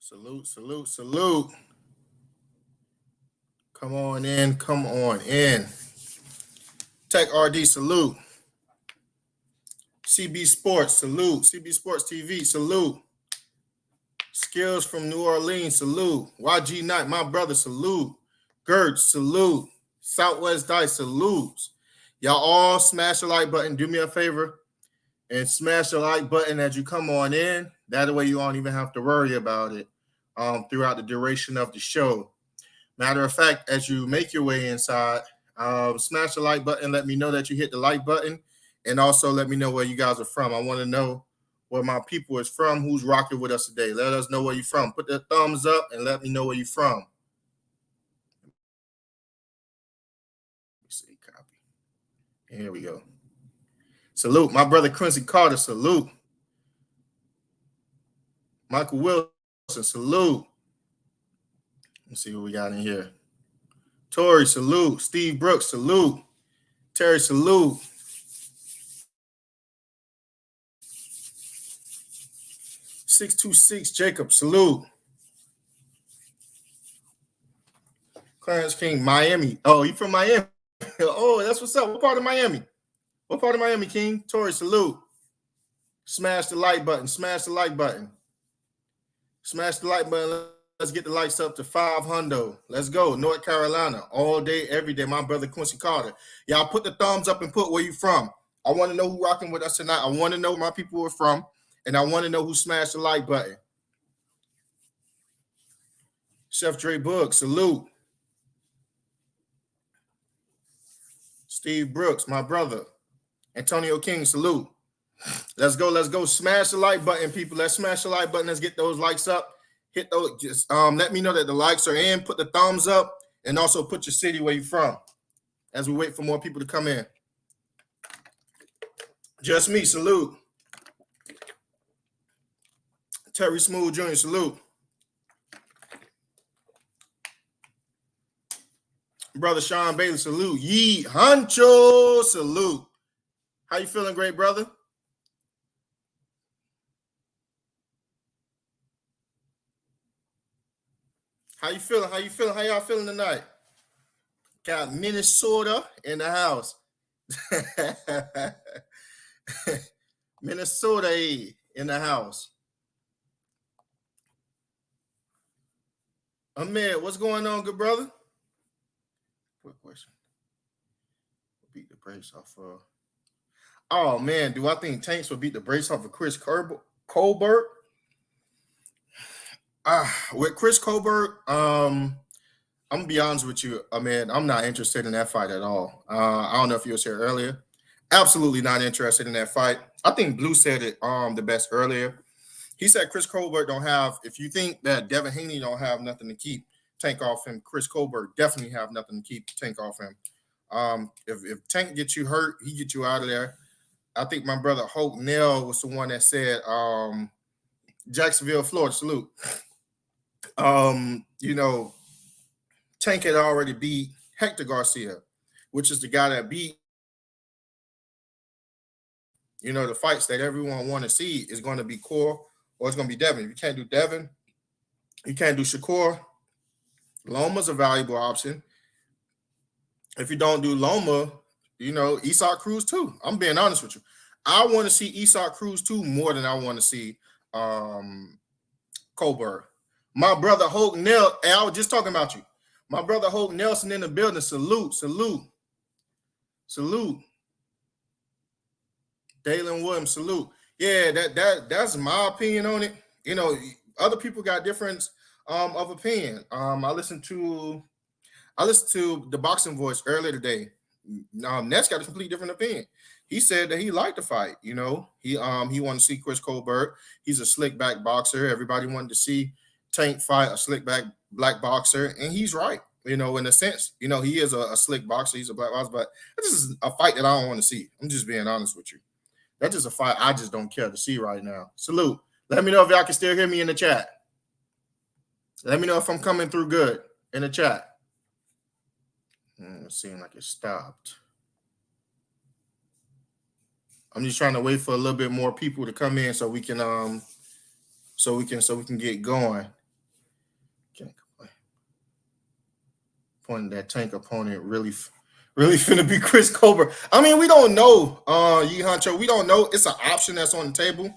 Salute, salute, salute. Come on in, come on in. Tech RD, salute. CB Sports, salute. CB Sports TV, salute. Skills from New Orleans, salute. YG Knight, my brother, salute. Gertz, salute. Southwest Dice, salutes. Y'all all smash the like button. Do me a favor and smash the like button as you come on in. That way you don't even have to worry about it throughout the duration of the show. Matter of fact, as you make your way inside, smash the like button. Let me know that you hit the like button. And also let me know where you guys are from. I want to know where my people is from, who's rocking with us today. Let us know where you're from. Put the thumbs up and let me know where you're from. Let me see, copy. Here we go. Salute. My brother Quincy Carter, salute. Michael Wilson, salute. Let's see what we got in here. Tori, salute. Steve Brooks, salute. Terry, salute. (626) Jacob, salute. Clarence King, Miami. Oh, you from Miami? Oh, that's what's up. What part of Miami? What part of Miami, King? Tori, salute. Smash the like button. Smash the like button. Smash the like button. Let's get the likes up to 500. Let's go. North Carolina. All day, every day. My brother Quincy Carter. Y'all put the thumbs up and put where you from. I want to know who rocking with us tonight. I want to know where my people are from. And I want to know who smashed the like button. Chef Dre Book, salute. Steve Brooks, my brother. Antonio King, salute. Let's go, let's go. Smash the like button, people. Let's smash the like button. Let's get those likes up. Hit those. Just let me know that the likes are in. Put the thumbs up, and also put your city where you're from. As we wait for more people to come in. Just me, salute. Terry Smooth Jr., salute. Brother Sean Bailey, salute. Yee Huncho, salute. How you feeling, great brother? How you feeling? How you feeling? How y'all feeling tonight? Got Minnesota in the house. Minnesota in the house. Ahmed, what's going on, good brother? Quick question. Beat the brace off of. Oh man, do I think Tanks will beat the brace off of Chris Colbert? With Chris Colbert, I'm gonna be honest with you, man. I'm not interested in that fight at all. I don't know if you was here earlier. Absolutely not interested in that fight. I think Blue said it the best earlier. He said Chris Colbert don't have. If you think that Devin Haney don't have nothing to keep Tank off him, Chris Colbert definitely have nothing to keep Tank off him. If Tank gets you hurt, he get you out of there. I think my brother Hope Nell was the one that said Jacksonville, Florida, salute. Tank had already beat Hector Garcia, which is the guy that beat, the fights that everyone want to see is going to be Core or it's going to be Devin. If you can't do Devin, you can't do Shakur. Loma's a valuable option. If you don't do Loma, Isak Cruz too. I'm being honest with you. I want to see Isak Cruz too more than I want to see Colbert. My brother Hope Nelson, I was just talking about you. My brother Hope Nelson in the building. Salute, salute, salute. Dalen Williams, salute. Yeah, that's my opinion on it. Other people got different of opinion. I listened to the Boxing Voice earlier today. Ness got a completely different opinion. He said that he liked the fight. He wanted to see Chris Colbert. He's a slick back boxer. Everybody wanted to see Tank fight a slick back black boxer, and he's right. In a sense, he is a slick boxer. He's a black boxer, but this is a fight that I don't want to see. I'm just being honest with you. That's just a fight I just don't care to see right now. Salute. Let me know if y'all can still hear me in the chat. Let me know if I'm coming through good in the chat. It seemed like it stopped. I'm just trying to wait for a little bit more people to come in so we can get going. Pointing that Tank opponent really finna be Chris Colbert. I mean, we don't know, Yi Hancho. We don't know. It's an option that's on the table.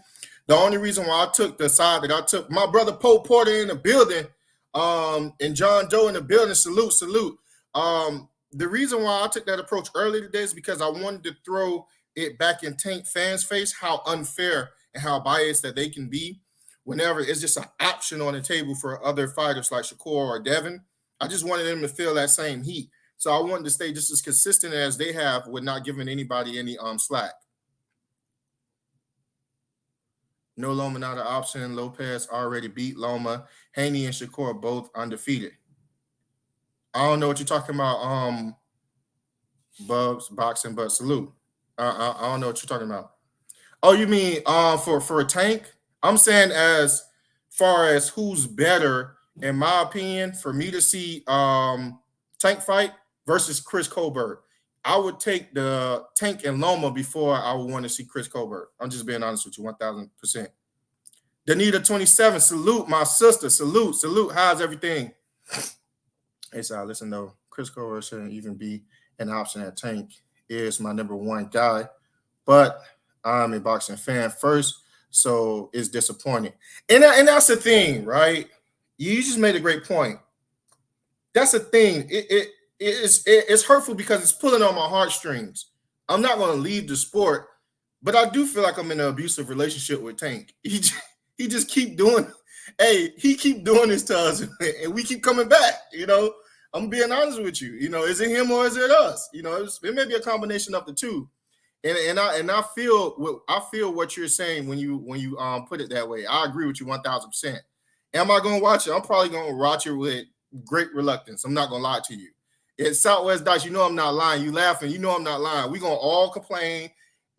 The only reason why I took the side that I took, my brother Porter in the building, and John Doe in the building. Salute. The reason why I took that approach earlier today is because I wanted to throw it back in Tank fans' face how unfair and how biased that they can be whenever it's just an option on the table for other fighters like Shakur or Devin. I just wanted them to feel that same heat. So I wanted to stay just as consistent as they have with not giving anybody any slack. No Loma, not an option. Lopez already beat Loma. Haney and Shakur both undefeated. I don't know what you're talking about, Bubs, boxing, but salute. I don't know what you're talking about. Oh, you mean for a Tank? I'm saying as far as who's better, in my opinion, for me to see Tank fight versus Chris Colbert, I would take the Tank and Loma before I would want to see Chris Colbert. I'm just being honest with you, 1,000%. Danita 27, salute my sister. Salute. How's everything? Hey, so listen though, Chris Colbert shouldn't even be an option at Tank. Is my number one guy, but I'm a boxing fan first, so it's disappointing. And that's the thing, right? You just made a great point. That's the thing. It's hurtful because it's pulling on my heartstrings. I'm not going to leave the sport, but I do feel like I'm in an abusive relationship with Tank. He just keep doing. Hey, he keep doing this to us, and we keep coming back. You know, I'm being honest with you. You know, is it him or is it us? You know, it may be a combination of the two. And I feel what you're saying when you put it that way. I agree with you 1,000%. Am I going to watch it? I'm probably going to watch it with great reluctance. I'm not going to lie to you. It's Southwest Dice. You know I'm not lying. You laughing. You know I'm not lying. We're going to all complain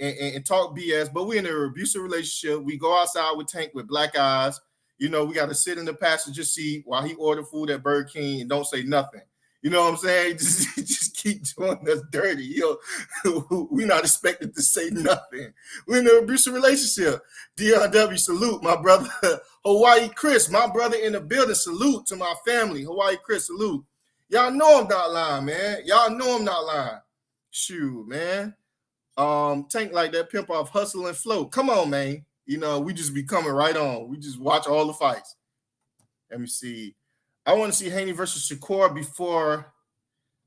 and talk BS, but we're in an abusive relationship. We go outside with Tank with black eyes. You know, we got to sit in the passenger seat while he order food at Burger King and don't say nothing. You know what I'm saying? Just keep doing us dirty. You know, we're not expected to say nothing. We're in an abusive relationship. DRW, salute, my brother. Hawaii Chris, my brother in the building. Salute to my family. Hawaii Chris, salute. Y'all know I'm not lying, man. Y'all know I'm not lying. Shoot, man. Tank like that pimp off Hustle and Flow. Come on, man. You know, we just be coming right on. We just watch all the fights. Let me see. I want to see Haney versus Shakur before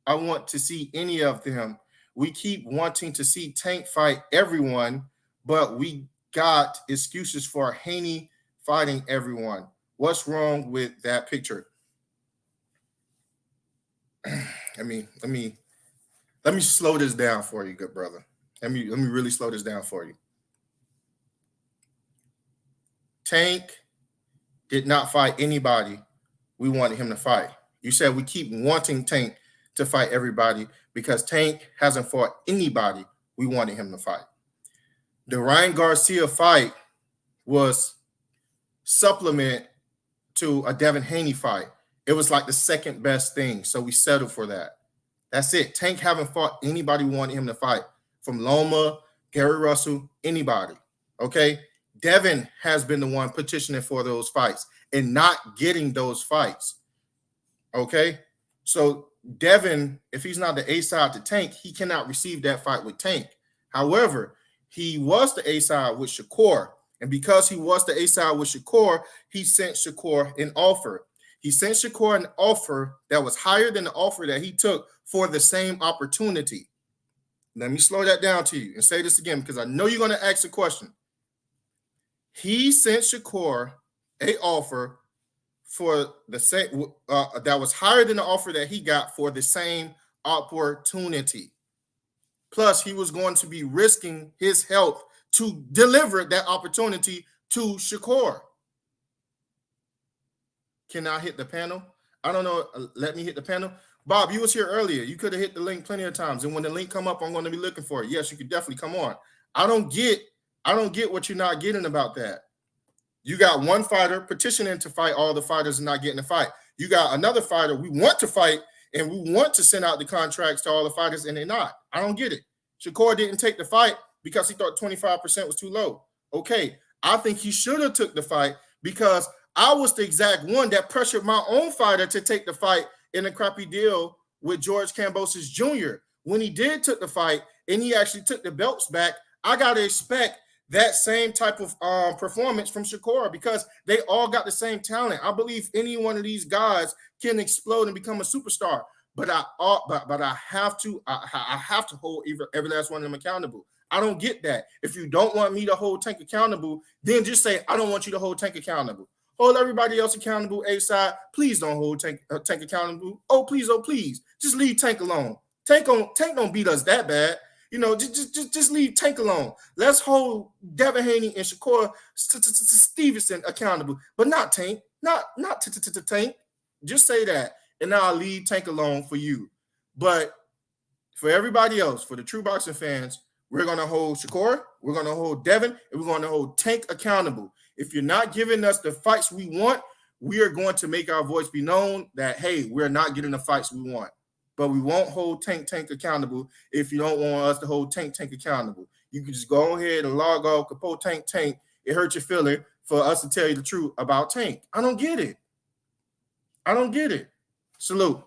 I want to see any of them. We keep wanting to see Tank fight everyone, but we got excuses for Haney fighting everyone. What's wrong with that picture? Let me slow this down for you, good brother. Let me really slow this down for you. Tank did not fight anybody we wanted him to fight. You said we keep wanting Tank to fight everybody because Tank hasn't fought anybody we wanted him to fight. The Ryan Garcia fight was supplement to a Devin Haney fight. It was like the second best thing, so we settled for that. That's it. Tank haven't fought anybody we wanted him to fight. From Loma, Gary Russell, anybody. Okay? Devin has been the one petitioning for those fights and not getting those fights. Okay? So Devin, if he's not the A side to Tank, he cannot receive that fight with Tank. However, he was the A side with Shakur. And because he was the A side with Shakur, he sent Shakur an offer. He sent Shakur an offer that was higher than the offer that he took for the same opportunity. Let me slow that down to you and say this again because I know you're going to ask a question. He sent Shakur an offer for the same that was higher than the offer that he got for the same opportunity. Plus, he was going to be risking his health to deliver that opportunity to Shakur. Can I hit the panel? I don't know. Let me hit the panel. Bob, you was here earlier. You could have hit the link plenty of times. And when the link come up, I'm going to be looking for it. Yes, you could definitely come on. I don't get what you're not getting about that. You got one fighter petitioning to fight all the fighters and not getting a fight. You got another fighter we want to fight and we want to send out the contracts to all the fighters and they're not. I don't get it. Shakur didn't take the fight because he thought 25% was too low. Okay, I think he should have took the fight because I was the exact one that pressured my own fighter to take the fight in a crappy deal with George Kambosos Jr. When he did took the fight and he actually took the belts back, I gotta expect that same type of performance from Shakur because they all got the same talent. I believe any one of these guys can explode and become a superstar. But I have to hold every last one of them accountable. I don't get that. If you don't want me to hold Tank accountable, then just say I don't want you to hold Tank accountable. Hold everybody else accountable. A side, please don't hold Tank accountable. Oh please, just leave Tank alone. Tank don't beat us that bad. Just leave Tank alone. Let's hold Devin, Haney, and Shakur Stevenson accountable, but not Tank. Not Tank. Just say that, and I'll leave Tank alone for you. But for everybody else, for the true boxing fans, we're gonna hold Shakur, we're gonna hold Devin, and we're gonna hold Tank accountable. If you're not giving us the fights we want, we are going to make our voice be known that hey, we're not getting the fights we want. But we won't hold Tank accountable if you don't want us to hold Tank accountable. You can just go ahead and log off, Capo Tank. It hurts your feeling for us to tell you the truth about Tank. I don't get it. Salute.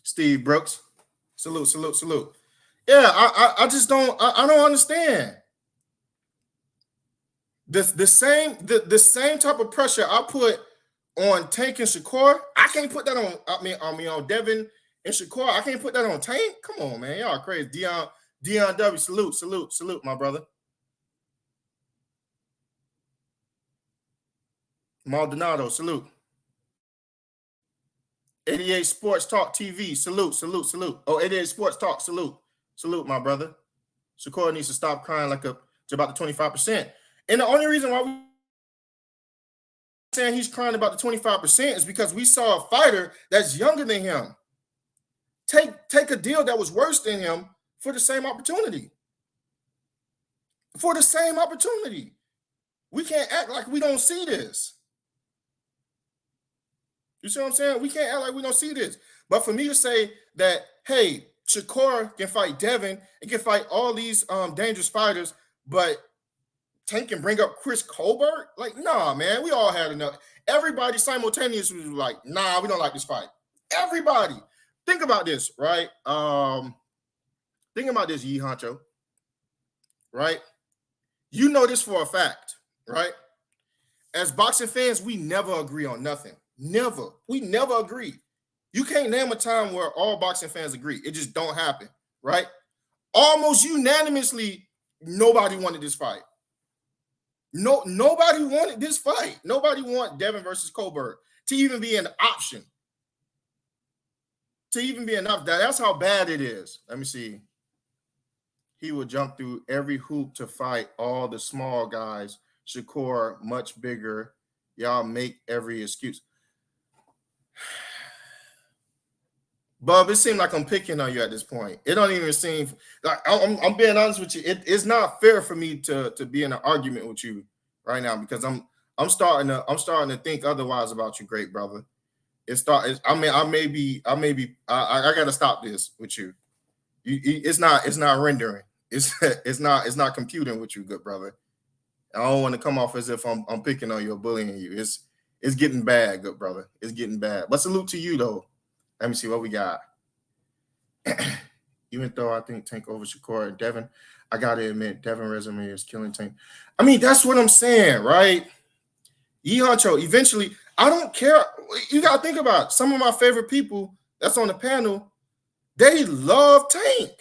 Steve Brooks. Salute. Yeah, I just don't understand. The same type of pressure I put on Tank and Shakur, I can't put that on Devin and Shakur. I can't put that on Tank. Come on, man. Y'all crazy. Dion W. Salute, my brother. Maldonado, salute. 88 Sports Talk TV, salute. Oh, 88 Sports Talk, salute, my brother. Shakur needs to stop crying to about the 25%. And the only reason why we saying he's crying about the 25% is because we saw a fighter that's younger than him take a deal that was worse than him for the same opportunity. We can't act like we don't see this. You see what I'm saying? We can't act like we don't see this. But for me to say that, hey, Shakur can fight Devin and can fight all these dangerous fighters, but Tank can bring up Chris Colbert? Like, nah, man, we all had enough. Everybody simultaneously was like, nah, we don't like this fight. Everybody. Think about this, right? Think about this, Yi Honcho, right? You know this for a fact, right? As boxing fans, we never agree on nothing. Never. We never agree. You can't name a time where all boxing fans agree. It just don't happen, right? Almost unanimously, nobody wanted this fight. Nobody wanted this fight. Nobody wanted Devin versus Colbert to even be an option. That's how bad it is. Let me see. He will jump through every hoop to fight all the small guys. Shakur, much bigger. Y'all make every excuse. Bub, it seems like I'm picking on you at this point. It don't even seem like I'm being honest with you. It's not fair for me to be in an argument with you right now because I'm starting to think otherwise about you, great brother. I gotta stop this with you. It's not rendering. It's not computing with you, good brother. I don't want to come off as if I'm picking on you or bullying you. It's getting bad, good brother. It's getting bad. But salute to you though. Let me see what we got. Even though I think Tank over Shakur and Devin, I gotta admit, Devin resume is killing Tank. I mean, that's what I'm saying, right? Yi Honcho, eventually, I don't care. You gotta think about it. Some of my favorite people that's on the panel, they love Tank.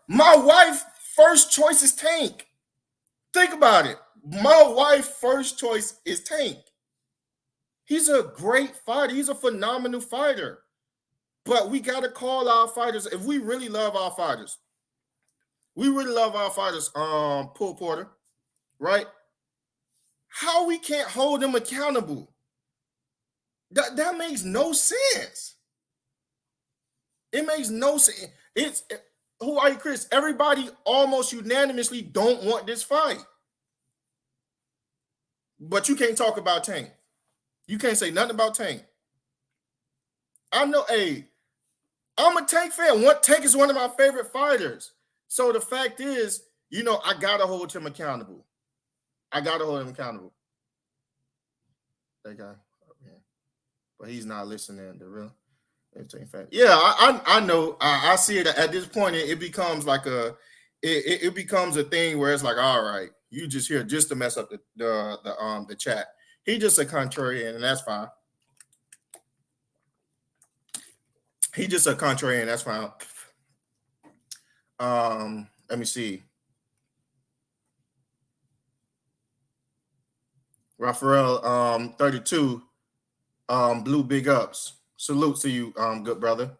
My wife first choice is Tank. Think about it. My wife first choice is Tank. He's a great fighter. He's a phenomenal fighter. But we got to call our fighters. If we really love our fighters, Paul Porter, right? How we can't hold them accountable? That makes no sense. It makes no sense. Who are you, Chris? Everybody almost unanimously don't want this fight. But you can't talk about Tank. You can't say nothing about Tank. I know, I'm a Tank fan. Tank is one of my favorite fighters. So the fact is, I got to hold him accountable. That guy, yeah. But he's not listening. The real entertaining fact. Yeah, I know. I see it at this point. It becomes like it becomes a thing where it's like, all right, you just here just to mess up the chat. He just a contrarian, and that's fine. He just a contrarian, that's fine. Let me see. Raphael 32 blue big ups. Salute to you, good brother.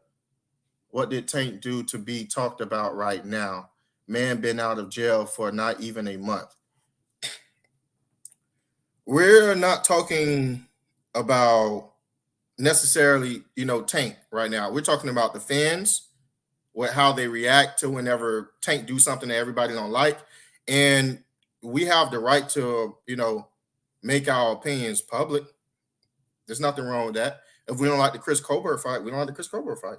What did Tank do to be talked about right now? Man been out of jail for not even a month. We're not talking about necessarily, Tank right now. We're talking about the fans, how they react to whenever Tank do something that everybody don't like. And we have the right to, make our opinions public. There's nothing wrong with that. If we don't like the Chris Colbert fight, we don't like the Chris Colbert fight.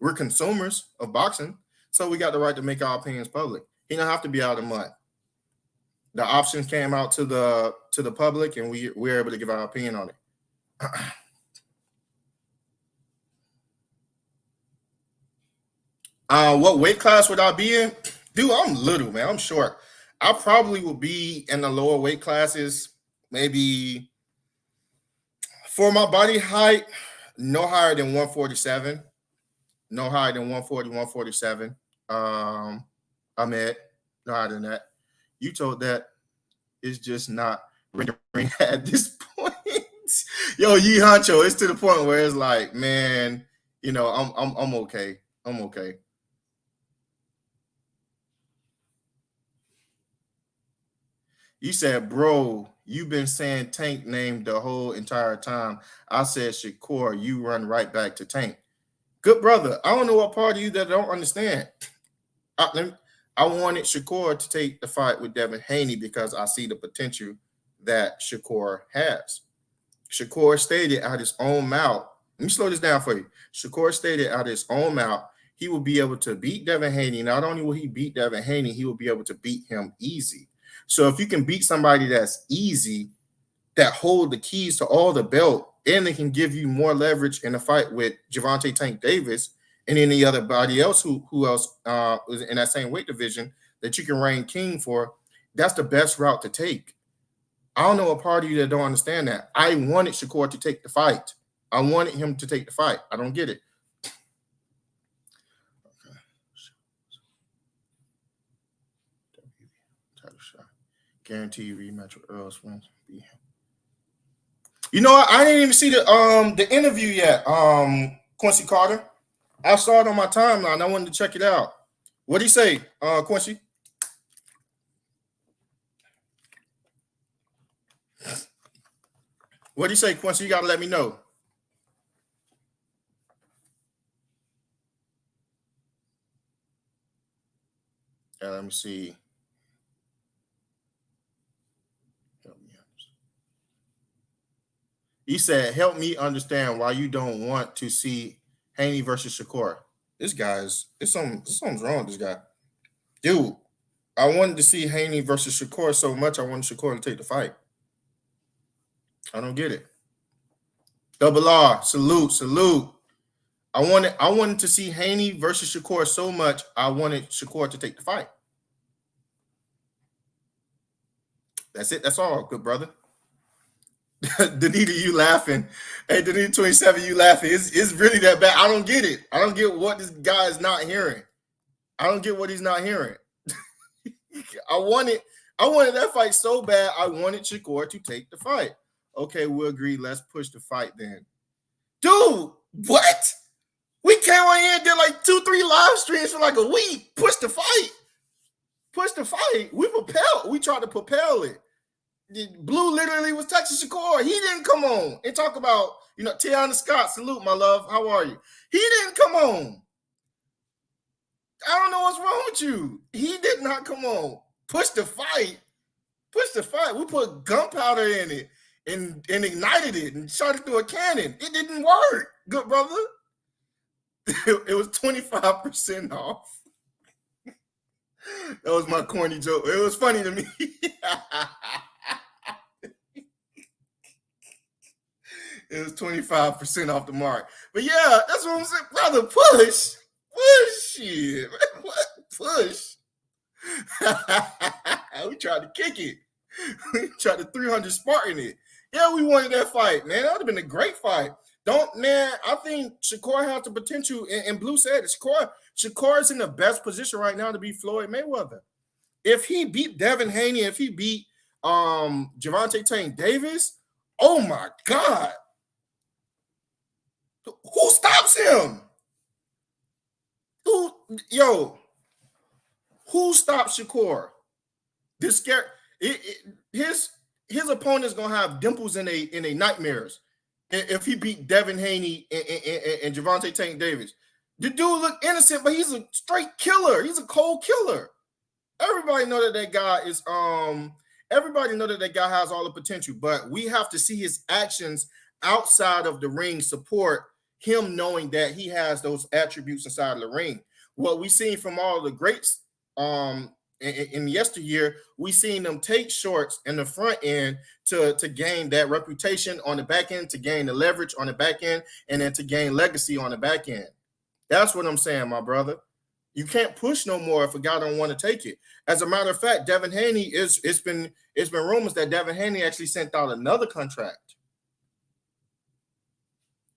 We're consumers of boxing, so we got the right to make our opinions public. He don't have to be out of the mud. The options came out to the public, and we're able to give our opinion on it. What weight class would I be in? Dude, I'm little, man. I'm short. I probably will be in the lower weight classes, maybe for my body height, no higher than 147. No higher than 140, 147. Ahmed, no higher than that. You told that it's just not rendering at this point. Yo, Yi Hancho, it's to the point where it's like, man, I'm okay. I'm okay. You said, bro, you've been saying Tank name the whole entire time. I said Shakur, you run right back to Tank. Good brother. I don't know what part of you that don't understand. I wanted Shakur to take the fight with Devin Haney because I see the potential that Shakur has. Shakur stated out his own mouth. Let me slow this down for you. Shakur stated out his own mouth he will be able to beat Devin Haney. Not only will he beat Devin Haney, he will be able to beat him easy. So if you can beat somebody that's easy, that hold the keys to all the belt, and they can give you more leverage in a fight with Gervonta Tank Davis and any other body else who else is in that same weight division that you can reign king for, that's the best route to take. I don't know a part of you that don't understand that. I wanted Shakur to take the fight. I wanted him to take the fight. I don't get it. Okay. Title shot. Guarantee rematch with Earl Spence. You know what? I didn't even see the interview yet. Quincy Carter. I saw it on my timeline. I wanted to check it out. What did he say, Quincy? What did he say, Quincy? You got to let me know. Let me see. He said, help me understand why you don't want to see Haney versus Shakur. This guy's, something's wrong with this guy. Dude, I wanted to see Haney versus Shakur so much, I wanted Shakur to take the fight. I don't get it. Double R, salute. I wanted to see Haney versus Shakur so much, I wanted Shakur to take the fight. That's it. That's all, good brother. Danita, you laughing. Hey, Danita 27, you laughing. It's really that bad. I don't get it. I don't get what this guy is not hearing. I don't get what he's not hearing. I wanted that fight so bad. I wanted Shakur to take the fight. Okay, we'll agree. Let's push the fight then. Dude, what? We came on here and did like 2-3 live streams for like a week. Push the fight. We tried to propel it. Blue literally was touching Shakur. He didn't come on and talk about, Tiana Scott, salute, my love. How are you? He didn't come on. I don't know what's wrong with you. He did not come on. Push the fight. We put gunpowder in it and ignited it and shot it through a cannon. It didn't work, good brother. It was 25% off. That was my corny joke. It was funny to me. was 25% off the mark. But yeah, that's what I'm saying, brother. Push shit. What push? We tried to kick it. We tried to 300 Spartan it. Yeah, we wanted that fight, man. That would have been a great fight. I think Shakur has the potential, and Blue said it. Shakur is in the best position right now to beat Floyd Mayweather. If he beat Devin Haney, if he beat Gervonta Tank Davis, oh my God. Who stops him? Who stops Shakur? This scare his opponent's gonna have dimples in a nightmares if he beat Devin Haney and Gervonta Tank Davis. The dude look innocent, but he's a straight killer. He's a cold killer. Everybody know that guy is everybody know that guy has all the potential, but we have to see his actions outside of the ring support him knowing that he has those attributes inside of the ring. What we seen from all the greats in yesteryear, we seen them take shorts in the front end to gain that reputation on the back end, to gain the leverage on the back end, and then to gain legacy on the back end. That's what I'm saying, my brother. You can't push no more if a guy don't want to take it. As a matter of fact, Devin Haney it's been rumors that Devin Haney actually sent out another contract.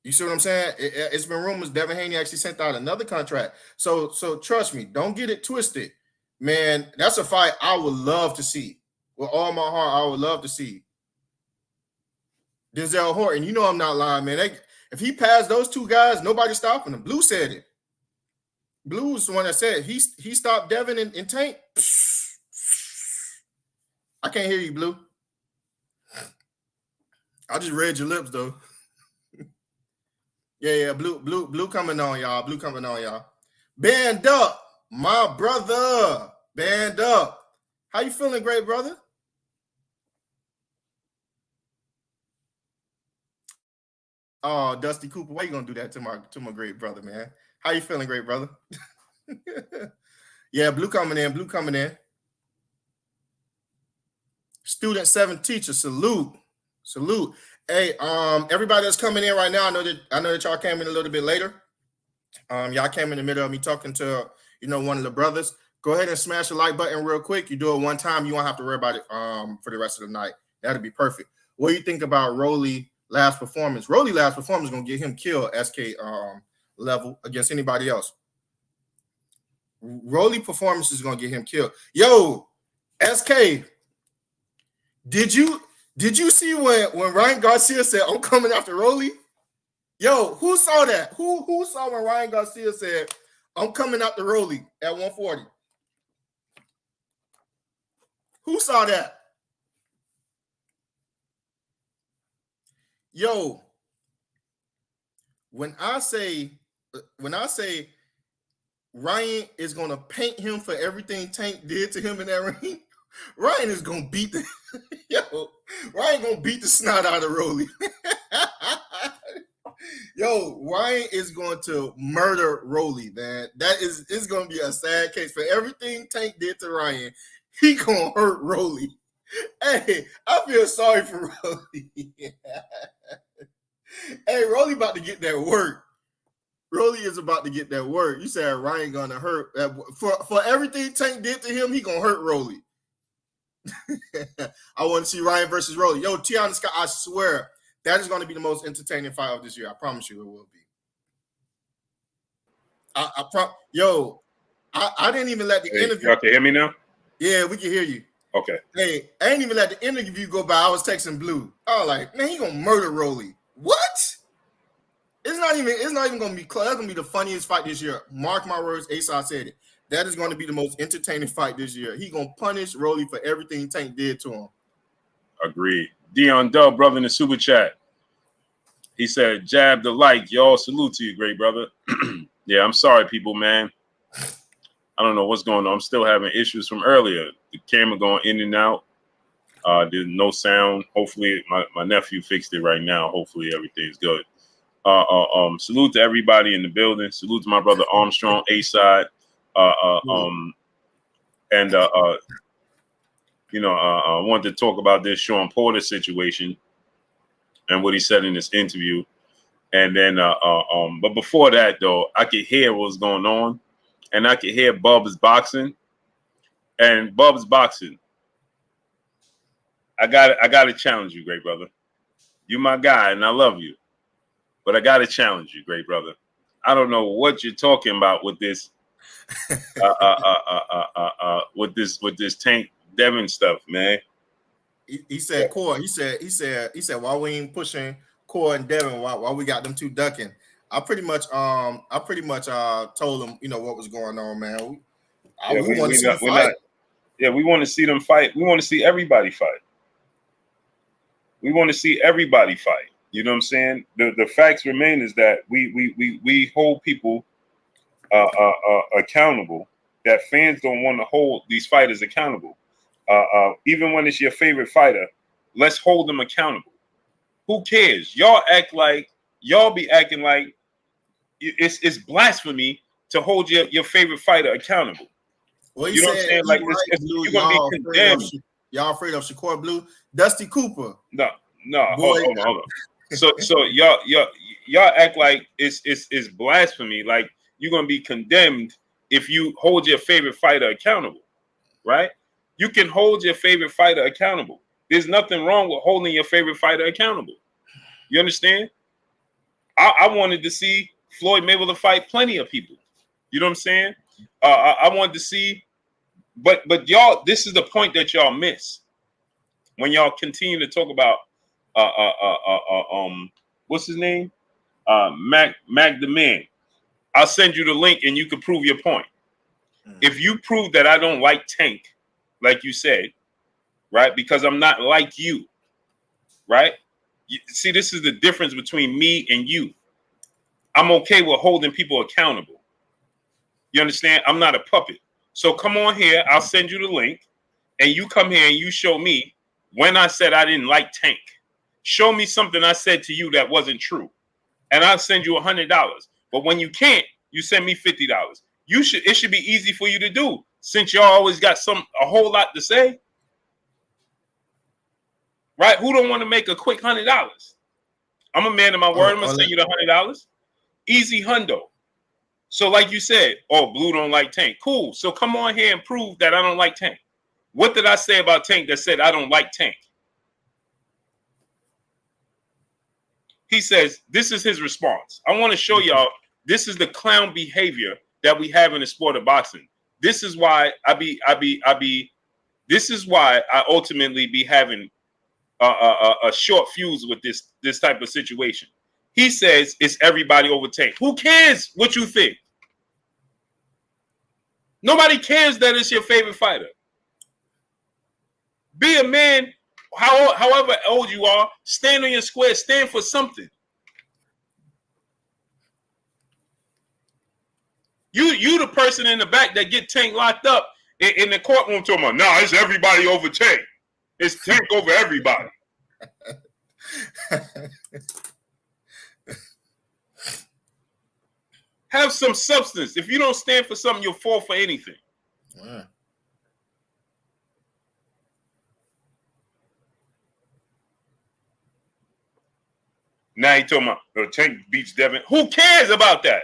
You see what I'm saying? It's been rumors Devin Haney actually sent out another contract. So trust me, don't get it twisted. Man, that's a fight I would love to see. With all my heart, I would love to see. Denzel Horton, you know I'm not lying, man. If he passed those two guys, nobody's stopping him. Blue said it. Blue was the one that said he stopped Devin and Tank. I can't hear you, Blue. I just read your lips, though. Yeah, Blue coming on, y'all. Blue coming on, y'all. Band up, my brother. Band up. How you feeling, great brother? Oh, Dusty Cooper, why you gonna do that to my great brother, man? How you feeling, great brother? Yeah, Blue coming in. Blue coming in. Student 7 teacher, salute. Hey, everybody that's coming in right now, I know that y'all came in a little bit later. Y'all came in the middle of me talking to one of the brothers. Go ahead and smash the like button real quick. You do it one time, you won't have to worry about it for the rest of the night. That'll be perfect. What do you think about Rollie last performance? Rollie last performance is gonna get him killed SK level against anybody else. Rollie performance is gonna get him killed. Yo, SK, did you see when Ryan Garcia said, I'm coming after Rollie? Yo, who saw that? Who saw when Ryan Garcia said, I'm coming after Rollie at 140? Who saw that? Yo, when I say Ryan is going to paint him for everything Tank did to him in that ring, Ryan is going to beat Ryan going to beat the snot out of Rollie. Yo, Ryan is going to murder Rollie, man. It's going to be a sad case. For everything Tank did to Ryan, he going to hurt Rollie. Hey, I feel sorry for Rollie. Hey, Rollie about to get that work. Rollie is about to get that work. You said Ryan going to hurt. For everything Tank did to him, he going to hurt Rollie. I want to see Ryan versus Rollie. Yo, Tiana Scott, I swear, that is going to be the most entertaining fight of this year. I promise you it will be. I didn't even let the interview. Y'all can hear me now? Yeah, we can hear you. Okay. Hey, I ain't even let the interview go by. I was texting Blue. I was like, man, he gonna murder Rollie. What? It's not even gonna be close. That's gonna be the funniest fight this year. Mark my words, Asa said it. That is going to be the most entertaining fight this year. He gonna punish Rollie for everything Tank did to him. Agreed. Dion Dub, brother, in the super chat. He said, jab the like. Y'all, salute to you, great brother. Yeah, I'm sorry, people, man. I don't know what's going on. I'm still having issues from earlier. The camera going in and out. There's no sound. Hopefully, my nephew fixed it right now. Hopefully, everything's good. Salute to everybody in the building. Salute to my brother Armstrong, A-side. I wanted to talk about this Shawn Porter situation. and what he said in this interview. And then, but before that, though, I could hear what was going on, and I could hear Bub's boxing. And Bub's boxing, I got to challenge you, great brother. You my guy, and I love you, but I got to challenge you, great brother. I don't know what you're talking about with this, with this Tank Devin stuff, man. He said, Core. He said, why we ain't pushing Core and Devin? Why we got them two ducking? I pretty much told him, what was going on, man. We want to see the fight. We want to see them fight. We want to see everybody fight. We want to see everybody fight. You know what I'm saying? The facts remain is that we hold people accountable. That fans don't want to hold these fighters accountable. Even when it's your favorite fighter, let's hold them accountable. Who cares? Y'all be acting like it's blasphemy to hold your favorite fighter accountable. Well, you know what I'm saying? Like you're gonna be condemned. Y'all afraid of Shakur Blue, Dusty Cooper? No. Hold on. So y'all act like it's blasphemy. Like you're gonna be condemned if you hold your favorite fighter accountable, right? You can hold your favorite fighter accountable. There's nothing wrong with holding your favorite fighter accountable. You understand? I wanted to see Floyd Mayweather fight plenty of people. You know what I'm saying? I wanted to see, but y'all, this is the point that y'all miss when y'all continue to talk about what's his name? Mac the Man. I'll send you the link and you can prove your point. If you prove that I don't like Tank, like you said, right? Because I'm not like you, right? See, this is the difference between me and you. I'm okay with holding people accountable. You understand? I'm not a puppet. So come on here. I'll send you the link and you come here and you show me when I said I didn't like Tank. Show me something I said to you that wasn't true. And I'll send you $100. But when you can't, you send me $50. It should be easy for you to do since y'all always got a whole lot to say. Right? Who don't want to make a quick $100? I'm a man of my word. I'm gonna send you the $100. Easy hundo. So like you said, Blue don't like Tank. Cool. So come on here and prove that I don't like Tank. What did I say about Tank that said I don't like Tank? He says, this is his response. I want to show y'all, this is the clown behavior that we have in the sport of boxing. This is why this is why I ultimately be having a short fuse with this type of situation. He says it's everybody over Tank. Who cares what you think? Nobody cares that it's your favorite fighter. Be a man, however old you are, stand on your square, stand for something. You the person in the back that get Tank locked up in the courtroom talking about, no, it's everybody over Tank. It's Tank over everybody. Have some substance. If you don't stand for something, you'll fall for anything. Wow. Now he talking about Tank beats Devin. Who cares about that?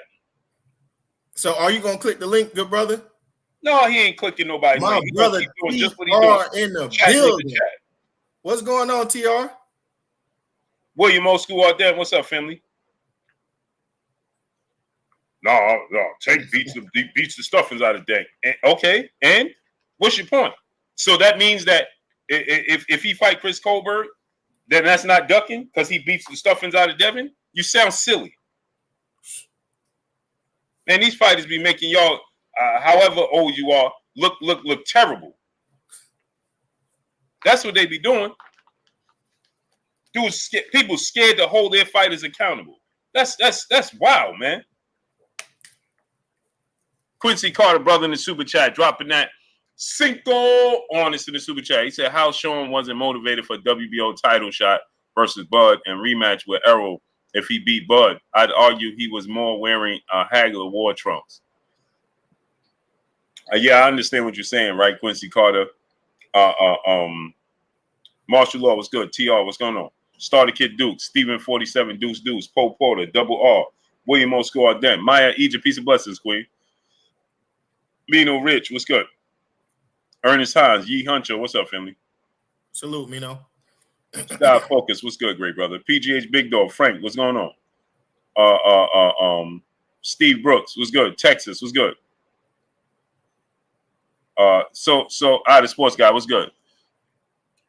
So are you gonna click the link, good brother? No, he ain't clicking nobody. My link. brother, doing just what he doing. In the building. What's going on, TR? William Old School out there. What's up, family? No, Tank beats the stuffings out of Tank. Okay, and what's your point? So that means that if he fight Chris Colbert, then that's not ducking because he beats the stuffings out of Devin? You sound silly. Man, these fighters be making y'all, however old you are, look terrible. That's what they be doing. People scared to hold their fighters accountable. That's wild, man. Quincy Carter, brother in the super chat, dropping that Cinco on us in the super chat. He said how Shawn wasn't motivated for WBO title shot versus Bud and rematch with Errol. If he beat Bud, I'd argue he was more wearing Hagler war trunks. Yeah, I understand what you're saying, right, Quincy Carter? Martial law was good. TR, what's going on? Starter Kid Duke, Steven 47, Deuce Deuce, Poe Porter, Double R, William Oscar Arden, Maya Egypt, Piece of Blessings, Queen. Mino Rich, what's good? Ernest Hines, Yee Huncho, what's up, family? Salute, Mino. Style Focus, what's good, great brother? PGH Big Dog, Frank, what's going on? Steve Brooks, what's good? Texas, what's good? So the sports guy, what's good?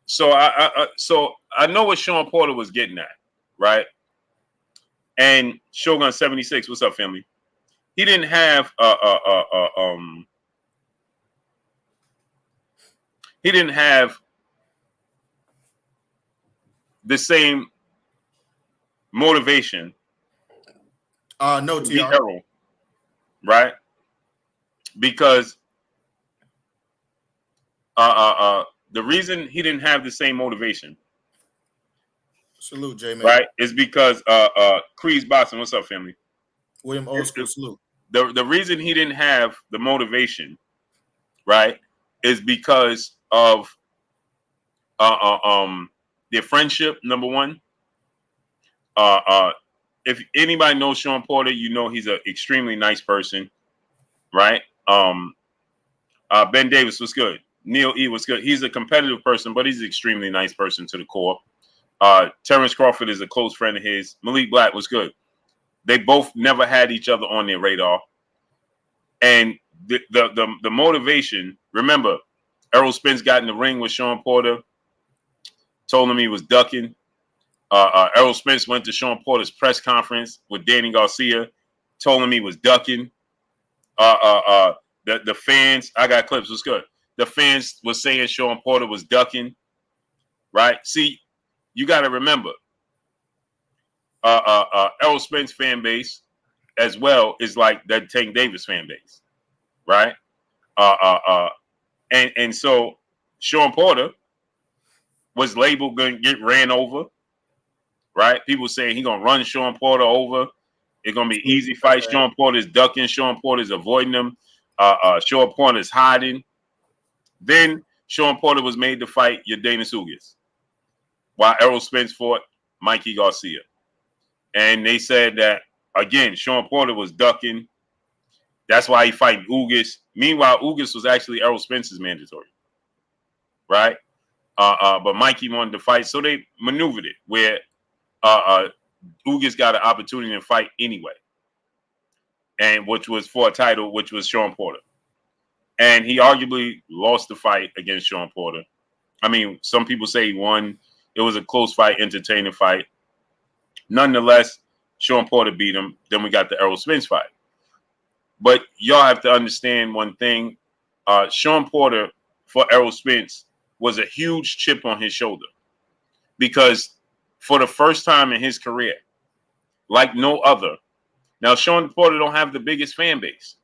So I know what Shawn Porter was getting at, right? And Shogun 76, what's up, family? He didn't have the same motivation. No, TR. Errol, right? Because the reason he didn't have the same motivation, salute, J man, right, is because Creed's boxing. What's up, family? William Old School, salute. The reason he didn't have the motivation, right, is because of their friendship. Number one, if anybody knows Shawn Porter, you know he's an extremely nice person, right? Ben Davis was good. Neil E was good. He's a competitive person, but he's an extremely nice person to the core. Terrence Crawford is a close friend of his. Malik Black was good. They both never had each other on their radar. And the motivation, remember, Errol Spence got in the ring with Shawn Porter, told him he was ducking. Errol Spence went to Shawn Porter's press conference with Danny Garcia, told him he was ducking. The fans, I got clips, was good. The fans were saying Shawn Porter was ducking, right? See, you got to remember, Errol Spence fan base as well is like that Tank Davis fan base, right? And so Shawn Porter was labeled going to get ran over, right? People saying he's going to run Shawn Porter over. It's going to be an easy fight. Shawn Porter's ducking. Shawn Porter's avoiding them. Shawn Porter's hiding. Then Shawn Porter was made to fight Yordenis Ugas, while Errol Spence fought Mikey Garcia. And they said that, again, Shawn Porter was ducking. That's why he fighting Ugas. Meanwhile, Ugas was actually Errol Spence's mandatory, right? But Mikey wanted to fight, so they maneuvered it where Ugas got an opportunity to fight anyway, and which was for a title, which was Shawn Porter. And he arguably lost the fight against Shawn Porter. I mean, some people say he won. It was a close fight, entertaining fight. Nonetheless, Shawn Porter beat him. Then we got the Errol Spence fight. But y'all have to understand one thing. Shawn Porter for Errol Spence was a huge chip on his shoulder. Because for the first time in his career, like no other, now Shawn Porter don't have the biggest fan base.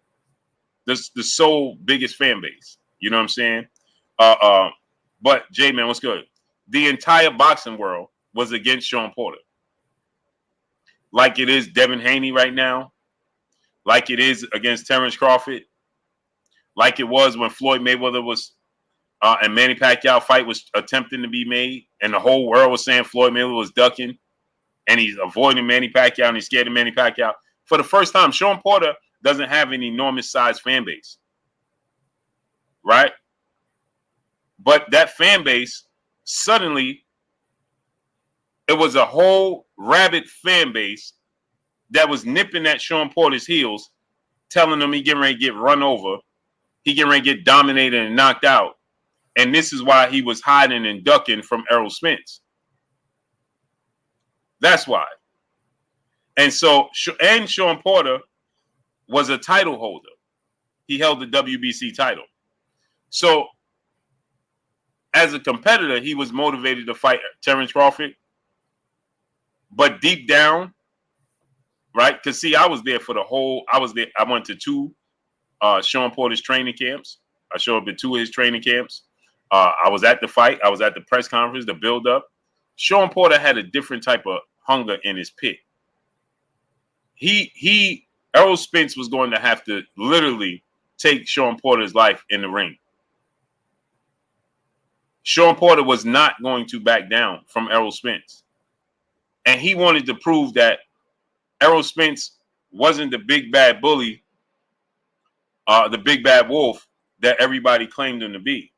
The sole biggest fan base. You know what I'm saying? But J-Man, what's good? The entire boxing world was against Shawn Porter. Like it is Devin Haney right now. Like it is against Terrence Crawford. Like it was when Floyd Mayweather was and Manny Pacquiao fight was attempting to be made, and the whole world was saying Floyd Mayweather was ducking, and he's avoiding Manny Pacquiao, and he's scared of Manny Pacquiao. For the first time, Shawn Porter doesn't have an enormous size fan base, right? But that fan base, suddenly, it was a whole rabid fan base that was nipping at Shawn Porter's heels, telling him he getting ready to get run over, he getting ready to get dominated and knocked out. And this is why he was hiding and ducking from Errol Spence. That's why. And so, and Shawn Porter was a title holder. He held the WBC title. So, as a competitor, he was motivated to fight Terrence Crawford. But deep down, right? Because, see, I was there. I went to two Shawn Porter's training camps. I showed up at two of his training camps. I was at the fight. I was at the press conference, the build-up. Shawn Porter had a different type of hunger in his pit. Errol Spence was going to have to literally take Shawn Porter's life in the ring. Shawn Porter was not going to back down from Errol Spence. And he wanted to prove that Errol Spence wasn't the big bad bully, the big bad wolf that everybody claimed him to be.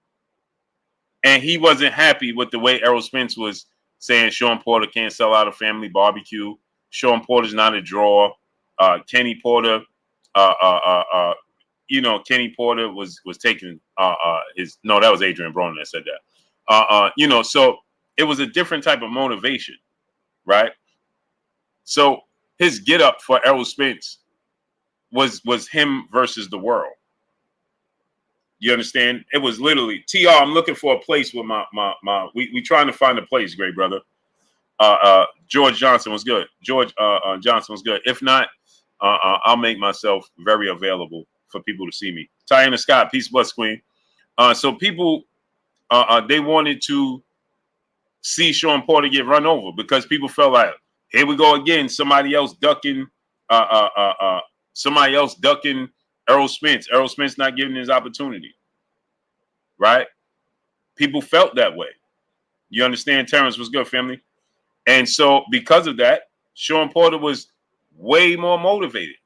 And he wasn't happy with the way Errol Spence was saying Shawn Porter can't sell out a family barbecue. Shawn Porter's not a draw. Kenny Porter, Kenny Porter was taking that was Adrian Broner that said that. So it was a different type of motivation, right? So his get up for Errol Spence was him versus the world. You understand? It was literally TR. I'm looking for a place with we trying to find a place, great brother. George Johnson was good. George Johnson was good. If not, I'll make myself very available for people to see me. Tiana Scott, peace, bless, queen. So people, they wanted to see Shawn Porter get run over because people felt like, here we go again, somebody else ducking Errol Spence. Errol Spence not giving his opportunity, right? People felt that way. You understand? Terrence was good, family. And so because of that, Shawn Porter was way more motivated.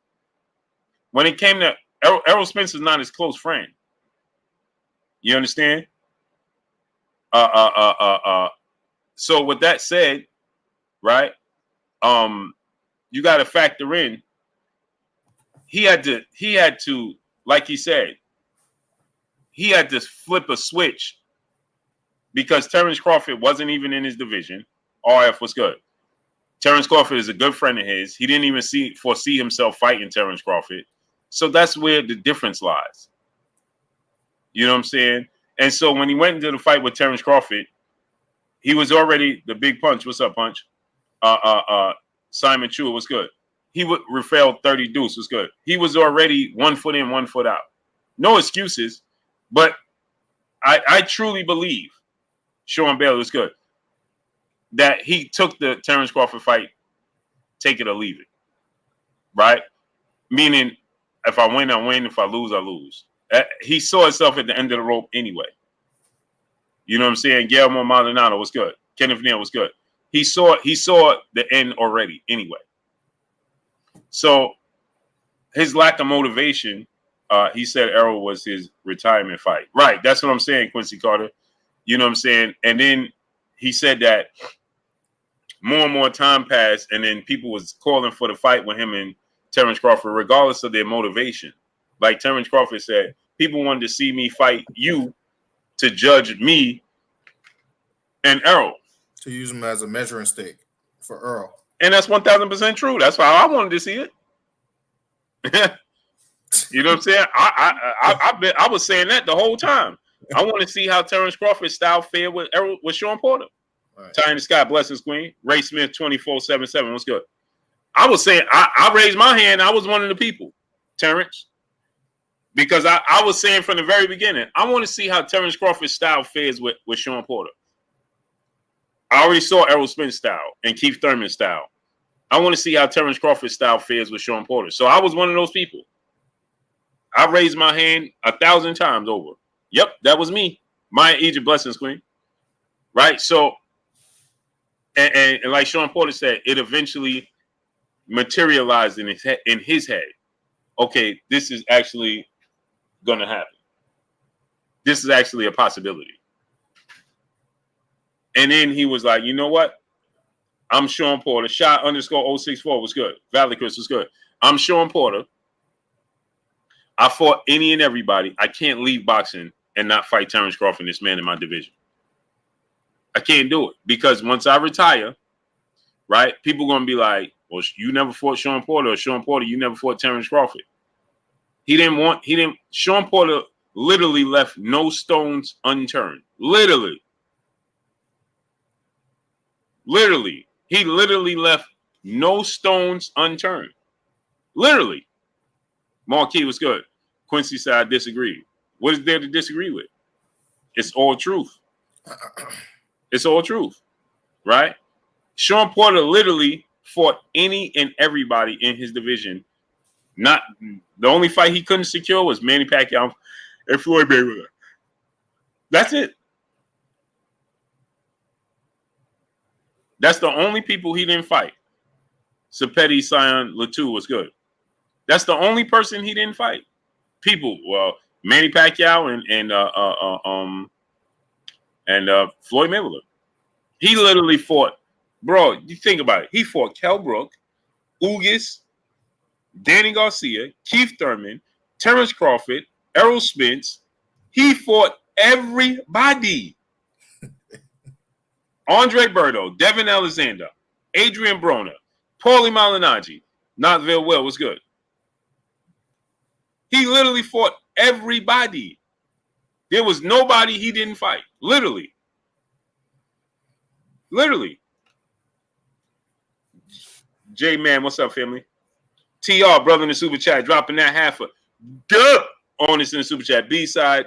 When it came to Errol Spence is not his close friend. You understand? So with that said, right? You got to factor in. He had to, like he said, he had to flip a switch because Terrence Crawford wasn't even in his division. RF was good. Terrence Crawford is a good friend of his. He didn't even foresee himself fighting Terrence Crawford. So that's where the difference lies. You know what I'm saying? And so when he went into the fight with Terrence Crawford, he was already the big punch. What's up, Punch? Simon Chua was good. He would Rafael 30 Deuce was good. He was already 1 foot in, 1 foot out. No excuses, but I truly believe Sean Bailey was good. That he took the Terrence Crawford fight, take it or leave it. Right? Meaning, if I win, I win. If I lose, I lose. He saw himself at the end of the rope anyway. You know what I'm saying? Guillermo Maldonado was good. Kenneth Neal was good. He saw the end already anyway. So his lack of motivation, he said Errol was his retirement fight. Right. That's what I'm saying, Quincy Carter. You know what I'm saying? And then he said that more and more time passed, and then people was calling for the fight with him and Terrence Crawford, regardless of their motivation. Like Terrence Crawford said, people wanted to see me fight you to judge me and Errol. To use him as a measuring stick for Earl. And that's 1,000% true. That's how I wanted to see it. You know what I'm saying? I was saying that the whole time. I want to see how Terrence Crawford's style fared with Shawn Porter. Right. Tying the Sky, blessings, queen. Ray Smith 24/77. What's good? I was saying I raised my hand. I was one of the people, Terrence, because I was saying from the very beginning, I want to see how Terrence Crawford's style fares with Shawn Porter. I already saw Errol Spence style and Keith Thurman's style. I want to see how Terrence Crawford's style fares with Shawn Porter. So I was one of those people. I raised my hand 1,000 times over. Yep, that was me. Maya Egypt, blessings, queen. Right? So, and like Shawn Porter said, it eventually materialized in his head. Okay, this is actually going to happen. This is actually a possibility. And then he was like, you know what? I'm Shawn Porter. Shot _064 was good. Valley Chris was good. I'm Shawn Porter. I fought any and everybody. I can't leave boxing and not fight Terrence Crawford, this man in my division. I can't do it because once I retire, right, people going to be like, well, you never fought Shawn Porter, or Shawn Porter, you never fought Terrence Crawford. Shawn Porter literally left no stones unturned. Literally. He literally left no stones unturned. Literally. Marquis was good. Quincy said, I disagree. What is there to disagree with? It's all truth. It's all truth. Right? Shawn Porter literally fought any and everybody in his division. Not the only fight he couldn't secure was Manny Pacquiao and Floyd Mayweather. That's it. That's the only people he didn't fight. Sapeti, Sion, Latu was good. That's the only person he didn't fight. People, well, Manny Pacquiao and Floyd Mayweather. He literally fought, bro. You think about it. He fought Kell Brook, Ugas, Danny Garcia, Keith Thurman, Terrence Crawford, Errol Spence. He fought everybody. Andre Berto, Devin Alexander, Adrian Broner, Paulie Malignaggi, Knoxville Will was good. He literally fought everybody. There was nobody he didn't fight. Literally. J-Man, what's up, family? TR, brother in the super chat, dropping that half a duh on us in the super chat. B-side,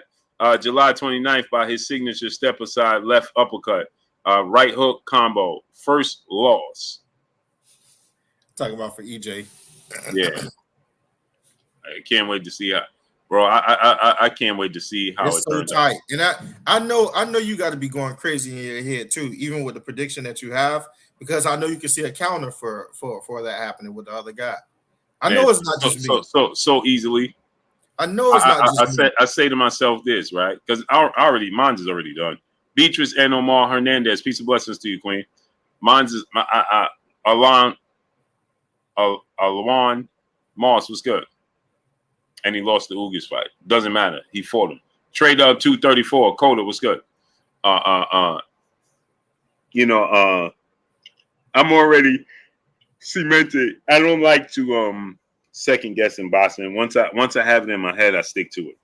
July 29th by his signature step aside left uppercut. Right hook combo. First loss. Talking about for EJ. Yeah. I can't wait to see how, bro. I can't wait to see how it's it so turns tight. out. And I know you got to be going crazy in your head too, even with the prediction that you have, because I know you can see a counter for that happening with the other guy. I know it's not just me. So easily. I know it's not just me. I say to myself this, right? Because mine's is already done. Beatrice and Omar Hernandez, peace and blessings to you, Queen. Mine's is Alon Moss was good. And he lost the Ugas fight. Doesn't matter. He fought him. Trade up 234. Coda was good. I'm already cemented. I don't like to second guess in boxing. Once I have it in my head, I stick to it.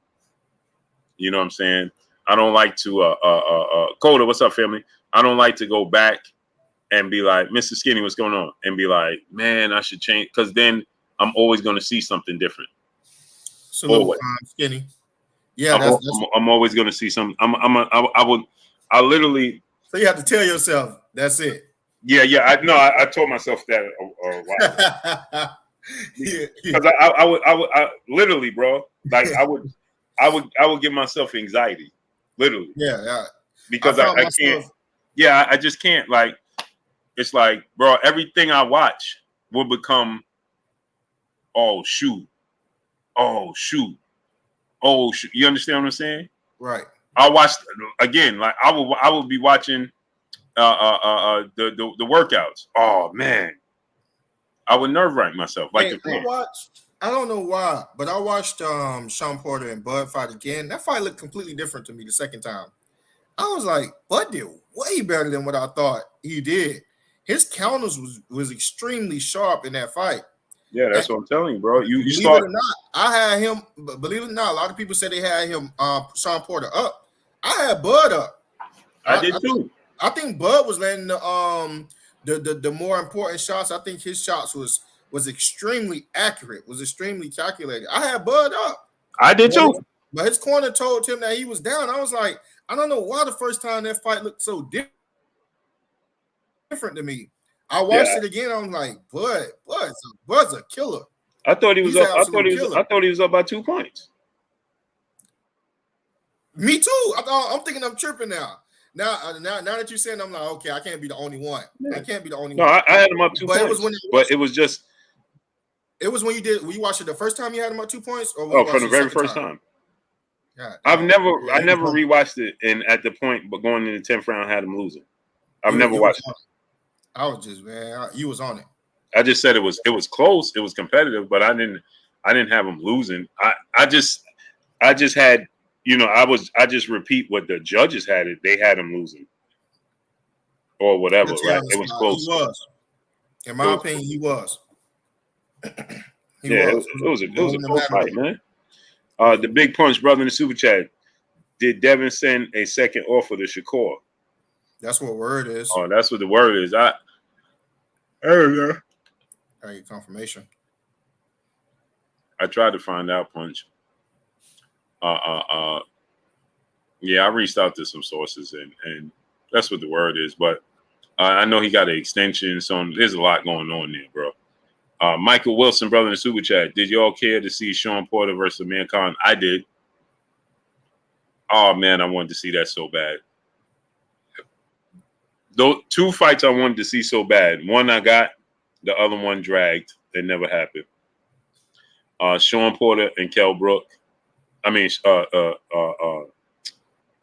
You know what I'm saying? I don't like to Coda, what's up, family? I don't like to go back and be like, Mr. Skinny, what's going on? And be like, man, I should change, because then I'm always going to see something different. Salute, Skinny. Yeah, I'm always going to see something. I literally. So you have to tell yourself that's it. Yeah. I told myself that a while. Because I would literally, bro. Like I would give myself anxiety, literally. Yeah. Because I can't. Yeah, I just can't. Like it's like, bro, everything I watch will become. Oh shoot. You understand what I'm saying? Right. I watched again. Like I would be watching the workouts. Oh man, I would nerve wrack myself. Like I don't know why, but I watched Shawn Porter and Bud fight again. That fight looked completely different to me the second time. I was like, Bud did way better than what I thought he did. His counters was extremely sharp in that fight. Yeah, that's what I'm telling you, bro. You believe start. it or not, I had him. Believe it or not, a lot of people said they had him, Shawn Porter up. I had Bud up. I did too. I think Bud was landing the more important shots. I think his shots was extremely accurate, was extremely calculated. I had Bud up. I did too. But his corner told him that he was down. I was like, I don't know why the first time that fight looked so different to me. I watched it again. I was like, Bud's a killer. I thought he was up. I thought he was up by 2 points. Me too. I'm thinking I'm tripping now. Now that you're saying, I'm like, okay, I can't be the only one. I can't be the only one. No, I had him up 2 points. It was when you watched it the first time you had him up 2 points, or from the very first time. Yeah, I never rewatched it, and at the point, but going in the 10th round, I had him losing. I've never watched it. I was just, man, you was on it. I just said it was close, it was competitive, but I didn't have him losing. I just had, I just repeat what the judges had it. They had him losing, or whatever, right? It was close. He was, in my opinion, he was. It was a close fight, man. The big punch, brother in the super chat. Did Devin send a second offer to Shakur? That's what word is. Oh, that's what the word is. I don't know. I get confirmation. I tried to find out, Punch. Yeah, I reached out to some sources, and that's what the word is. But I know he got an extension, so there's a lot going on there, bro. Michael Wilson, brother in the super chat. Did y'all care to see Shawn Porter versus Mankind? I did. Oh man, I wanted to see that so bad. Those 2 fights I wanted to see so bad. One I got, the other one dragged. It never happened. Shawn Porter and Kell Brook.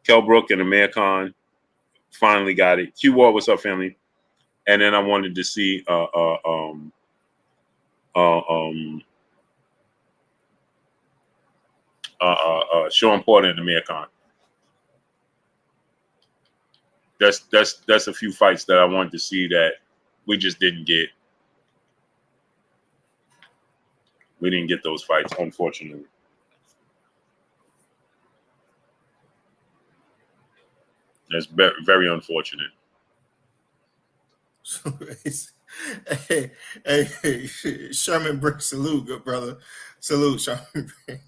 Kell Brook and Amir Khan finally got it. Q War, what's up, family? And then I wanted to see Shawn Porter and Amir Khan. That's a few fights that I wanted to see that we just didn't get. We didn't get those fights, unfortunately. That's very unfortunate. Hey, Sherman Brick, salute, good brother. Salute, Sherman Brick.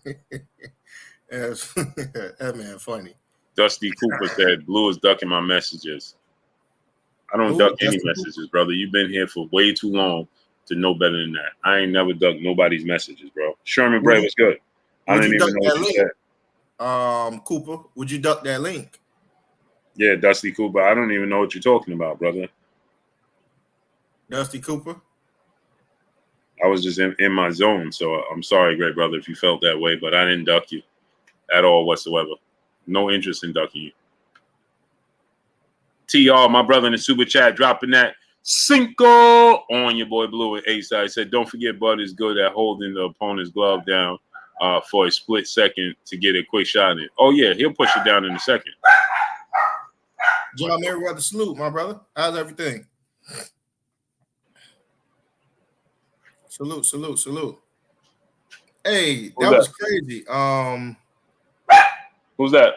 That man funny. Dusty Cooper said, Blue is ducking my messages. I don't duck any messages, brother. You've been here for way too long to know better than that. I ain't never ducked nobody's messages, bro. Sherman Bray was good. I didn't even know what you said. Cooper, would you duck that link? Yeah, Dusty Cooper. I don't even know what you're talking about, brother. Dusty Cooper? I was just in my zone, so I'm sorry, great brother, if you felt that way, but I didn't duck you at all whatsoever. No interest in ducking you. TR, my brother in the super chat, dropping that Cinco on your boy Blue at A-side. Said, don't forget Bud is good at holding the opponent's glove down for a split second to get a quick shot in it. Oh, yeah, he'll push it down in a second. John Merriweather, salute, my brother. How's everything? Salute. Hey, that was crazy. Who's that?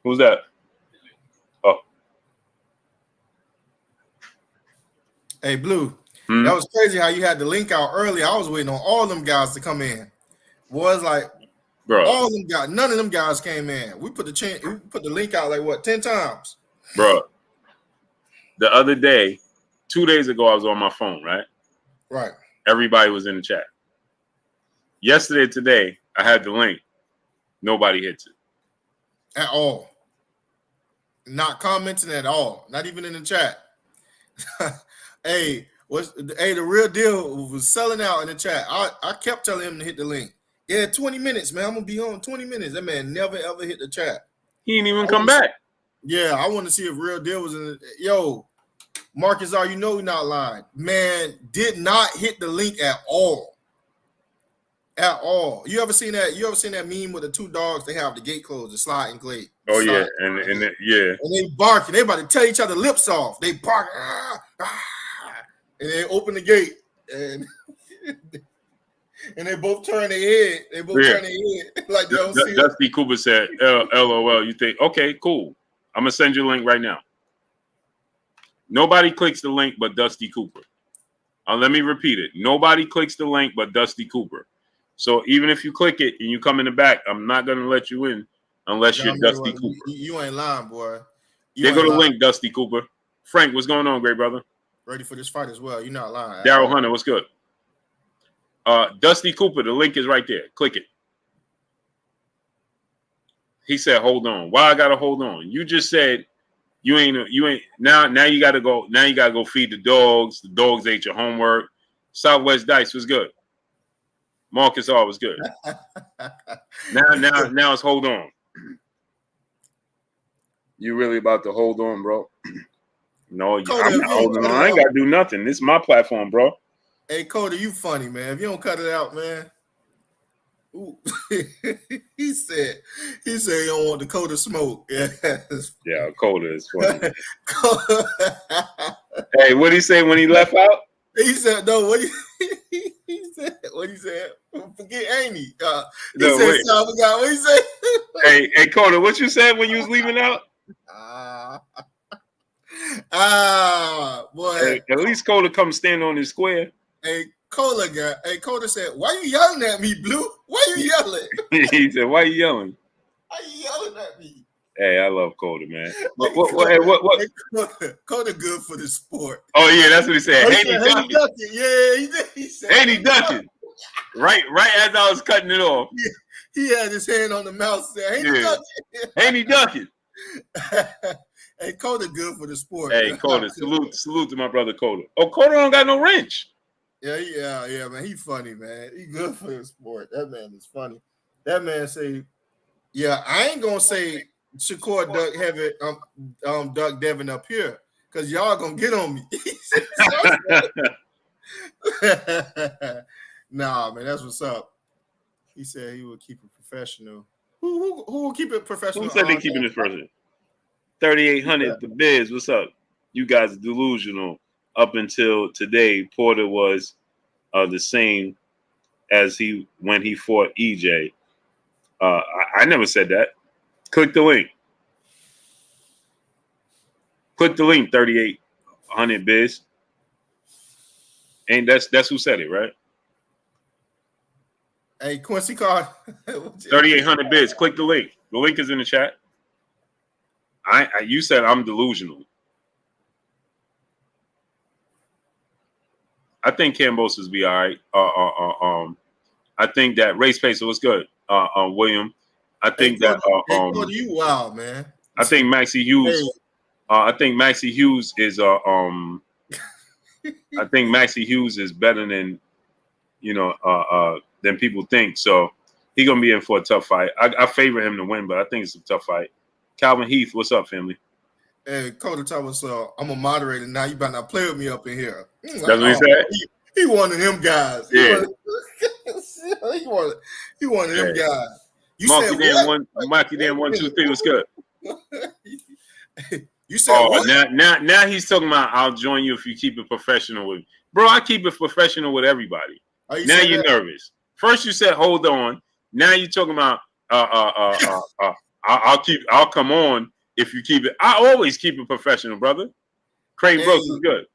Who's that? Oh. Hey, Blue. That was crazy how you had the link out early. I was waiting on all them guys to come in. Boys, like, bro, all them guys, none of them guys came in. We put the link out like what, 10 times? Bro. The other day, 2 days ago, I was on my phone, right? Right. Everybody was in the chat. Yesterday, today, I had the link. Nobody hits it. At all. Not commenting at all. Not even in the chat. Hey, the real deal was selling out in the chat. I kept telling him to hit the link. Yeah, 20 minutes, man. I'm gonna be on 20 minutes. That man never ever hit the chat. He didn't even come back. Yeah, I want to see if real deal was in it. Yo, Marcus R, you know you're not lying. Man, did not hit the link at all. At all. You ever seen that? You ever seen that meme with the 2 dogs? They have the gate closed, the sliding gate. Oh yeah, and yeah. And they barking. They about to tear each other lips off. They bark, and they open the gate, and and they both turn their head. They both turn their head like they don't see it. Dusty Cooper said, "LOL." You think? Okay, cool. I'm gonna send you a link right now. Nobody clicks the link but Dusty Cooper. Let me repeat it. Nobody clicks the link but Dusty Cooper. So even if you click it and you come in the back, I'm not gonna let you in unless you're Dusty Cooper. You ain't lying, boy. There go the link, Dusty Cooper. Frank, what's going on, great brother? Ready for this fight as well. You're not lying. Daryl Hunter, what's good? Dusty Cooper, the link is right there. Click it. He said, hold on. Why I gotta hold on? You just said you ain't now you gotta go. Now you gotta go feed the dogs. The dogs ate your homework. Southwest Dice was good. Marcus R was good. now it's hold on. You really about to hold on, bro? No, I'm not holding on. I ain't gotta do nothing. This is my platform, bro. Hey, Cody, you funny, man. If you don't cut it out, man. Ooh. he said he don't want Dakota smoke. Yes. Yeah, Dakota is funny. Hey, what did he say when he left out? He said, no, what he said? Forget Haney. He No, said, what he said? Hey, Coda, what you said when you was leaving out? Boy. Hey, at least Coda come stand on his square. Hey, Coda said, why you yelling at me, Blue? Why you yelling? He said, why you yelling? Why you yelling at me? Hey, I love Coda, man. What? Coda good for the sport. Oh, yeah, that's what he said. Haney ducking. Yeah, he said. Haney ducking. Right as I was cutting it off. He had his hand on the mouse there. Haney Haney ducking. Hey, Coda good for the sport. Hey, Coda, salute to my brother Coda. Oh, Coda don't got no wrench. Yeah, man. He funny, man. He good for the sport. That man is funny. That man say, yeah, I ain't gonna say Shakur duck Devin up here because y'all gonna get on me. Nah, man, that's what's up. He said he would keep it professional. Who will keep it professional? Who said they keeping it professional? 3,800 the Biz. What's up? You guys are delusional. Up until today, Porter was the same as when he fought EJ. I never said that. Click the link. Click the link. 3,800 Biz. And that's who said it, right? Hey, Quincy Card. 3,800 Biz. Click the link. The link is in the chat. You said I'm delusional. I think Cambosos be all right. I think that Race Pacer was good. William. I think that you wow, man. I think Maxie Hughes. Hey. I think Maxie Hughes is I think Maxie Hughes is better than than people think. So he's gonna be in for a tough fight. I favor him to win, but I think it's a tough fight. Calvin Heath, what's up, family? Hey, Coda Thomas, I'm a moderator now. You better not play with me up in here. That's what he said. He wanted them guys. Yeah. He wanted them guys. You Marky said what? Marky Dan 1, 2, 3 was good. You said what? Now he's talking about I'll join you if you keep it professional with me. Bro, I keep it professional with everybody. Now you're nervous. First you said hold on. Now you're talking about I'll come on if you keep it. I always keep it professional, brother. Crane Brooks is good.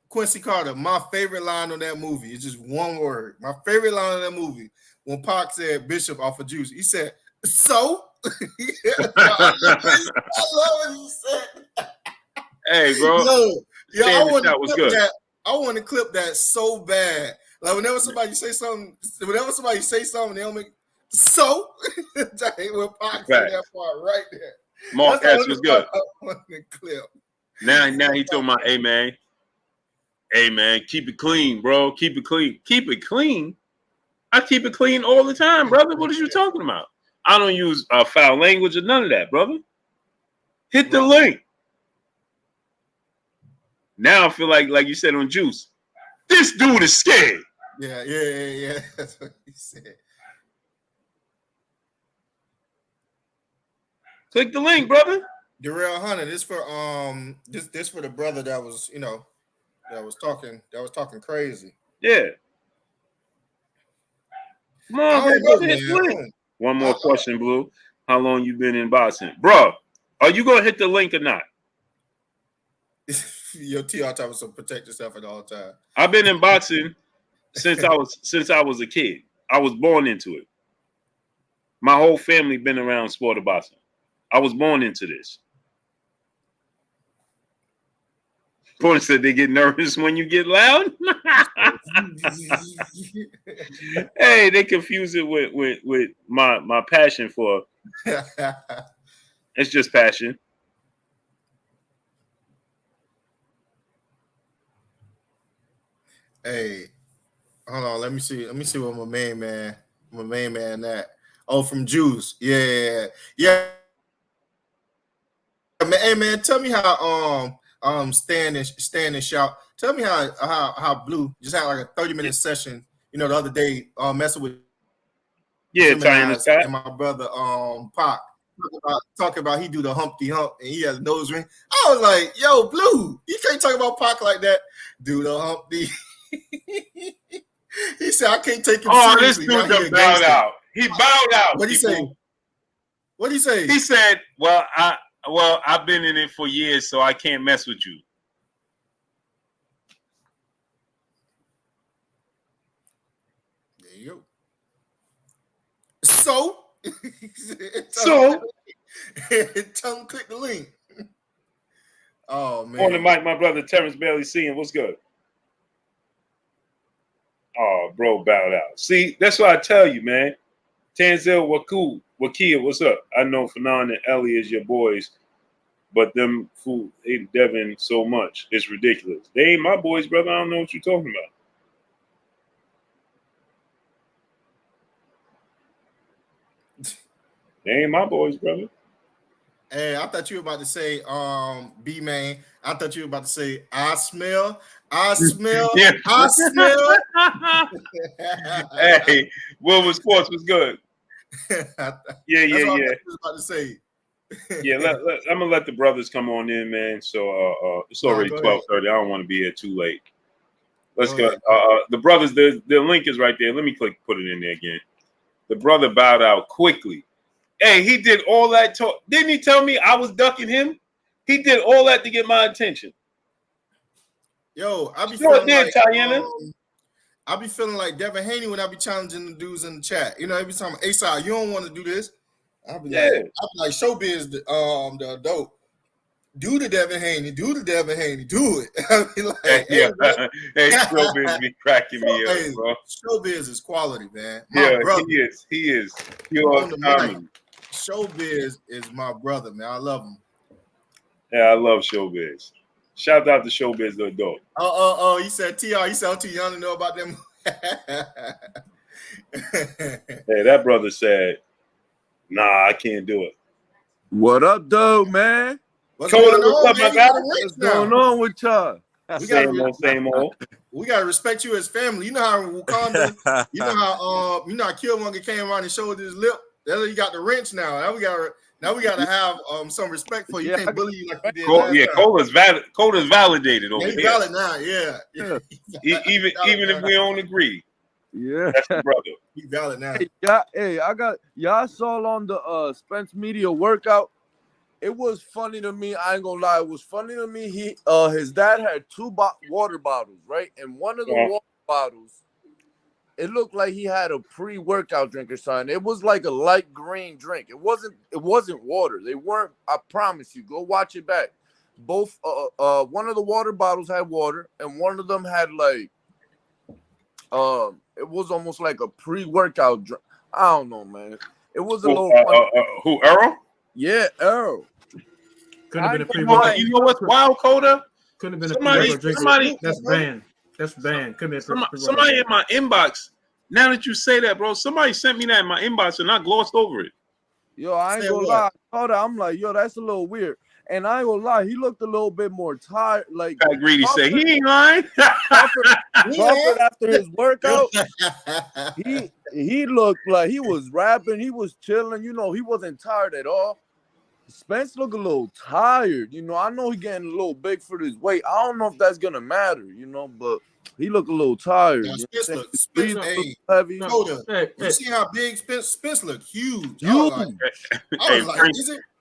Quincy Carter, my favorite line on that movie is just one word. My favorite line on that movie when Pac said Bishop off of Juice. He said, "So." I love what he said. Hey, bro. I want to clip that so bad. Like whenever somebody say something, they don't make so. When Pac said that part right there. Mark S was good. Clip. Now he told my, hey man, keep it clean, bro. Keep it clean. Keep it clean. I keep it clean all the time, brother. What are you talking about? I don't use foul language or none of that, brother. Hit the link. Now I feel like you said on Juice, this dude is scared. Yeah. That's what he said. Click the link, brother. Darrell Hunter, this for this for the brother that was that was talking crazy. Yeah. Come on, brother, hit the link. One more question, Blue. How long you been in boxing, bro? Are you gonna hit the link or not? Your TR type was to protect yourself at all times. I've been in boxing since I was a kid. I was born into it. My whole family been around sport of boxing. I was born into this. Porter said they get nervous when you get loud. Hey, they confuse it with my passion for. It's just passion. Hey, hold on. Let me see what my main man at. Oh, from Juice. Yeah. Hey man, tell me how Stan and Shout. Tell me how Blue just had like a 30-minute session, the other day, messing with and my brother Pac. Talking about he do the Humpty Hump and he has a nose ring. I was like, yo, Blue, you can't talk about Pac like that. Do the Humpty. He said, I can't take him seriously. This dude done bowed out. He bowed out. What'd he say? What'd he say? He said, I've been in it for years, so I can't mess with you. There you go. So tell him click the link. Oh man. On the mic, my brother Terrence Bailey seeing what's good. Oh, bro, bowed out. See, that's what I tell you, man. Tanzel Wakia, what's up? I know Fanon and Ellie is your boys, but them fool hate Devin so much. It's ridiculous. They ain't my boys, brother. I don't know what you're talking about. They ain't my boys, brother. Hey, I thought you were about to say, B-Man. I thought you were about to say, I smell, I smell, Yeah. I smell. Hey, Wilbur Sports was good. Yeah. That's what I thought you was about to say. Yeah, I'm gonna let the brothers come on in, man. So it's already 12:30. I don't want to be here too late. Let's go. The brothers, the link is right there. Let me put it in there again. The brother bowed out quickly. Hey, he did all that talk. Didn't he tell me I was ducking him? He did all that to get my attention. Yo, I be feeling like Devin Haney when I be challenging the dudes in the chat. You know, every time A-Side, you don't want to do this. I'll be like Showbiz, the adult. Do the Devin Haney, do it. I be like, hey, Showbiz be cracking me up, bro. Showbiz is quality, man. My brother. He is. Showbiz is my brother, man. I love him. Yeah, I love Showbiz. Shout out to Showbiz the adult. Oh, he said TR, he said I'm too young to know about them. Hey, that brother said, nah, I can't do it. What up, though, man? What's going on, man? What's going on with y'all? Same old. We gotta respect you as family. You know how Wakanda, you know how Killmonger came around and showed his lip. That's you got the wrench now. Now we gotta have some respect for you. Yeah, Can't bully you like you did. Cola's validated over here. He's valid now, yeah. Even if we don't agree. Yeah, that's the brother. He's valid now. Y'all saw on the Spence Media workout. It was funny to me. I ain't gonna lie. It was funny to me. His dad had two water bottles, right? And one of the water bottles, it looked like he had a pre-workout drink or something. It was like a light green drink. It wasn't water. They weren't. I promise you. Go watch it back. Both. One of the water bottles had water, and one of them had like. It was almost like a pre-workout drink. I don't know, man. It was a little. Who Earl? Yeah, Earl. Couldn't have been a pre-workout. You know what's wild, Coda? Couldn't have been a pre-workout drink. That's banned. That's banned. Couldn't have been somebody in my inbox. Now that you say that, bro, somebody sent me that in my inbox and I glossed over it. Yo, I ain't gonna lie. I'm like, yo, that's a little weird. And I ain't gonna lie, he looked a little bit more tired. Like Greedy said, he ain't lying. Crawford after his workout, he looked like he was rapping, he was chilling. You know, he wasn't tired at all. Spence looked a little tired. You know, I know he's getting a little big for his weight. I don't know if that's gonna matter. You know, but he looked a little tired. Yeah, Spence looked heavy. You see how big Spence looked? Huge.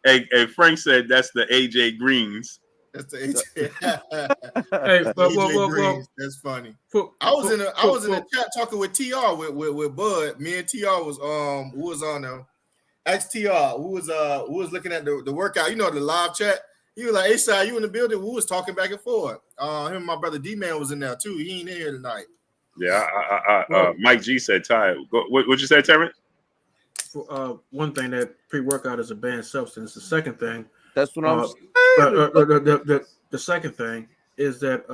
Hey, Frank said that's the AJ Greens. That's the AJ. AJ Greens. That's funny. I was in the chat talking with TR with Bud. Me and TR was who was on there? Ask TR who was looking at the workout. You know, the live chat. He was like, "Hey, side, you in the building?" We was talking back and forth. Him and my brother D-Man was in there too. He ain't in here tonight. Yeah, Mike G said tired. What you say, Terrence? One thing, that pre-workout is a banned substance. The second thing, that's what I'm saying. The second thing is that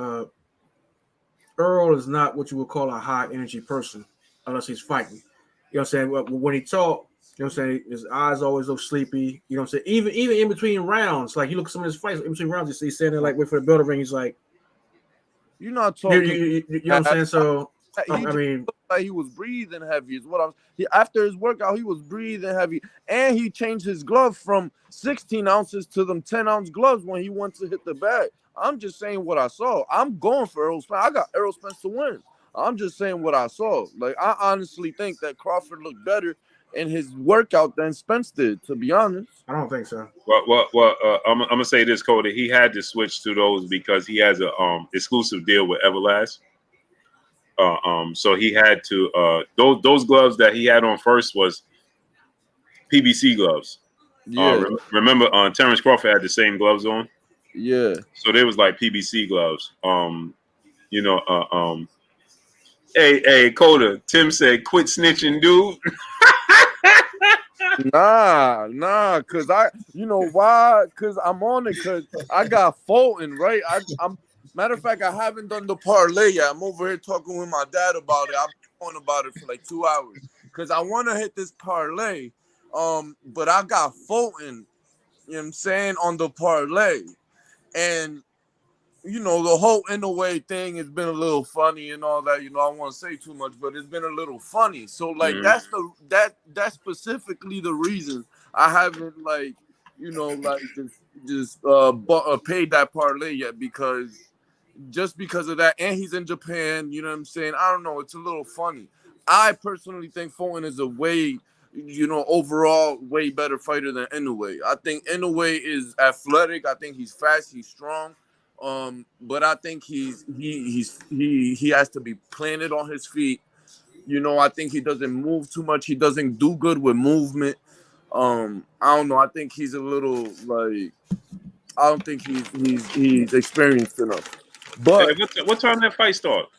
Earl is not what you would call a high energy person unless he's fighting. You know what I'm saying? When he talk, you know what I'm saying, his eyes always look sleepy. You know what I'm saying? Even in between rounds, like you look at some of his fights, in between rounds, you see he's standing there like wait for the bell to ring. He's like, "You're not talking." You know what I'm saying? So I mean, like he was breathing heavy. Is what after his workout, he was breathing heavy, and he changed his glove from 16 ounces to them 10-ounce gloves when he went to hit the bag. I'm just saying what I saw. I'm going for Errol Spence. I got Errol Spence to win. I'm just saying what I saw. Like I honestly think that Crawford looked better in his workout than Spence did. To be honest, I don't think so. Well, I'm gonna say this, Cody. He had to switch to those because he has a exclusive deal with Everlast. So he had to those gloves that he had on first was PBC gloves. Yeah. Remember, Terrence Crawford had the same gloves on. Yeah. So they was like PBC gloves. Hey, Coda. Tim said, "Quit snitching, dude." Nah, cause you know why? Cause I'm on it. Cause I got Fulton, right? I'm matter of fact, I haven't done the parlay yet. I'm over here talking with my dad about it. I've been talking about it for like 2 hours. Cause I want to hit this parlay. But I got Fulton, you know what I'm saying, on the parlay. And you know, the whole in a way thing has been a little funny and all that. You know, I don't want to say too much, but it's been a little funny. So like that's specifically the reason I haven't like, you know, like just paid that parlay yet, because of that, and he's in Japan. You know what I'm saying? I don't know. It's a little funny. I personally think Fulton is a way, you know, overall way better fighter than Inoue. I think Inoue is athletic. I think he's fast. He's strong. But I think he has to be planted on his feet. You know, I think he doesn't move too much. He doesn't do good with movement. I don't know. I think he's a little like, I don't think he's experienced enough. But Hey, what time that fight start?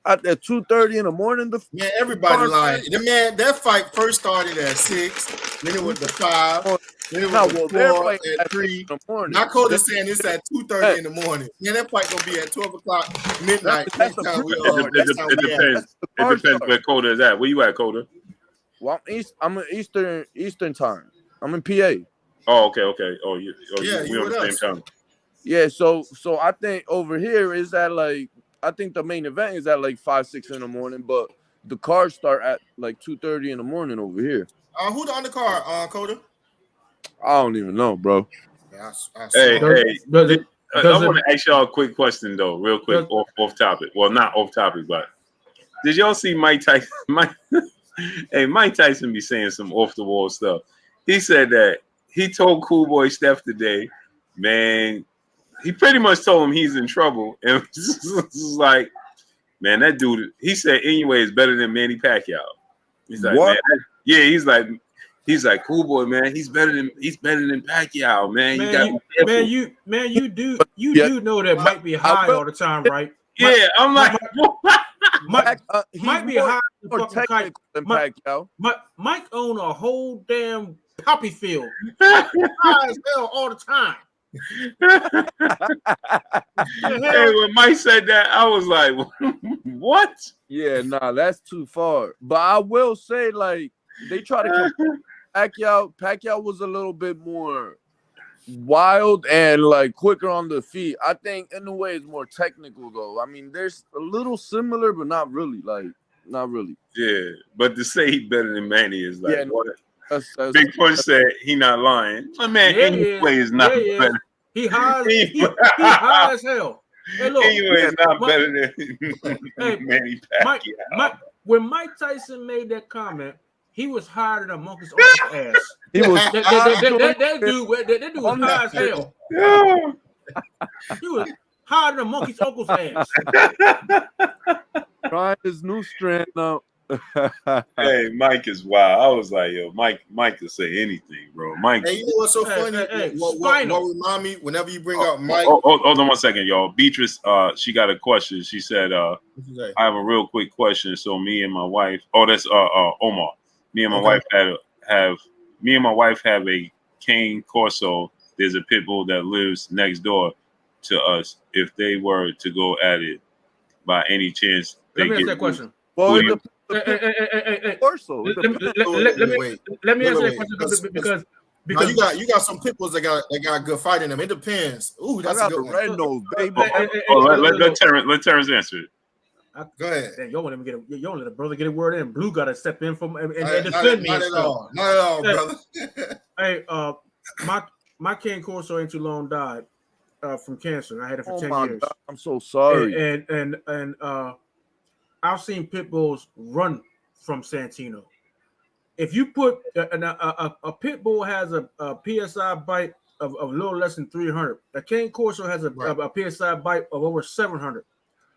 at 2:30 in the morning, everybody lying. The man, that fight first started at 6, then it was the 5, then it was the 4 at 3. Now Coda's saying it's at 2:30 in the morning. Yeah, that fight gonna be at 12 o'clock midnight. It depends where Coda is at. Where you at, Coda? Well, I'm in Eastern time. I'm in PA. Oh, okay. Oh, we on the same time. Yeah, so I think over here is at like, I think the main event is at like 5, 6 in the morning, but the cards start at like 2:30 in the morning over here. Who the undercard, Coda? I don't even know, bro. Yeah, I want to ask y'all a quick question though, real quick, off topic. Well, not off topic, but did y'all see Mike Tyson? Mike Tyson be saying some off the wall stuff. He said that he told Cool Boy Steph today, man. He pretty much told him he's in trouble, and it's like, man, that dude. He said anyway is better than Manny Pacquiao. He's like, what? Man, he's like, Cool Boy, man. He's better than Pacquiao, man. You do know that Mike be high all the time, right? Yeah, I'm like, Mike be high than Pacquiao. Mike own a whole damn poppy field. High as hell all the time. Hey, when Mike said that, I was like, what? Yeah, nah, that's too far. But I will say, like, they try to compare Pacquiao. Pacquiao was a little bit more wild and like quicker on the feet. I think in a way it's more technical though. I mean, there's a little similar, but not really. Yeah, but to say he's better than Manny is like, what? That's Big Punch said he not lying. My man, anyway is not better. He high as hell. Hey, look, anyway, is not better than Manny Pacquiao. When Mike Tyson made that comment, he was higher than a monkey's ass. He was that dude was high as hell. Yeah. He was higher than a monkey's uncle's ass. Trying his new strand out. Hey, Mike is wild. I was like, yo, Mike can say anything, bro. Mike. Hey, you know what's so funny? What remind me whenever you bring up Mike? Hold on 1 second, y'all. Beatrice, she got a question. She said, I have a real quick question. So me and my wife, that's Omar. Me and my wife have a cane Corso. There's a pit bull that lives next door to us. If they were to go at it, by any chance, let me ask that question. Well, let me answer that question because you got some pit bulls that got good fight in them. It depends. Ooh, that's a good one. Red nose, baby. Let Terrence answer it. Go ahead. Y'all want him to you don't let a brother get a word in. Blue got to step in and defend me. Not at all, brother. Hey, my cane Corso ain't too long died from cancer. I had it for 10 years. God, I'm so sorry. And I've seen pit bulls run from Santino. If you put a pit bull has a PSI bite of a little less than 300. A cane Corso has a PSI bite of over 700.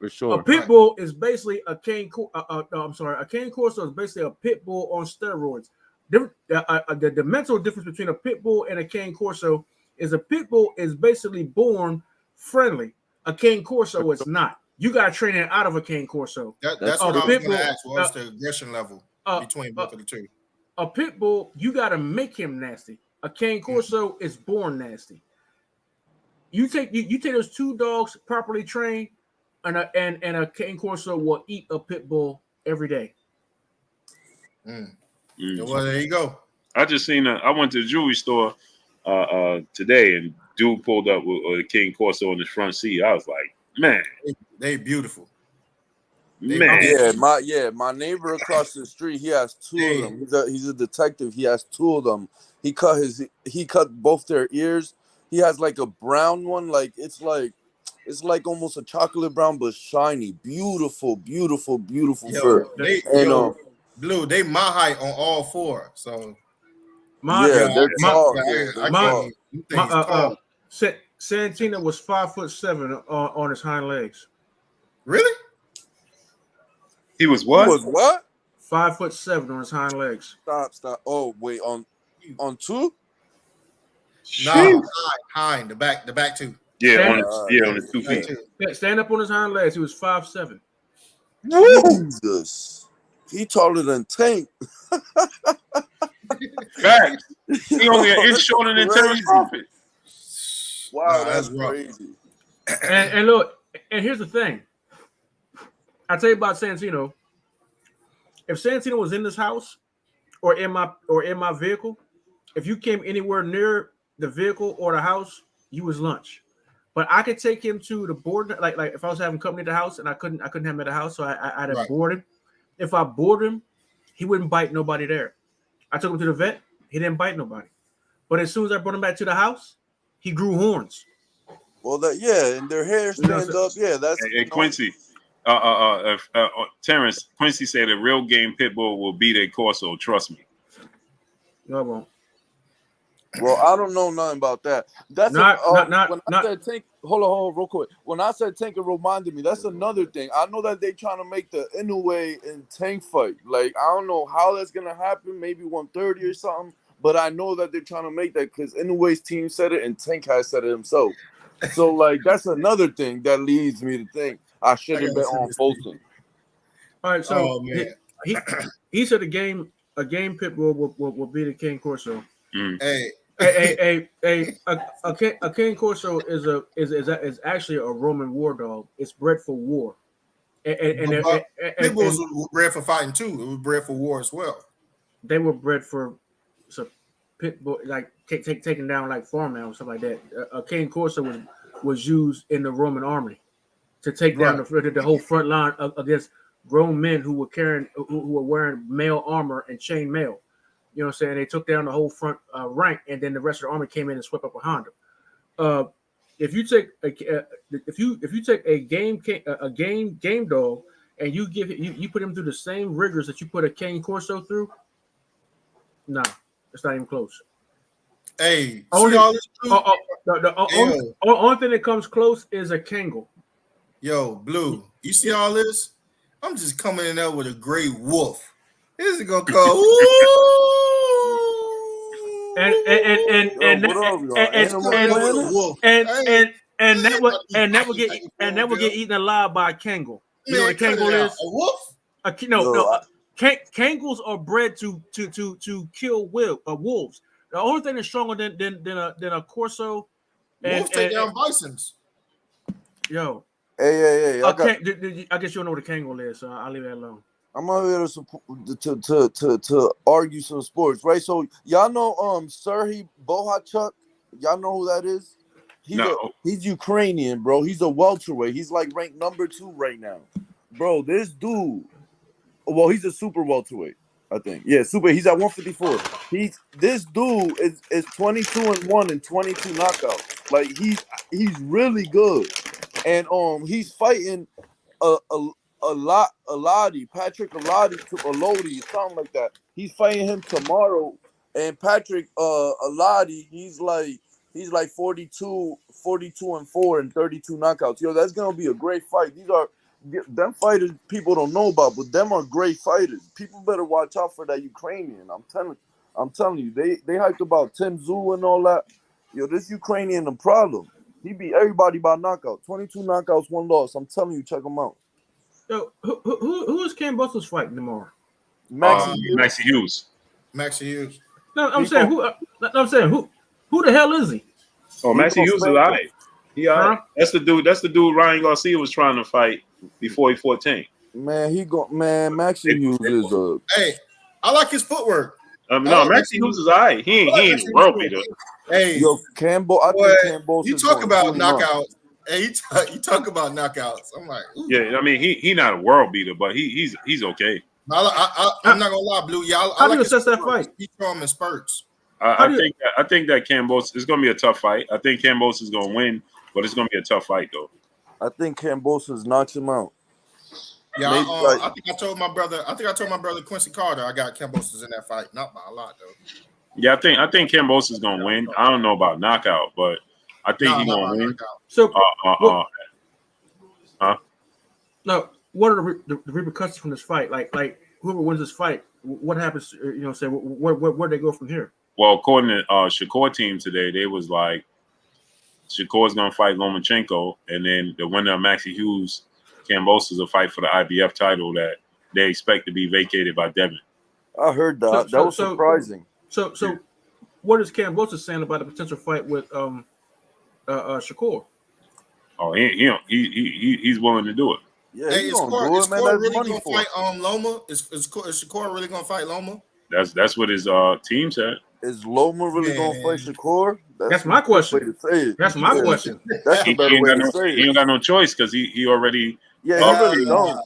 For sure. A pit bull is basically a cane. A cane Corso is basically a pit bull on steroids. The mental difference between a pit bull and a cane Corso is a pit bull is basically born friendly. A cane Corso is not. You got to train it out of a cane Corso. That's what I was going to ask. What's the aggression level between both of the two? A pit bull, you got to make him nasty. A cane corso is born nasty. You take those two dogs properly trained, and a cane corso will eat a pit bull every day. Well, there you go. I just seen I went to the jewelry store today, and dude pulled up with a King Corso in the front seat. I was like, man, they beautiful. Man, my neighbor across the street, he has two of them. He's a detective. He has two of them. He cut both their ears. He has like a brown one, it's like almost a chocolate brown but shiny, beautiful fur. Blue, they my height on all four. So they're tall. Santino was 5'7" on his hind legs. Really? He was what? 5'7" on his hind legs. Stop. Oh wait, on two? No, hind, the back two. Yeah, on his 2 feet. Stand up on his hind legs. He was 5'7". Jesus, he taller than Tank. Fact. He only an inch shorter than Terrence Crawford. Wow, that's crazy. And look, and here's the thing. I'll tell you about Santino. If Santino was in this house or in my vehicle, if you came anywhere near the vehicle or the house, you was lunch. But I could take him to the board, like if I was having company at the house and I couldn't have him at the house, so I'd have board him. If I board him, he wouldn't bite nobody there. I took him to the vet, he didn't bite nobody. But as soon as I brought him back to the house, he grew horns. Well, and their hair stands up. Yeah, that's. Hey, Quincy, Terrence, Quincy said a real game pit bull will beat a Corso. Trust me. No, it won't. Well, I don't know nothing about that. That's not. I said Tank, hold on, real quick. When I said Tank, it reminded me. That's another thing. I know that they trying to make the Inoue and Tank fight. Like, I don't know how that's gonna happen. Maybe 130 or something. But I know that they're trying to make that because Inoue's team said it and Tank has said it himself. So, like, that's another thing that leads me to think I should have bet on Fulton. All right, so he said a game pit bull will beat a Cane Corso. Hey. A Cane Corso is actually a Roman war dog. It's bred for war. And pit bulls were bred for fighting too. It was bred for war as well. They were bred for pit bull, like taking down like farm animals, stuff like that. A Cane Corso was used in the Roman army to take down the whole front line against grown men who were wearing male armor and chain mail. You know what I'm saying? They took down the whole front rank, and then the rest of the army came in and swept up behind them. If you take a game dog and you put him through the same rigors that you put a Cane Corso through, nah, it's not even close. Hey, only thing that comes close is a Kangal. Yo, Blue, you see all this? I'm just coming in there with a gray wolf. This is gonna go. And that will get eaten alive by a Kangal. You know what a Kangal is? A wolf? No. Kangals are bred to kill wolves. The only thing that's stronger than a Corso. Wolves take down bisons. Hey. I guess you don't know what a Kangal is, so I'll leave that alone. I'm out here to argue some sports, right? So y'all know Serhiy Bohachuk. Y'all know who that is? He's Ukrainian, bro. He's a welterweight. He's like ranked number 2 right now, bro. This dude. Well, he's a super welterweight, I think. Yeah, super. He's at 154. This dude is 22-1 and 22 knockouts. Like he's really good, and he's fighting Patrick Alodi, something like that. He's fighting him tomorrow, and Patrick Alodi, he's like 42-4 and 32 knockouts. Yo, that's gonna be a great fight. Them fighters people don't know about, but them are great fighters. People better watch out for that Ukrainian. I'm telling you, they hyped about Tszyu and all that. Yo, this Ukrainian a problem. He beat everybody by knockout. 22 knockouts, 1 loss. I'm telling you, check him out. Yo, who is Cam Bustles fighting tomorrow? Maxie Hughes. Maxie Hughes. No, I'm saying who the hell is he? Oh, Maxie Hughes is all right. He all right. Huh? That's the dude Ryan Garcia was trying to fight before he fought Tank. Man, Maxie Hughes is a. Hey, I like his footwork. No, Maxie Hughes is all right. He ain't a world beater. Hey, Yo, Campbell. I boy, think Campbell. you talk about knockouts. Hey, you talk about knockouts. I'm like, ooh. Yeah, I mean, he not a world beater, but he's okay. I'm not gonna lie, Blue. Yeah, How do you assess that fight? He throw him in spurts. I think that Cambos is going to be a tough fight. I think Cambos is going to win, but it's going to be a tough fight though. I think Cambosis knocks him out. Yeah, I think I told my brother Quincy Carter I got Cambosis in that fight, not by a lot though. Yeah, I think Cambos is going to win. I don't know about knockout, but I think he's going to win. Knockout. So, huh? What are the repercussions from this fight? Like whoever wins this fight, what happens? Say where they go from here? Well, according to Shakur team today, they was like Shakur's gonna fight Lomachenko, and then the winner of Maxie Hughes, Cambosis will fight for the IBF title that they expect to be vacated by Devin. I heard that. That was surprising. So, what is Cambosis saying about a potential fight with Shakur? Oh, he's willing to do it. Yeah, hey, he's is gonna do it, man. That's really money gonna for fight Loma? Is Shakur really gonna fight Loma? That's what his team said. Is Loma really gonna fight Shakur? That's my question. That's my question. That's the better way to say it. He ain't got no choice because he already. Yeah, he really don't.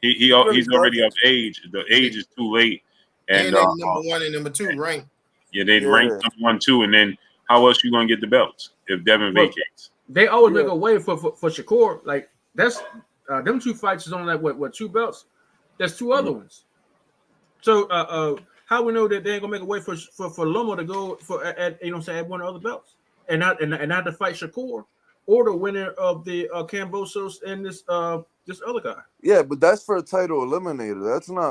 He's already of age. The age is too late. And they number 1 and number 2 ranked. Yeah, they ranked number 1, 2, and then how else you gonna get the belts if Devin vacates? They always make a way for Shakur. Like that's them 2 fights is only like what 2 belts. There's 2 other ones. So how we know that they ain't gonna make a way for Loma to go for at one of the other belts and not to fight Shakur or the winner of the Cambosos and this other guy. Yeah, but that's for a title eliminator.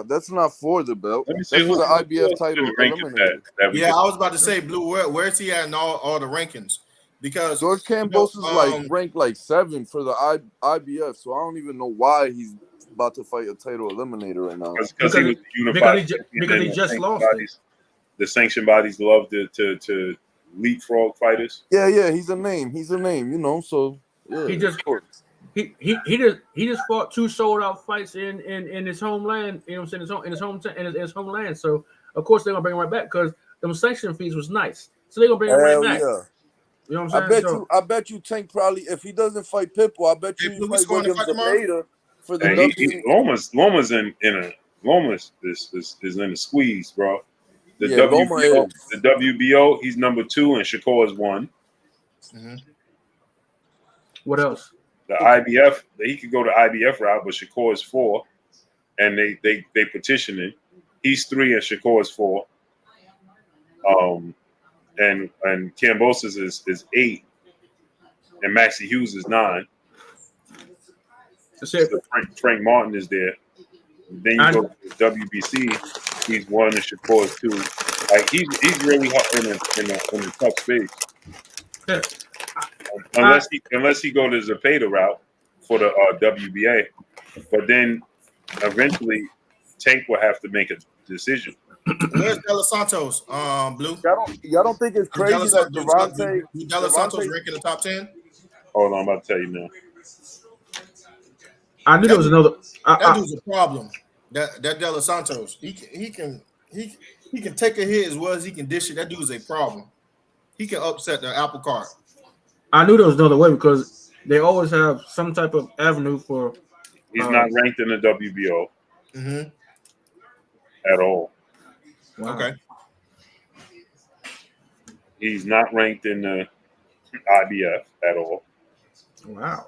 That's not for the belt. That's for the IBF title eliminator. Yeah, I was about to say, Blue, where's he at in all the rankings? Because George Campos is ranked like 7 for the IBF, so I don't even know why he's about to fight a title eliminator right now. Because he was unified. Because he just lost it. The sanctioned bodies love to leapfrog fighters. Yeah, he's a name. So yeah, he just fought 2 sold out fights in his homeland. In his homeland. So of course they're gonna bring him right back because them sanction fees was nice. So they're gonna bring him right back. Yeah. You know what I'm saying? I bet you Tank probably, if he doesn't fight Pitbull, I bet you he fight Williams Zepeda for the W. Loma's in the squeeze, bro. The WBO, he's number 2 and Shakur is 1. Mm-hmm. What else? The IBF, he could go the IBF route, but Shakur is 4, and they petitioned it. He's 3 and Shakur is 4. And Cambosis is 8, and Maxie Hughes is 9. So Frank Martin is there. Then you go to the WBC, he's 1 and Shakur is 2. Like he's really in a tough space. Unless he go to the Zepeda route for the WBA, but then eventually Tank will have to make a decision. Where's De Los Santos, Blue? Y'all don't think it's crazy that Devontae De Los Santos rank in the top 10? Hold on, I'm about to tell you now. I knew there was another. That dude's a problem. That De Los Santos, he can take a hit as well as he can dish it. That dude's a problem. He can upset the apple cart. I knew there was another way because they always have some type of avenue for. He's not ranked in the WBO at all. Wow. Okay. He's not ranked in the IBF at all. Wow.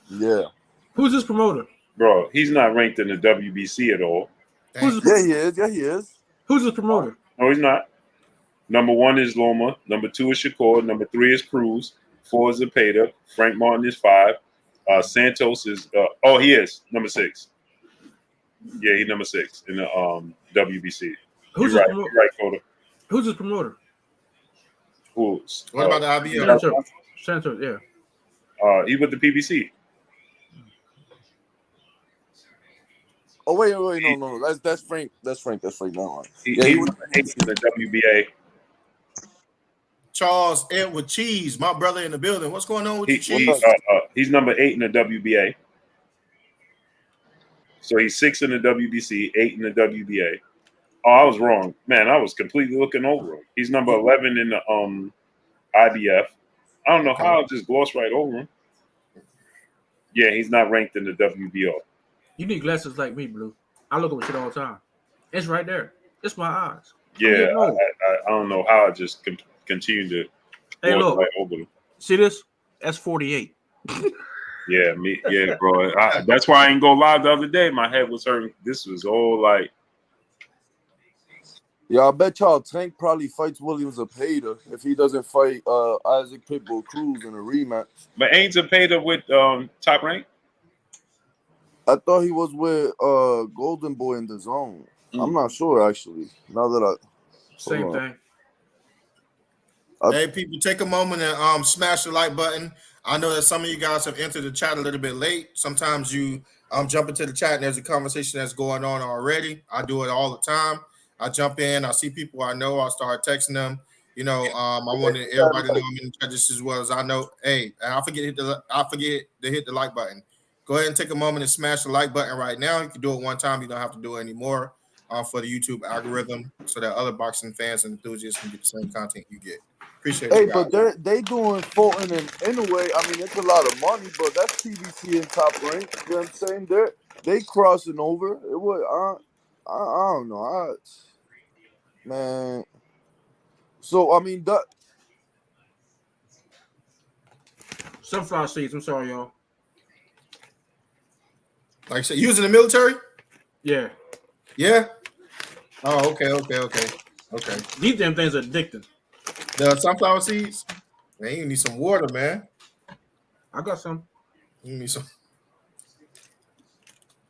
Yeah. Who's this promoter? Bro, he's not ranked in the WBC at all. Yeah, he is. Who's this promoter? No, he's not. Number 1 is Loma. Number 2 is Shakur. Number 3 is Cruz. 4 is Zepeda. Frank Martin is 5. Santos is he is number 6. Yeah, he's number 6 in the WBC. Who's right, promoter? right, Coda. Who's this promoter? Who's? What about the IBF? Santos, yeah. He with the PBC. Oh wait, no. That's Frank. That's Frank. No. He Yeah, he was was. 8th in the WBA. Charles Edward Cheese, my brother in the building. What's going on with you, Cheese? He's number 8 in the WBA. So he's 6 in the WBC, 8 in the WBA. Oh, I was wrong, man. I was completely looking over him. He's number 11 in the IBF. I don't know how I just glossed right over him. Yeah, he's not ranked in the WBO. You need glasses like me, Blue. I look at shit all the time. It's right there. It's my eyes. Yeah, I don't know how I just continue to gloss right over him. See this? That's 48. Yeah, bro. That's why I ain't go live the other day. My head was hurting. This was all like. Yeah, I bet y'all Tank probably fights William Zepeda if he doesn't fight Isaac Pitbull Cruz in a rematch. But ain't Zepeda with Top Rank? I thought he was with Golden Boy in the Zone. I'm not sure actually. Now that same thing. Hey, people, take a moment and smash the like button. I know that some of you guys have entered the chat a little bit late. Sometimes you jump into the chat and there's a conversation that's going on already. I do it all the time. I jump in, I see people I know, I start texting them. You know, I wanted everybody to know I'm in the chat just as well as I know. Hey, I forget to hit the like button. Go ahead and take a moment and smash the like button right now. You can do it one time. You don't have to do it anymore for the YouTube algorithm so that other boxing fans and enthusiasts can get the same content you get. Appreciate it. Hey, but they doing Fulton and in a way, I mean, it's a lot of money, but that's PBC in Top Rank. You know what I'm saying? They crossing over. It was I don't know. Man. So I mean Sunflower seeds. I'm sorry, y'all. Like I said, you was in the military? Yeah. Yeah. Oh, okay. These damn things are addicting. The sunflower seeds? Man, you need some water, man. I got some. You need some.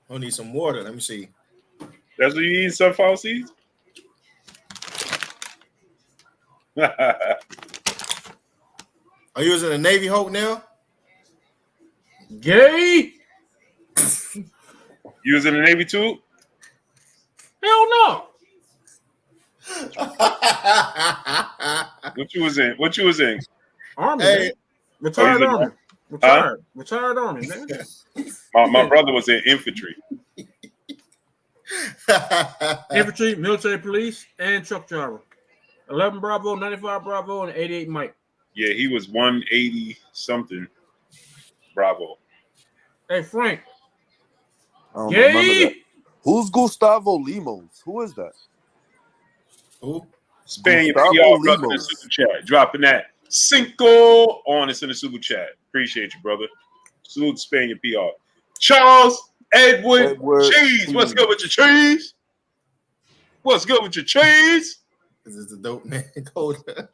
I need some water. Let me see. That's what you eat, sunflower seeds? Are you using a Navy Hope now? Gay? You was in the Navy too? Hell no. What you was in? Army, Hey. man. Retired Army. Retired Army, man. My brother was in infantry. Infantry, military police, and truck driver. 11 Bravo, 95 Bravo, and 88 Mike. Yeah, he was 180 something Bravo. Hey, Frank. I don't remember that. Who's Gustavo Limos? Who is that? Who? Spaniard Gustavo PR brother in the Limos. super chat. Dropping that Cinco on us in the super chat. Appreciate you, brother. Salute Spaniard PR. Charles Edward Cheese. What's good with your cheese? What's good with your cheese? This is a dope man, Coda.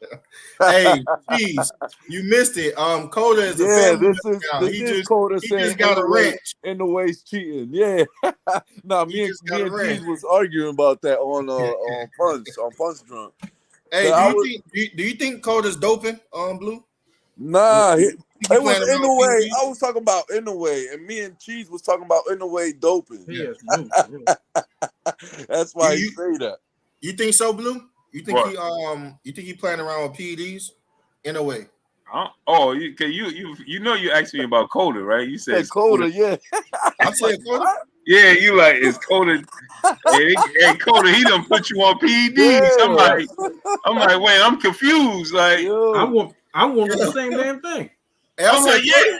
Hey, Cheese, you missed it. Coda is a family now. He just got a wrench. In the waist cheating. Yeah. Nah, me and Cheese was arguing about that on Punch Drunk. Hey, do you think Coda's doping Blue? Nah, it was in the way. I was talking about in the way, and me and Cheese was talking about in the way doping. Yes, that's why he say that. You think so, Blue? You think he playing around with PEDs in a way? Oh, you know you asked me about Coda, right? You said Coda, yeah. I said Coda. Yeah, you like it's Coda. Hey, Coda, he done put you on PEDs. Yeah. I'm like, wait, I'm confused. Like, I'm wanting the same damn thing. I'm like, yeah.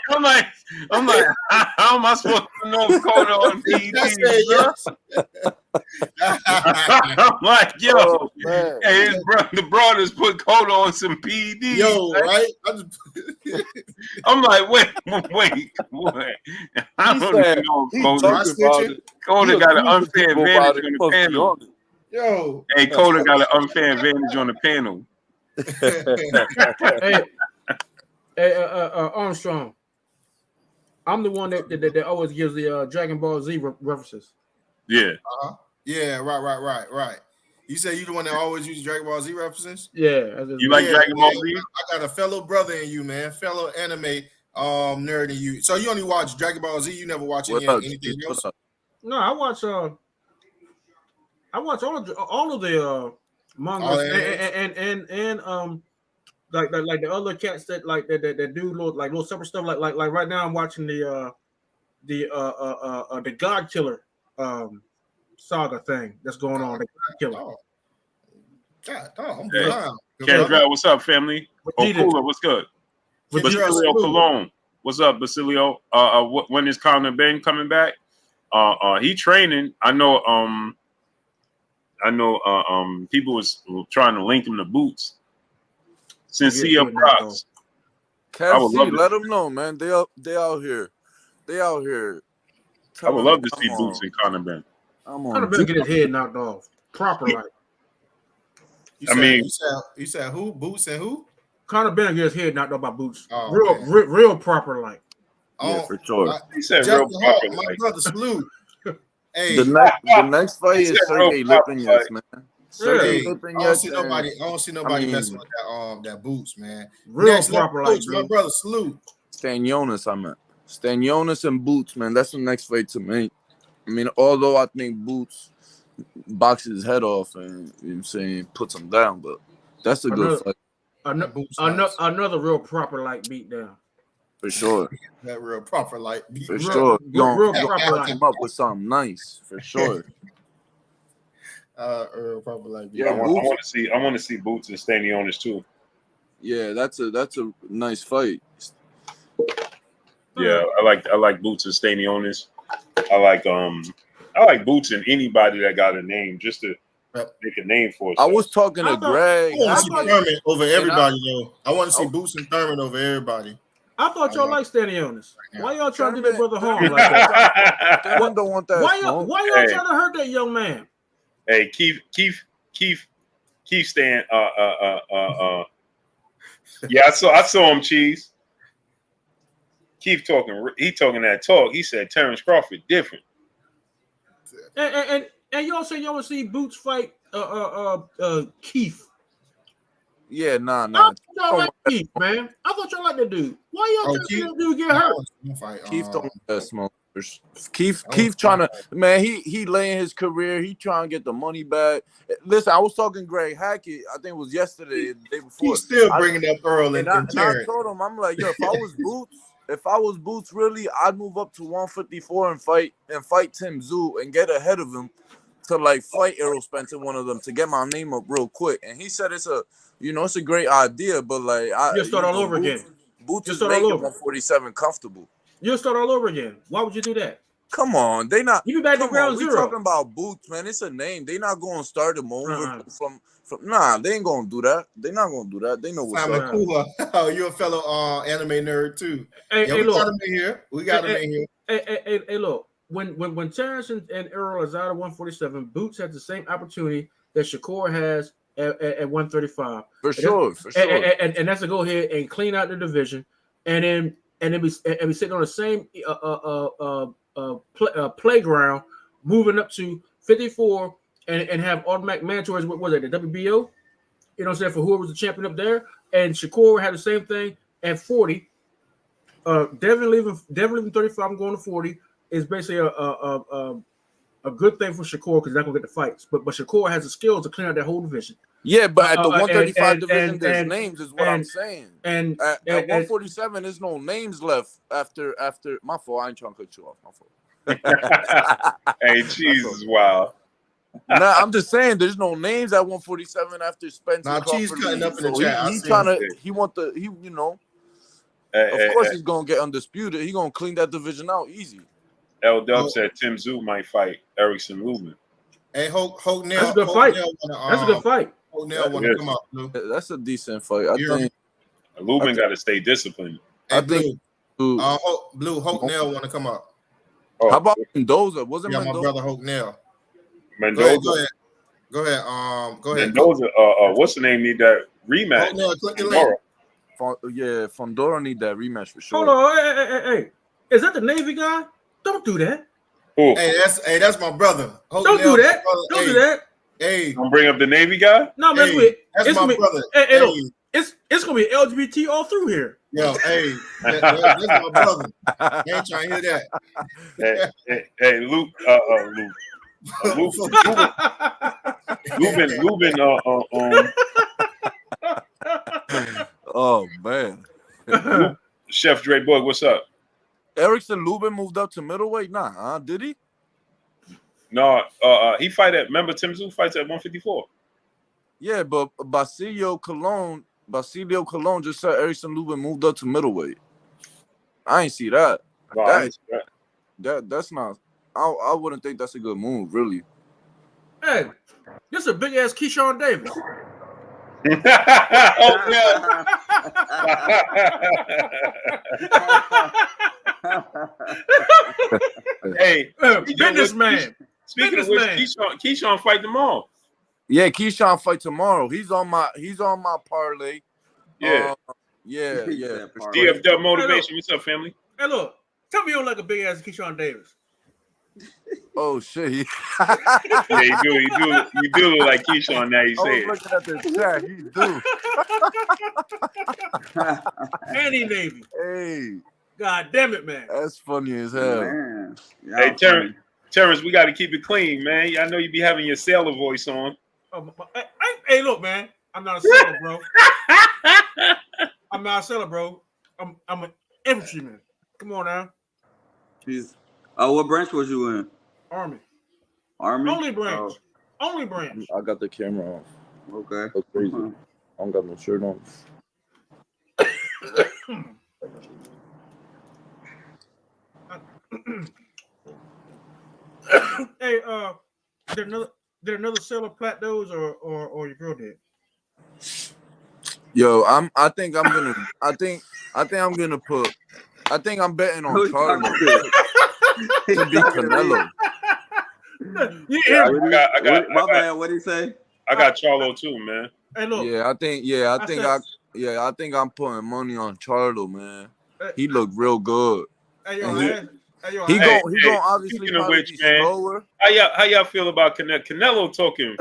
I'm like, how am I supposed to know Coda on PEDs? Yes. I'm like, yo, hey, the brothers put Coda on some PEDs. Yo, right? I'm like, wait. I don't even know Coda got an unfair advantage on the panel. Yo, hey, Coda got an unfair advantage on the panel. Hey, Armstrong. I'm the one that always gives the Dragon Ball Z references. Yeah. Yeah, right. You say you the one that always uses Dragon Ball Z references? Yeah. You like Dragon Ball Z? I got a fellow brother in you, man. Fellow anime nerd in you. So you only watch Dragon Ball Z? You never watch anything else? No, I watch all of the mangas and like the other cats that like that do little separate stuff. Like right now I'm watching the God Killer saga thing that's going on. The God Killer. Oh, God, I'm Hey, blind. Kendra, what's up, family? Oh, Cooler, what's good? Basilio Cologne, what's up, Basilio? When is Conor Ben coming back? He training. I know. People was trying to link him to Boots. Sincere props. I would love let them know, man. They out here. They out here. I would love to see Boots and Conor Ben. Conor Ben get his head knocked off proper like. You said who? Boots and who? Conor Ben get his head knocked off by Boots. Oh, real proper like. Yeah, for sure. He said real proper my like. brother salute. Hey, the next fight is Sergey Lipinets, man. I don't see nobody messing with that Boots, man. Real proper like my brother salute. Stanionis, Stanionis and Boots, man. That's the next fight to me. I mean, although I think Boots boxes his head off and, you know what I'm saying, puts him down, but that's a good fight. Another real proper like beat down. For sure. That real proper like beat. For sure. Real proper like him up with something nice. For sure. Real proper like beat. Yeah, I want to see Boots and Stanionis too. Yeah, that's a nice fight. Yeah, I like Boots and Stanionis. I like Boots and anybody that got a name just to make a name for us. I was talking to Greg. I want to see Thurman over everybody, though. I want to see Boots and Thurman over everybody. I thought y'all liked Stanionis. Why y'all trying to do their brother harm like that? Thurman don't want that. Why y'all trying to hurt that young man? Hey, Keith Stan. Yeah, I saw him, Cheese. Keith talking. He talking that talk. He said Terrence Crawford different. And y'all say y'all want to see Boots fight Keith. Yeah, nah. I thought y'all like Keith, man. I thought y'all like that dude. Why y'all trying to see that dude get hurt? Keith don't want that smoke. Keith trying to, man, he laying his career. He trying to get the money back. Listen, I was talking Greg Hackett. I think it was yesterday, the day before. He's still bringing up Earl and I told him, I'm like, yo, if I was Boots, really, I'd move up to 154 and fight Tim Tszyu and get ahead of him to like fight Errol Spence in one of them to get my name up real quick. And he said it's a great idea, but like you'll start all over again. Boots is making 147 comfortable. You'll start all over again. Why would you do that? Come on, they not. You be back to ground zero. We talking about Boots, man. It's a name. They not going to start him over from. Nah, they ain't going to do that. They not going to do that. They know what's up. Oh, you're a fellow anime nerd too. We got him in here. We got him in here. Hey, look. When Terrence and Earl is out of 147, Boots has the same opportunity that Shakur has at 135. For sure. And that's to go ahead and clean out the division, and be sitting on the same playground, moving up to 54 and have automatic mandatories. What was it? The WBO? You know what I'm saying? For whoever's the champion up there, and Shakur had the same thing at 40. Devin leaving 35. I'm going to 40. Is basically a good thing for Shakur because he's not gonna get the fights. But Shakur has the skills to clean out that whole division. Yeah, but at the 135 division, there's names, is what I'm saying. And at 147, there's no names left after my fault. I ain't trying to cut you off. My fault. Hey, Jesus, wow. Nah, I'm just saying there's no names at 147 after Spence. Nah, Cheese cutting up in the chat. He's trying to. Of course, he's gonna get undisputed. He's gonna clean that division out easy. L Dub said Tim Tszyu might fight Erickson Lubin. Hey, Hope Nail. That's a good fight. That's a good fight. Hope Nail want to come up, Blue. That's a decent fight. I think Lubin got to stay disciplined. Hey, Blue. Hope Nail want to come up. How about Mendoza? Wasn't Mendoza? My brother Hope Nail. Mendoza. Go ahead. Mendoza. What's the name? Need that rematch. Hope Nail, click the link. Yeah, Fondora need that rematch for sure. Hold on, hey. Is that the Navy guy? Don't do that. Who? Hey, that's my brother. Don't do that. Don't do that. Hey, don't bring up the Navy guy. No, man, that's my brother. Hey, look, it's gonna be LGBT all through here. Yo, hey, that's my brother. I ain't trying to hear that. Hey, Luke, Lubin, Oh man. Chef Dre Boy, what's up? Erickson Lubin moved up to middleweight? Nah, did he? No, he fight at. Remember, Tim Tszyu fights at 154. Yeah, but Basilio Colon just said Erickson Lubin moved up to middleweight. I ain't see that. No, I didn't see that. That's not. I wouldn't think that's a good move, really. Hey, this is a big ass Keyshawn Davis. Oh yeah. Hey, businessman. Speaking of which, Keyshawn fight tomorrow. Yeah, Keyshawn fight tomorrow. He's on my parlay. Yeah. Yeah. DFW motivation. What's up, family? Hey, look. Tell me you don't like a big ass Keyshawn Davis. Oh shit. Yeah, you do look like Keyshawn now. You say I was looking at the chat. He do. And he Navy. Hey. God damn it, man. That's funny as hell. Man. Hey, Terrence, we got to keep it clean, man. I know you be having your sailor voice on. Hey, look, man. I'm not a sailor, bro. I'm not a sailor, bro. I'm an infantryman. Come on now. Jeez. What branch was you in? Army. Army? Only branch. I got the camera off. Okay. That's crazy. I don't got no shirt on. Hey, did another sailor plat those or your girl did? Yo, I'm betting on Charlo to beat Canelo. My bad. What did he say? I got Charlo too, man. Hey, look. I think I'm putting money on Charlo, man. He looked real good. He gonna obviously probably be slower. How y'all feel about Canelo? Canelo talking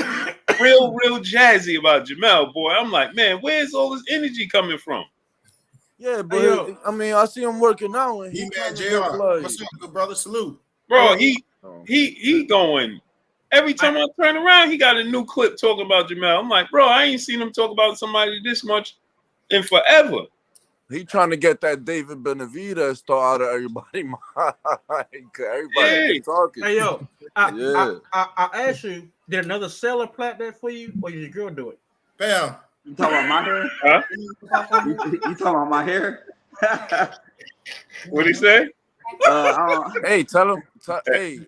real jazzy about Jamel, boy. I'm like, man, where's all this energy coming from? Yeah, but I mean, I see him working out. And he mad, JR. What's up, good brother? Salute, bro. He going. Every time I turn around, he got a new clip talking about Jamel. I'm like, bro, I ain't seen him talk about somebody this much in forever. He trying to get that David Benavidez thought out of everybody mind. Everybody talking. Hey, yo, I asked you, did another seller plat that for you, or did your girl do it? Bam. You talking about my hair? Huh? You talking about my hair? What'd he say? Hey, tell him. Tell him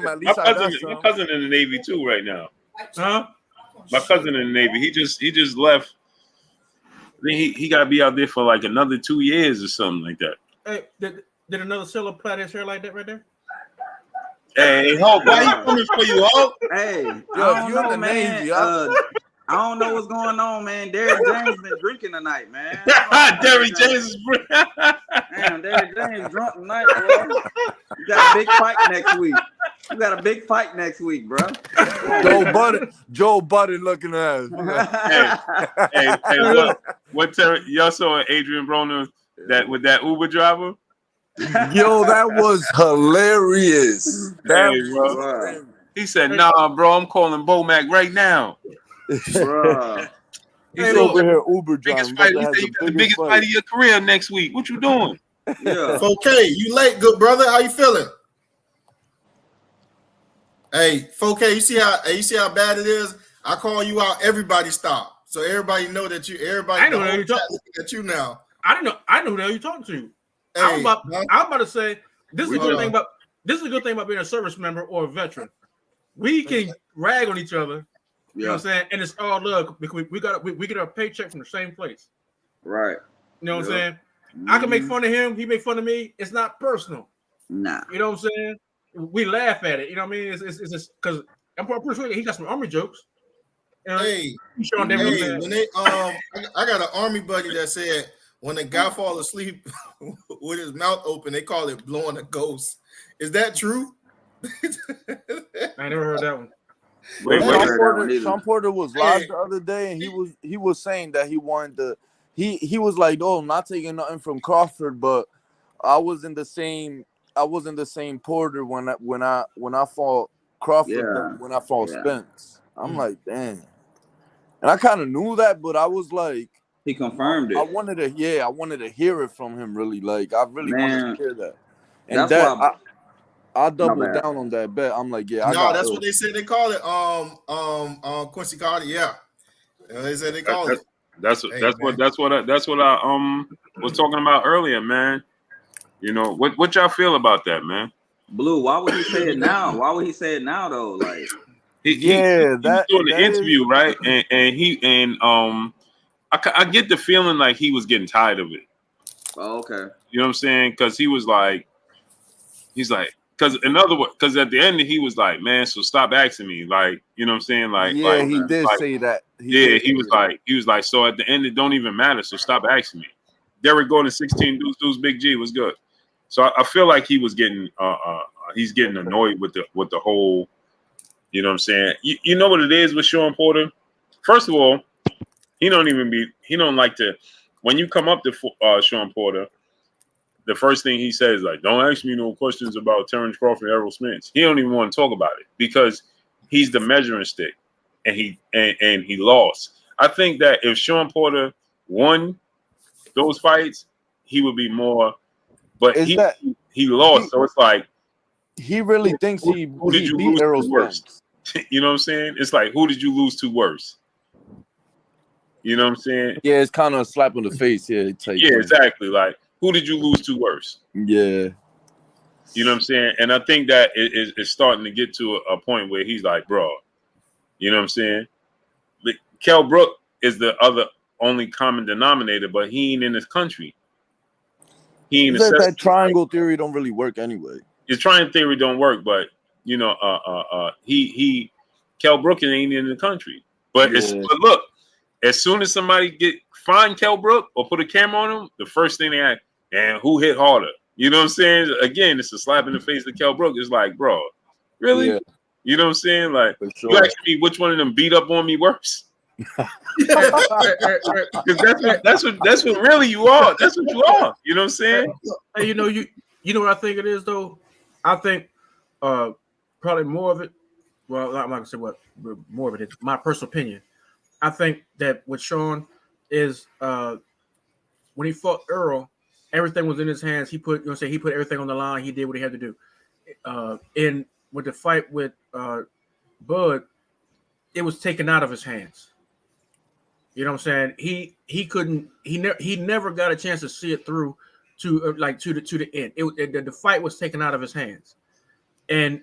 at least my cousin in the Navy too right now. Huh? My cousin in the Navy. He just left. He got to be out there for like another 2 years or something like that. Hey, did another seller plat his hair like that right there? Hey, Hulk, why you coming for you, Hulk? Hey, yo, I don't know, man. I don't know what's going on, man. Derrick James been drinking tonight, man. Derrick James is man, Derrick James drunk tonight, bro. You got a big fight next week. You got a big fight next week, bro. Joe Budden looking at us. hey, what y'all saw Adrian Broner with that Uber driver? Yo, that was hilarious. Bro. He said, "Nah, bro, I'm calling Bomac right now." Bro. He's over here Uber driving. He said, "You got the biggest fight of your career next week. What you doing?" Yeah. Okay, you late, good brother. How you feeling? Hey, 4K, you see how bad it is? I call you out, everybody stop. So everybody know that I know looking at you now. I know who the hell you talking to. Hey, I'm about to say this is a good thing about being a service member or a veteran. We can rag on each other. You know what I'm saying? And it's all love because we get our paycheck from the same place. Right. You know what I'm saying? I can make fun of him, he make fun of me. It's not personal. Nah. You know what I'm saying? We laugh at it. You know what I mean? It's just because I'm pretty sure he got some Army jokes. Hey, when they I got an Army buddy that said when a guy fall asleep with his mouth open, they call it blowing a ghost. Is that true? I never heard that one. Wait, Wasn't wait. heard that one either. Shawn Porter was live the other day, and he was saying that he wanted to. He was like, "Oh, I'm not taking nothing from Crawford, but I was in the same Porter when I fought Crawford Yeah. when I fought Yeah. Spence." I'm like, damn, and I kind of knew that, but I was like, He confirmed I it. wanted to hear it from him. Really, like I really wanted Man, to hear that, and that's that why. I My doubled bad. down on that bet. I'm like, yeah, I No, got that's ill. what they said they call it. Quincy Carter. Yeah, they said they call it. That's Hey, what man. I was talking about earlier, man. You know what y'all feel about that, man? Blue, why would he say it now? Why would he say it now though? Like, He was doing the interview, right? And I get the feeling like he was getting tired of it. oh, okay. You know what I'm saying? Because he's like, because in other words, because at the end he was like, man, so stop asking me, like, you know what I'm saying, Yeah, he okay. did say that. He was like, so at the end it don't even matter, so stop asking me. Derek Gordon 16 dudes, Big G was good. So I feel like he was getting he's getting annoyed with the whole, you know what I'm saying. You know what it is with Shawn Porter? First of all, he don't like to, when you come up to Shawn Porter, the first thing he says is like, don't ask me no questions about Terrence Crawford and Errol Spence. He don't even want to talk about it because he's the measuring stick, and he lost. I think that if Shawn Porter won those fights, he would be more. But he lost, so it's like he really thinks who did he you beat lose Errol to worse? Spence. You know what I'm saying? It's like, who did you lose to worse? You know what I'm saying? Yeah, it's kind of a slap in the face. Yeah, Exactly. Like, who did you lose to worse? Yeah. You know what I'm saying? And I think that it's starting to get to a point where he's like, bro, you know what I'm saying? Kell Brook is the other only common denominator, but he ain't in this country. He ain't That triangle theory don't really work anyway. His triangle theory don't work, but you know, Kell Brook ain't in the country. But but look, as soon as somebody find Kell Brook or put a camera on him, the first thing they ask, and who hit harder? You know what I'm saying? Again, it's a slap in the face to Kell Brook. It's like, bro, really? Yeah. You know what I'm saying? Like, sure. You asking me which one of them beat up on me worse? Because that's what really you are. That's what you are. You know what I'm saying? Hey, you know what I think it is though. I think probably more of it. Well, I'm not gonna say what more of it is. My personal opinion. I think that with Shawn is when he fought Earl, everything was in his hands. He put everything on the line. He did what he had to do. And with the fight with Bud, it was taken out of his hands. You know what I'm saying? He never got a chance to see it through to the end. The fight was taken out of his hands, and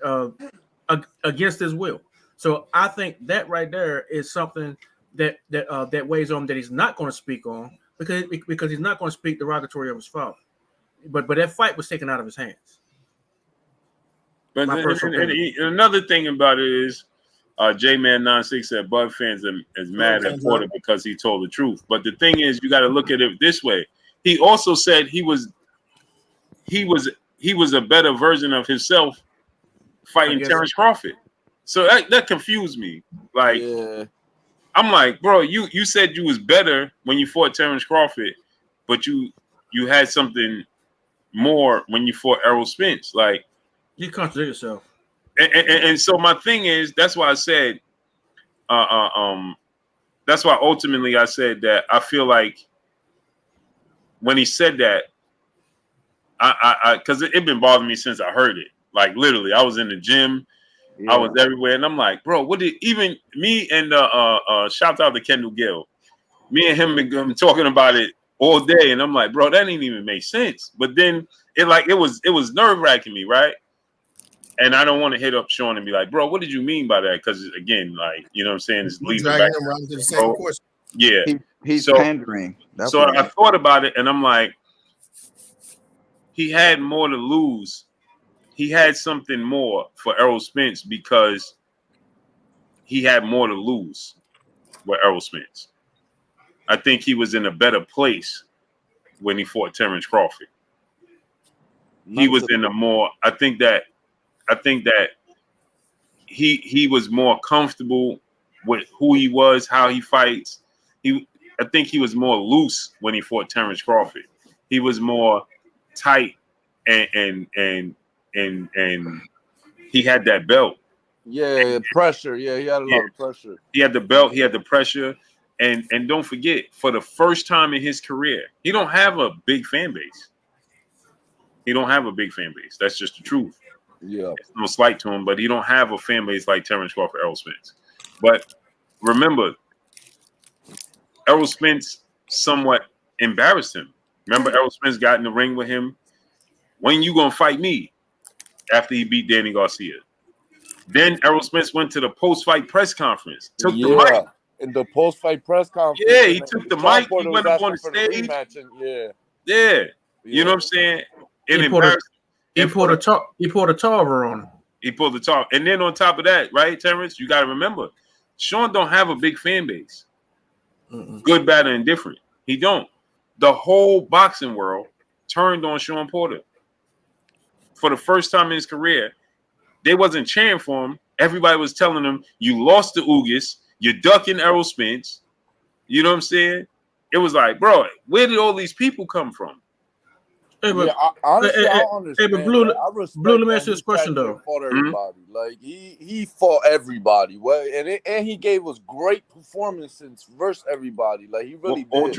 against his will. So I think that right there is something that weighs on him that he's not going to speak on because he's not going to speak derogatory of his father. But that fight was taken out of his hands. But another thing about it is, J-Man96 said Bud fans is mad at Porter because he told the truth. But the thing is, you got to look at it this way. He also said he was a better version of himself fighting Terrence Crawford. So that confused me. Like, I'm like, bro, you said you was better when you fought Terrence Crawford, but you had something more when you fought Errol Spence. Like, you contradict yourself. And so my thing is, that's why I said, that's why ultimately I said that I feel like when he said that, because it been bothering me since I heard it. Like, literally, I was in the gym, I was everywhere, and I'm like, bro, what did even me and shout out to Kendall Gill, me and him been talking about it all day, and I'm like, bro, that didn't even make sense. But then it was nerve wracking me, right? And I don't want to hit up Shawn and be like, bro, what did you mean by that? Because again, like, you know what I'm saying? It's leading back him around to the same question. Yeah. He's pandering. So I thought about it and I'm like, he had more to lose. He had something more for Errol Spence because he had more to lose with Errol Spence. I think he was in a better place when he fought Terrence Crawford. He was in a more, I think that he was more comfortable with who he was, how he fights. I think he was more loose when he fought Terrence Crawford. He was more tight and he had that belt. Yeah, pressure. Yeah, he had a lot of pressure. He had the belt, he had the pressure. And don't forget, for the first time in his career, he don't have a big fan base. He don't have a big fan base. That's just the truth. Yeah. It's no slight to him, but he don't have a fan base like Terrence Crawford, Errol Spence. But remember, Errol Spence somewhat embarrassed him. Remember, Errol Spence got in the ring with him. When you gonna fight me? After he beat Danny Garcia. Then Errol Spence went to the post-fight press conference. Took the mic. In the post-fight press conference. Yeah, he took the mic. He went up on the stage. Yeah. You know what I'm saying? He pulled a tarver on him. He pulled the tarver. And then on top of that, right, Terrence, you got to remember, Shawn don't have a big fan base. Good, bad, and indifferent. He don't. The whole boxing world turned on Shawn Porter. For the first time in his career, they wasn't cheering for him. Everybody was telling him, you lost to Ugas, you're ducking Errol Spence. You know what I'm saying? It was like, bro, where did all these people come from? Hey, but, honestly, I understand. Hey, but Blue, let me ask you this question though. Fought everybody. Like he fought everybody. Well, and he gave us great performances versus everybody. Like he really did. All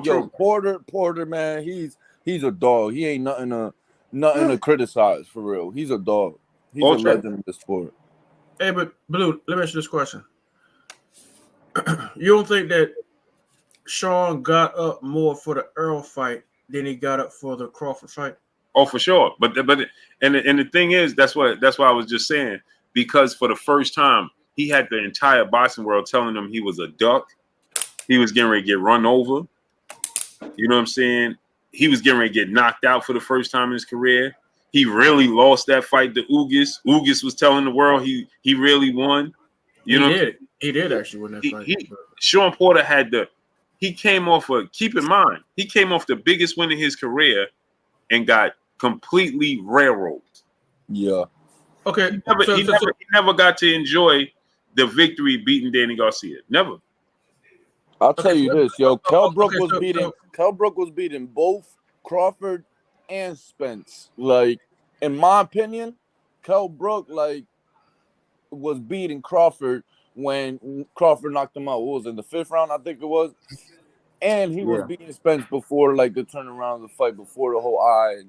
true. Porter, man, he's a dog. He ain't nothing to criticize for real. He's a dog. He's a legend in the sport. Hey, but Blue, let me ask you this question. You don't think that Shawn got up more for the Earl fight than he got up for the Crawford fight? Oh, for sure. But the thing is, that's why I was just saying, because for the first time, he had the entire boxing world telling him he was a duck. He was getting ready to get run over. You know what I'm saying? He was getting ready to get knocked out for the first time in his career. He really lost that fight to Ugas. Ugas was telling the world he really won. He did actually win that fight. Shawn Porter keep in mind, he came off the biggest win in his career and got completely railroaded. Yeah. Okay. He never got to enjoy the victory beating Danny Garcia. Never. I'll tell you this, yo. Kell Brook was beating both Crawford and Spence. Like, in my opinion, Kell Brook was beating Crawford when Crawford knocked him out. What was it, in the 5th round? I think it was. And he was beating Spence before, the turnaround of the fight, before the whole eye.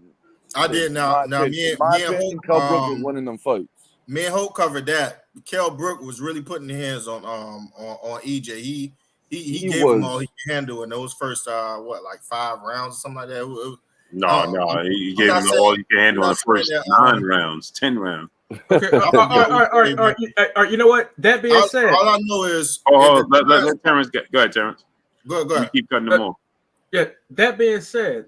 I did now. Me and Hope, Kell Brook was winning them fights. Me and Hope covered that. Kell Brook was really putting hands on EJ. He gave him all he could handle in those first 5 rounds or something like that. No, he gave him all he could handle in the first 9 rounds, 10 rounds. Okay, all right. You know what? That being said, all I know is let Terrence go ahead, Terrence. Go ahead. You keep cutting them off. Yeah. That being said,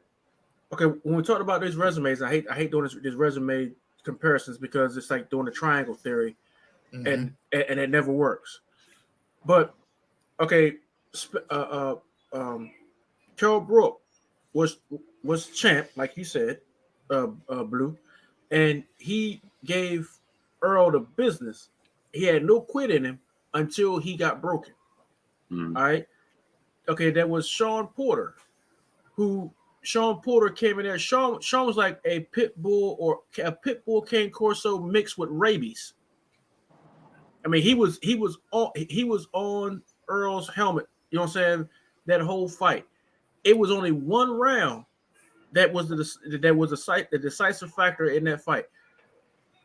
okay, when we talk about these resumes, I hate doing these resume comparisons because it's like doing the triangle theory, and it never works. But okay, Kell Brook was champ, like you said, Blue, and he gave Earl the business. He had no quit in him until he got broken. All right. Okay, that was Shawn Porter, Shawn Porter came in there. Shawn was like a pit bull cane corso mixed with rabies. I mean, he was on Earl's helmet. You know what I'm saying? That whole fight. It was only one round that was the decisive factor in that fight.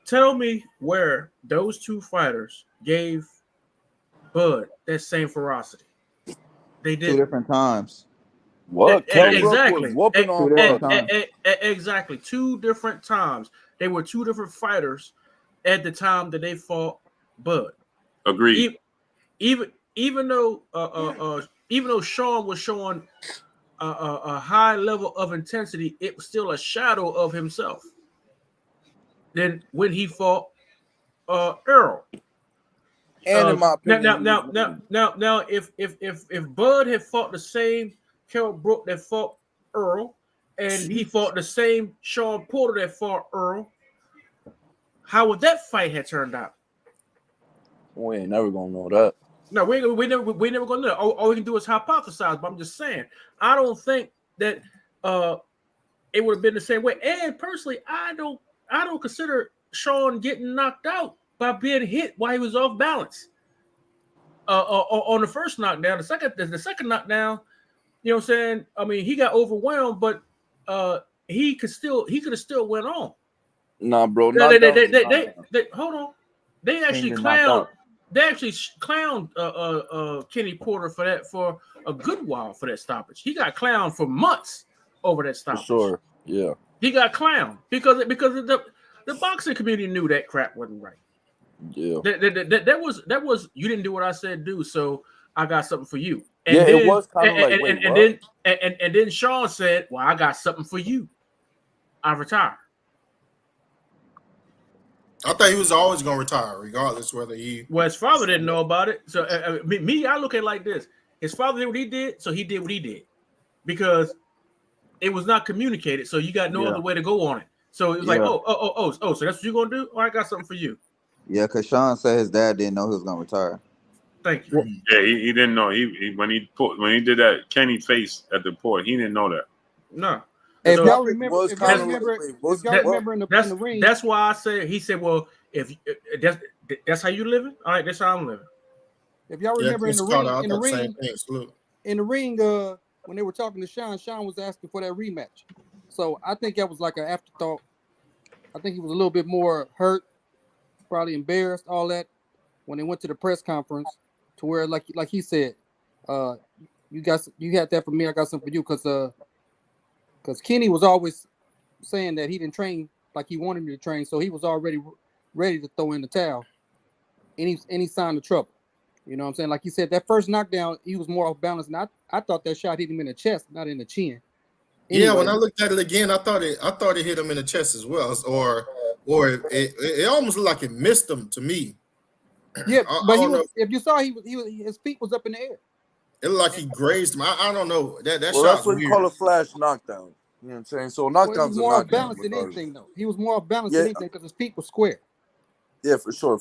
Tell me where those two fighters gave Bud that same ferocity. They did 2 different times. What? Exactly. On exactly. 2 different times. They were 2 different fighters at the time that they fought Bud. Agreed. Even though Shawn was showing a high level of intensity, it was still a shadow of himself. Then when he fought Earl. And in my opinion, now, if Bud had fought the same Kell Brook that fought Earl, and he fought the same Shawn Porter that fought Earl, how would that fight have turned out? We ain't never gonna know that. No, we never gonna know. All we can do is hypothesize. But I'm just saying, I don't think that it would have been the same way. And personally, I don't consider Shawn getting knocked out by being hit while he was off balance. On the first knockdown, the second knockdown, you know what I'm saying? I mean, he got overwhelmed, but he could have still went on. Nah, bro. They hold on. They actually King been knocked out. clowned Kenny Porter for a good while for that stoppage. He got clowned for months over that stoppage. For sure. Yeah. He got clowned because the boxing community knew that crap wasn't right. Yeah. That was you didn't do what I said do, so I got something for you. And yeah, then, it was kind of like wait, and then Shawn said, "Well, I got something for you. I retire." I thought he was always going to retire, regardless whether he. Well, his father didn't know about it. So I look at it like this: his father did what he did, so he did what he did, because it was not communicated. So you got no other way to go on it. So it was like, oh, so that's what you're gonna do? All right, I got something for you. Yeah, because Shawn said his dad didn't know he was gonna retire. Thank you. Yeah, he didn't know. He when he did that Kenny face at the port, he didn't know that. No. If So y'all remember, in the ring, that's why I said he said, well, if that's how you living, all right, that's how I'm living. If y'all remember in the ring, when they were talking to Shawn was asking for that rematch. So I think that was like an afterthought. I think he was a little bit more hurt, probably embarrassed, all that, when they went to the press conference, to where like he said, you had that for me, I got something for you, because Kenny was always saying that he didn't train like he wanted me to train, so he was already ready to throw in the towel. Any sign of trouble. You know what I'm saying? Like he said, that first knockdown, he was more off balance, and I thought that shot hit him in the chest, not in the chin. Anyway, Yeah, when I looked at it again, I thought it hit him in the chest as well, or it almost looked like it missed him to me. Yeah, but if you saw, his feet was up in the air. It looked like he grazed him. I don't know. That well, shot that's what you call a flash knockdown. You know what I'm saying? So knockdowns he was more off balance than anything, though. He was more off balance than anything because his feet were square. Yeah, for sure.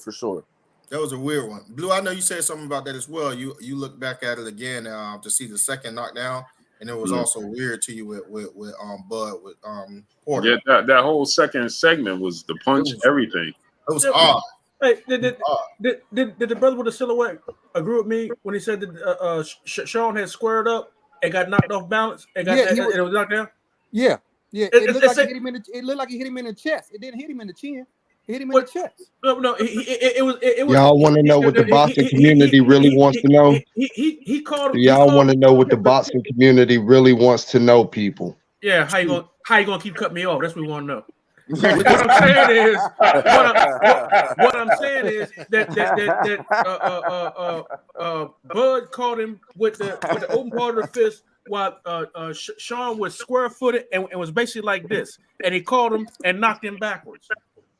That was a weird one. Blue, I know you said something about that as well. You look back at it again to see the second knockdown, and it was also weird to you with Bud with Porter. Yeah, that whole second segment was the punch, everything. It was odd. Hey, did the brother with the silhouette agree with me when he said that Shawn had squared up and got knocked off balance and it was knocked down? Yeah. It looked like he hit him in the chest. It didn't hit him in the chin. It hit him in the chest. No. It was. Y'all want to know what the boxing community really wants to know? He called. Y'all want to know what the boxing community really wants to know, people? Yeah, how you gonna keep cutting me off? That's what we want to know. What I'm saying is that Bud caught him with the open part of the fist while Shawn was square-footed and was basically like this, and he caught him and knocked him backwards.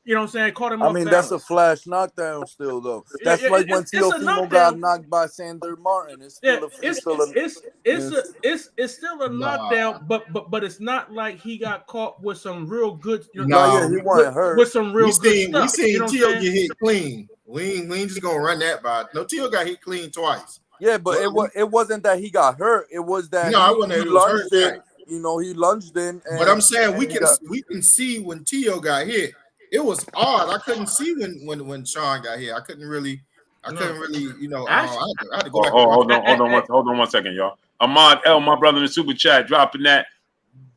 You know what I'm saying? Caught him. I mean, that's a flash knockdown still, though. That's like when Teofimo got knocked by Sander Martin. It's still a knockdown, but it's not like he got caught with some real good. He wasn't hurt with some real good stuff. We seen Teo get hit clean. We ain't just gonna run that by. No, Teo got hit clean twice. Yeah, but it wasn't that he got hurt. It was that he lunged in. You know, he lunged in. But I'm saying we can see when Teo got hit. It was odd. I couldn't see when Shawn got hit. I couldn't really, I had to go back. Hold on 1 second, y'all. Ahmad L, my brother in the super chat, dropping that.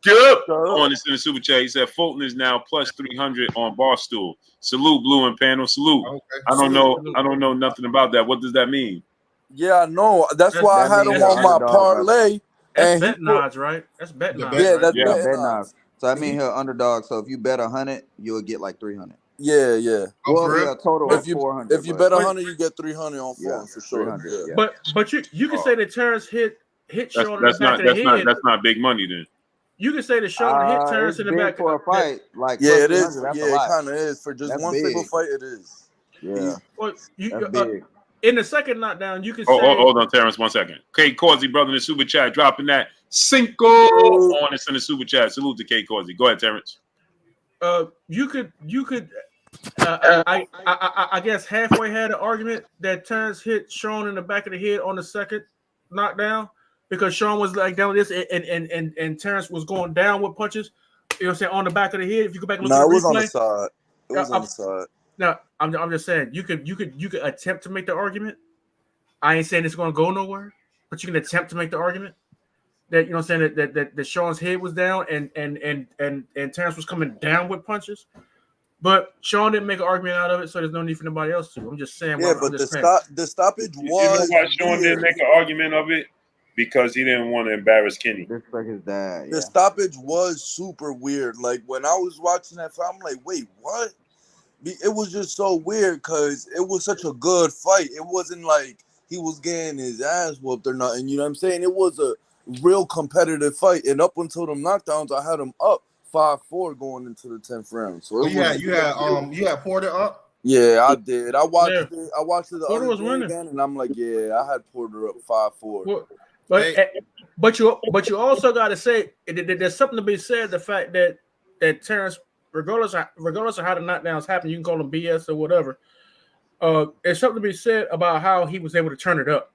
On this in the super chat. He said Fulton is now plus 300 on Barstool. Salute, Blue and Panel. Salute. Okay. I don't know nothing about that. What does that mean? Yeah, no. That's why I had him on my parlay. That's betting odds, right? That's betting odds. Yeah, that's betting odds. So I mean, he'll underdog. So if you bet 100, you'll get like 300. Yeah. Well, yeah, total of 400. If you bet 100, you get 300 on Fulton for sure. Yeah. But you can say that Terrence hit Shawn in the back of the head. That's not big money then. You can say that Shawn hit Terrence in the back for a fight. Like it is. Yeah, it kind of is for just one single fight. It is. Yeah. Well, that's big. In the second knockdown, you can say. Hold on, Terrence, 1 second. K. Causey, brother in the super chat, dropping that Cinco on us in the super chat. Salute to K. Causey. Go ahead, Terrence. You could I guess halfway had an argument that Terrence hit Shawn in the back of the head on the second knockdown because Shawn was like down with this and Terrence was going down with punches. You know what I'm saying, on the back of the head. If you go back and look at the replay, it was on the side. It was on the side. Now I'm just saying you could attempt to make the argument. I ain't saying it's going to go nowhere, but you can attempt to make the argument that, you know what I'm saying, that Shawn's head was down and Terrence was coming down with punches. But Shawn didn't make an argument out of it, so there's no need for nobody else to. I'm just saying. Yeah, but the stoppage was. You know why Shawn didn't make an argument of it? Because he didn't want to embarrass Kenny. Disrespect his dad. The stoppage was super weird. Like when I was watching that fight, I'm like, wait, what? It was just so weird because it was such a good fight. It wasn't like he was getting his ass whooped or nothing. You know what I'm saying? It was a real competitive fight, and up until them knockdowns, I had him up 5-4 going into the 10th round. So you had Porter up. Yeah, I did. I watched it the Porter was other day winning again, and I'm like, yeah, I had Porter up 5-4. But you also got to say there's something to be said. The fact that Terrence, regardless of how the knockdowns happen, you can call them BS or whatever. There's something to be said about how he was able to turn it up.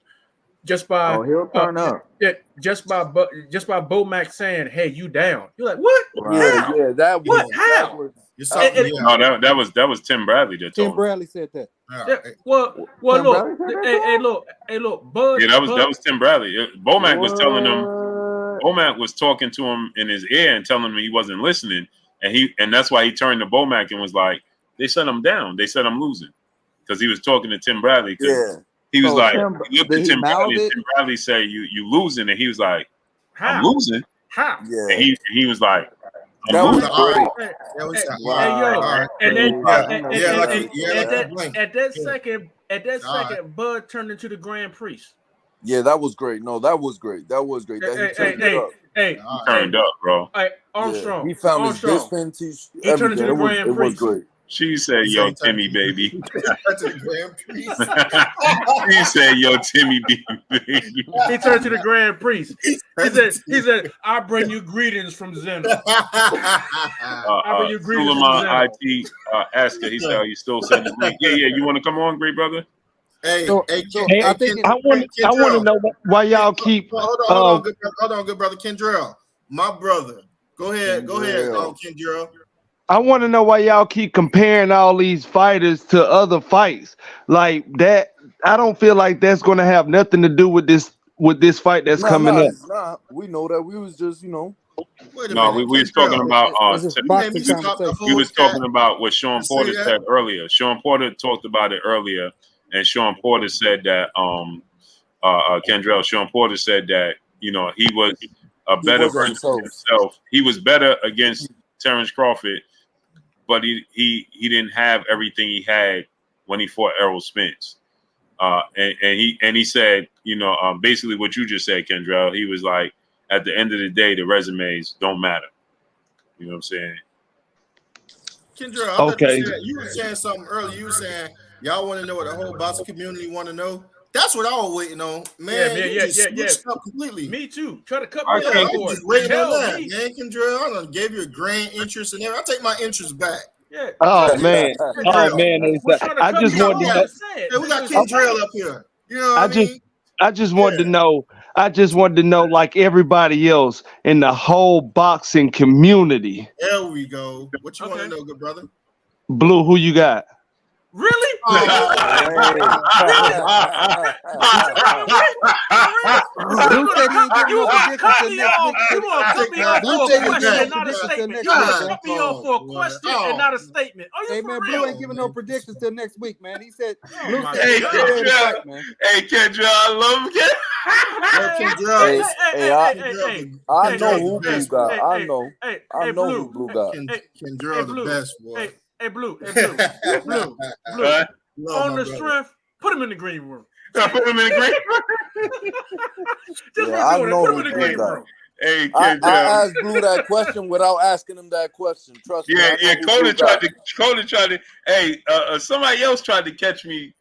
Just by he'll turn up. Yeah, just by Bo Mac saying, "Hey, you down?" You're like, "What? How? Yeah, that was what? How?" No, that was Tim Bradley that told Tim Bradley said that. Yeah, well, look, Bud. Yeah, that was Tim Bradley. Bomac was telling him. Bomac was talking to him in his ear and telling him he wasn't listening, and that's why he turned to Bomac and was like, "They said I'm down. They said I'm losing," because he was talking to Tim Bradley. Yeah. He was like, he looked at Tim Bradley. And Tim Bradley said, "You losing," and he was like, "I'm losing." How? Yeah. And he was like, that was great. At that second, Bud turned into the Grand Priest. Yeah, that was great. No, that was great. That was great. He turned up, bro. Armstrong. He found his distance. He turned into the Grand Priest. It was great. She said, "Yo, Timmy, baby." She said, "Yo, Timmy, baby." He turned to the Grand Priest. He said, "I bring you greetings from Zeno." I bring you greetings from Zeno. IT asked her. He said, "Are you still sending the link?" Yeah. You want to come on, great brother? I want to know why y'all keep. Hold on, good brother Kendrell, my brother. Go ahead, Kendrell. I want to know why y'all keep comparing all these fighters to other fights like that. I don't feel like that's going to have nothing to do with this fight that's coming up. Nah, we know that. We was just, No, we was talking about. We was talking about what Shawn Porter said earlier. Shawn Porter talked about it earlier, and Shawn Porter said that Kendrell. Shawn Porter said that he was a better version of himself. He was better against Terrence Crawford, but he didn't have everything he had when he fought Errol Spence. And he said, basically what you just said, Kendrell. He was like, at the end of the day, the resumes don't matter. You know what I'm saying? Kendrell, okay. You were saying something earlier. You were saying y'all want to know what the whole boxing community want to know. That's what I was waiting on, man. Yeah. Up completely. Me too. Try to cut me off. I was just waiting on that, man. Kendrell, I done gave you a grand interest in there. I take my interest back. Yeah. Oh man. Oh man. I just wanted to know. We got Kendrell up here. You know what I mean? I just wanted to know. I just wanted to know, like everybody else in the whole boxing community. There we go. What you want to know, good brother? Blue, who you got? Really? Oh, you want to cut me off for a question and not a statement. Hey man, Blue ain't giving no predictions till next week, man. He said, Hey, Kendra, I love him. I know who Blue got. I know who Blue got. Kendra, the best boy. Hey, Blue. On the strength, put him in the green room. Put him in the green room. Put him in the green room. Hey, I asked Blue that question without asking him that question. Trust me. Yeah. Coda tried to. Hey, somebody else tried to catch me.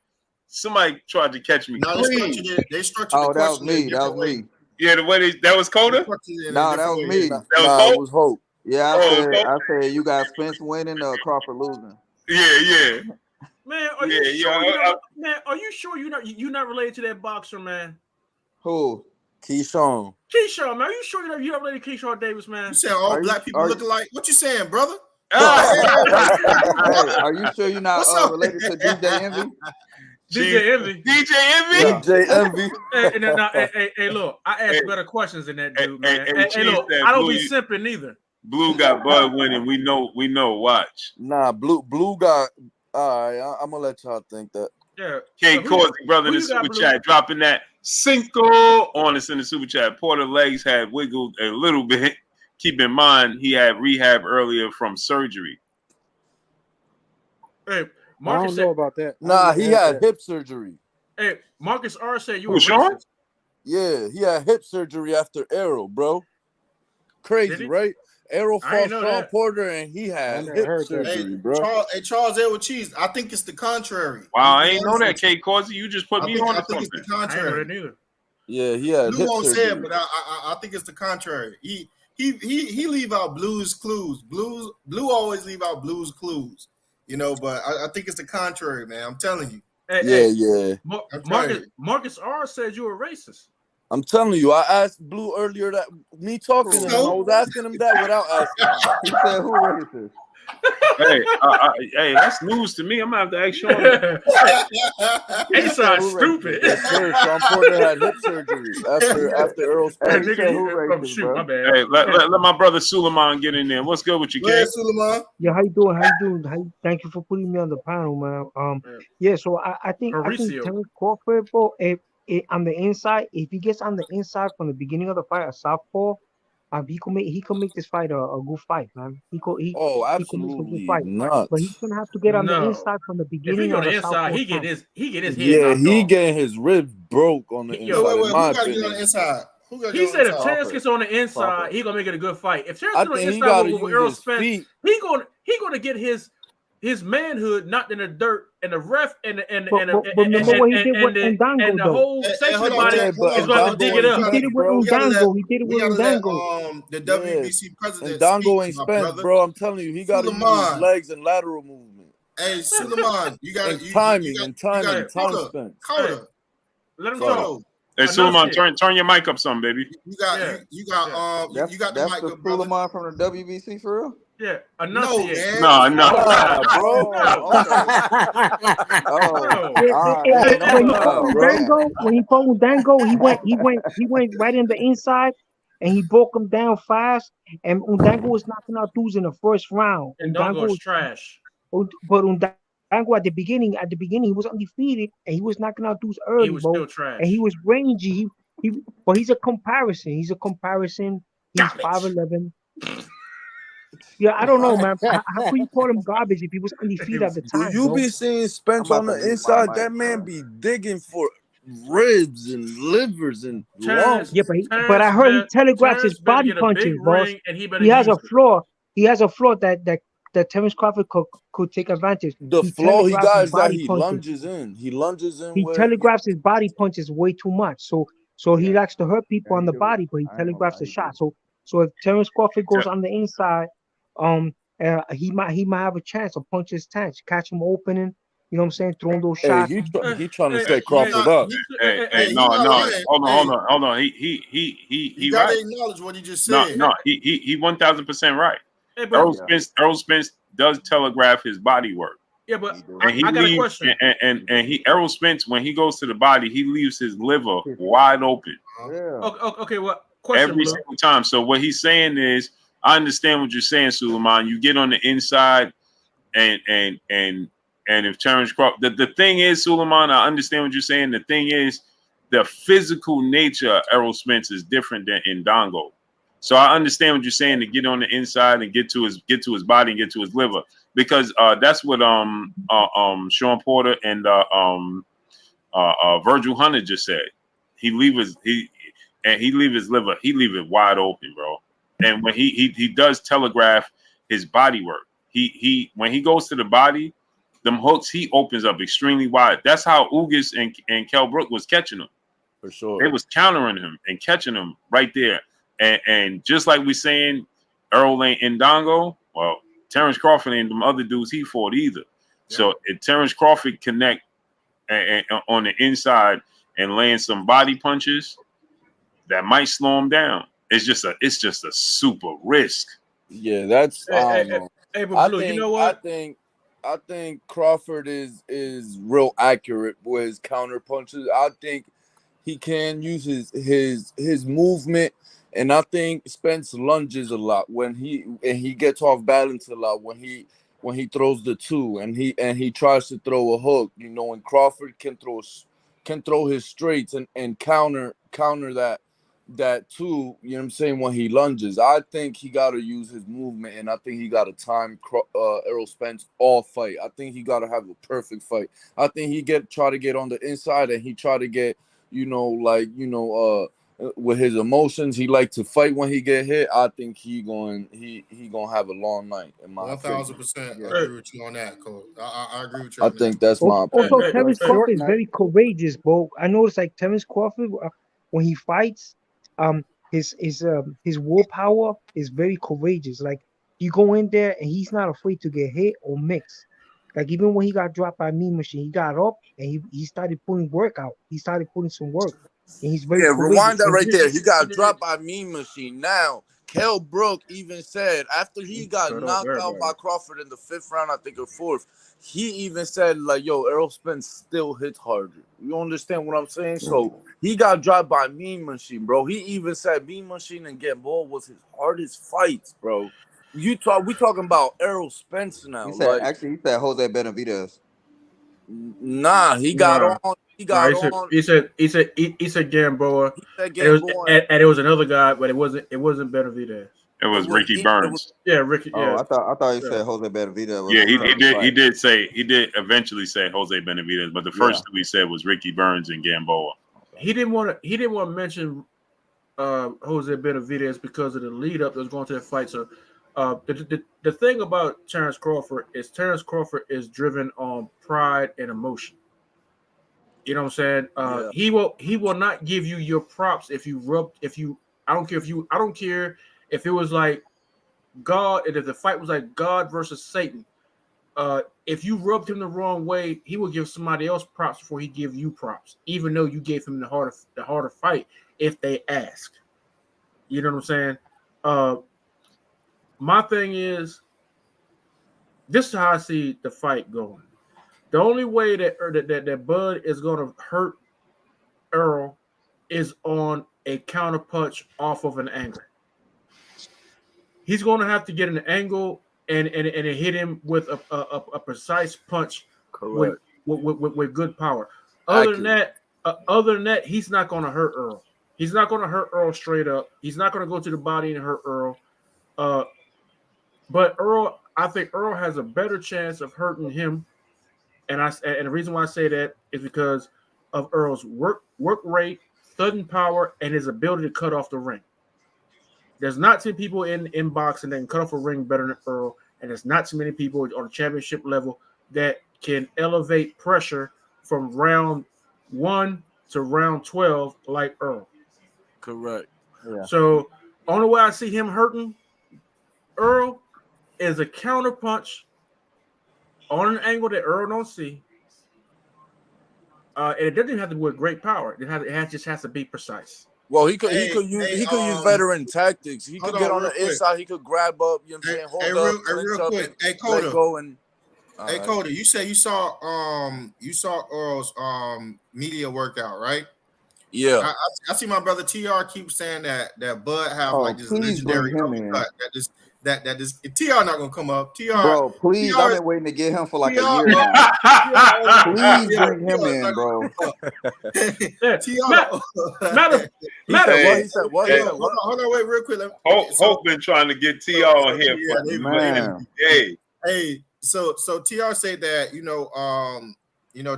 Somebody tried to catch me. No, they structured the question. That was me. Yeah, the way that was Coda? No, that was me. That was Hope? Yeah, I said you got Spence winning, Crawford losing. Yeah. Man, are you sure? Man, are you sure you're not related to that boxer, man? Who? Keyshawn, man, are you sure you're not related to Keyshawn Davis, man? You saying all black people look alike? What you saying, brother? Hey, are you sure you're not related to DJ Envy? DJ Envy. DJ Envy. Hey, look, I ask better questions than that dude, man. Hey, look, I don't be simping neither. Blue got Bud winning. We know. Watch. Nah, Blue got. All right, I'm gonna let y'all think that. Yeah. K Corsi, brother, in the super chat, dropping that cinco on us in the super chat. Porter legs had wiggled a little bit. Keep in mind, he had rehab earlier from surgery. Hey, Marcus, I don't know about that. Nah, he had hip surgery. Hey, Marcus R said you were Sean? racist. Yeah, he had hip surgery after Arrow, bro. Crazy, right? Arrow fought Shawn Porter and he had hip surgery, bro. Charles Edward Cheese. I think it's the contrary. Wow, I ain't know that, K Corsi. You just put me on to something. It's the contrary. I ain't know that neither. Yeah, he had Blue hip won't surgery. say it, but I think it's the contrary. He leave out Blue's clues. Blue always leave out Blue's clues. You know, but I think it's the contrary, man. I'm telling you. Yeah. Marcus R said you were racist. I'm telling you, I asked Blue earlier that me talking to him, I was asking him that without asking him that. He said, "Who racist?" Hey, that's news to me. I'm gonna have to ask Sean. He sounds stupid. Sir, Shawn Porter had hip surgery after Earl Spence. My bad. Hey, let my brother Suleiman get in there. What's good with you, K? Suleiman. Yeah, how you doing? Thank you for putting me on the panel, man. Yeah, so I think Terence Crawford, bro, on the inside, if he gets on the inside from the beginning of the fight, a southpaw, he can make this fight a good fight, man. Absolutely not. But he's gonna have to get on the inside from the beginning. If he go to the inside, he get his head. Yeah, he getting his ribs broke on the inside. Who got to get on the inside? He said if Terence gets on the inside, he gonna make it a good fight. If Terence gets on the inside with Earl Spence, he gonna get his manhood knocked in the dirt, and the ref and the whole section body is going to dig it up. He did it with Undango. The WBC president. And Dango ain't Spence, bro. I'm telling you, he got to use his legs and lateral movement. Hey, Suleiman, you got timing. Carter. Let him talk. Hey, Suleiman, turn your mic up some, baby. You got the mic up, brother. Suleiman from the WBC for real? Yeah, enunciate. No, bro. When he fought Undango, he went right in the inside, and he broke him down fast. And Undango was knocking out dudes in the first round. Undango was trash. But Undango at the beginning, he was undefeated, and he was knocking out dudes early. He was still trash, and he was rangy. But he's a comparison. He's 5'11". Yeah, I don't know, man. How could you call him garbage if he was undefeated at the time? You be seeing Spence on the inside. That man be digging for ribs and livers and lungs. Yeah, but I heard he telegraphs his body punches, boss. He has a flaw. He has a flaw that Terence Crawford could take advantage. The flaw he got is that he lunges in. He telegraphs his body punches way too much. So he likes to hurt people on the body, but he telegraphs the shot. So if Terence Crawford goes on the inside, he might have a chance to punch his tank, catch him opening. You know what I'm saying? Throwing those shots. He trying to set Crawford up. No. Hold on. He gotta right. acknowledge what he just said. No. He 1000% right. Earl Spence does telegraph his body work. Yeah, but I got a question. And Errol Spence, when he goes to the body, he leaves his liver wide open. Okay, what question? Every single time. So what he's saying is, I understand what you're saying, Suleiman. You get on the inside, and if Terence Crawford, the thing is, Suleiman, I understand what you're saying. The thing is, the physical nature of Errol Spence is different than Indongo. So I understand what you're saying, to get on the inside and get to his body and get to his liver, because that's what Shawn Porter and Virgil Hunter just said. He leave his liver, he leave it wide open, bro. And when he does telegraph his body work, when he goes to the body, them hooks he opens up extremely wide. That's how Ugas and Kell Brook was catching him. For sure, they was countering him and catching him right there. And just like we saying, Earl ain't Indongo, well, Terence Crawford ain't them other dudes he fought either. So if Terrence Crawford connect and on the inside and land some body punches, that might slow him down. It's just a super risk. Yeah, that's I don't know. Hey, but Blue, you know what? I think Crawford is real accurate with his counter punches. I think he can use his movement, and I think Spence lunges a lot when he gets off balance a lot when he throws the two and he tries to throw a hook. You know, and Crawford can throw his straights and counter that too, you know what I'm saying, when he lunges. I think he got to use his movement, and I think he got to time Errol Spence all fight. I think he got to have a perfect fight. I think he try to get on the inside, and he try to get, with his emotions, he like to fight when he get hit. I think he gonna have a long night. In my 1,000% agree with you on that, Cole. I agree with you. I think that's my opinion. Also, Terrence Crawford is very courageous, bro. I noticed like Terrence Crawford when he fights, his willpower is very courageous. Like you go in there and he's not afraid to get hit or mix. Like even when he got dropped by Mean Machine, he got up and he started putting work out. He started putting some work. And he's very courageous. Rewind that right there. He got dropped by Mean Machine. Now, Kell Brook even said after he got knocked out by Crawford in the 5th round, I think, or 4th, he even said, like, yo, Errol Spence still hits harder. You understand what I'm saying? So he got dropped by Mean Machine, bro. He even said Mean Machine and Gamboa was his hardest fights, bro. We talking about Errol Spence now. He said, actually, he said Jose Benavidez. Nah, he got on. He said Gamboa. He said Gamboa. And it was another guy, but it wasn't Benavidez. It was Ricky Burns. Ricky. Oh, yeah. I thought he said Jose Benavidez. Yeah, he did eventually say Jose Benavidez, but the first two he said was Ricky Burns and Gamboa. He didn't want to mention Jose Benavidez because of the lead up that was going to that fight. So the thing about Terrence Crawford is driven on pride and emotion. You know what I'm saying? He will not give you your props I don't care if it was like God, and if the fight was like God versus Satan. If you rubbed him the wrong way, he will give somebody else props before he give you props, even though you gave him the harder fight if they ask. You know what I'm saying? My thing is, this is how I see the fight going. The only way that Bud is going to hurt Earl is on a counter punch off of an angle. He's going to have to get an angle and hit him with a precise punch. Correct. With good power. Other than that, he's not going to hurt Earl. He's not going to hurt Earl straight up. He's not going to go to the body and hurt Earl. But Earl, I think Earl has a better chance of hurting him. And the reason why I say that is because of Earl's work rate, sudden power, and his ability to cut off the ring. There's not too many people in boxing that can cut off a ring better than Earl, and there's not too many people on the championship level that can elevate pressure from round 1 to round 12 like Earl. Correct. Yeah. So only way I see him hurting Earl is a counter punch on an angle that Earl don't see. And it doesn't even have to be with great power. It just has to be precise. Well, he could use veteran tactics. He could get on the inside. He could grab up. You know what I'm saying? Hold up. Real quick. Hey, Coda. Let go and. Hey, Coda. You said you saw Earl's media workout, right? Yeah. I see my brother TR keep saying that Bud have like this please legendary bring him in. cut that this TR not gonna come up. TR, bro, please, I've been waiting to get him for like a year now. Please bring him in, bro. Hold on, wait, real quick. Hope been trying to get TR on here for man. Hey, so TR said that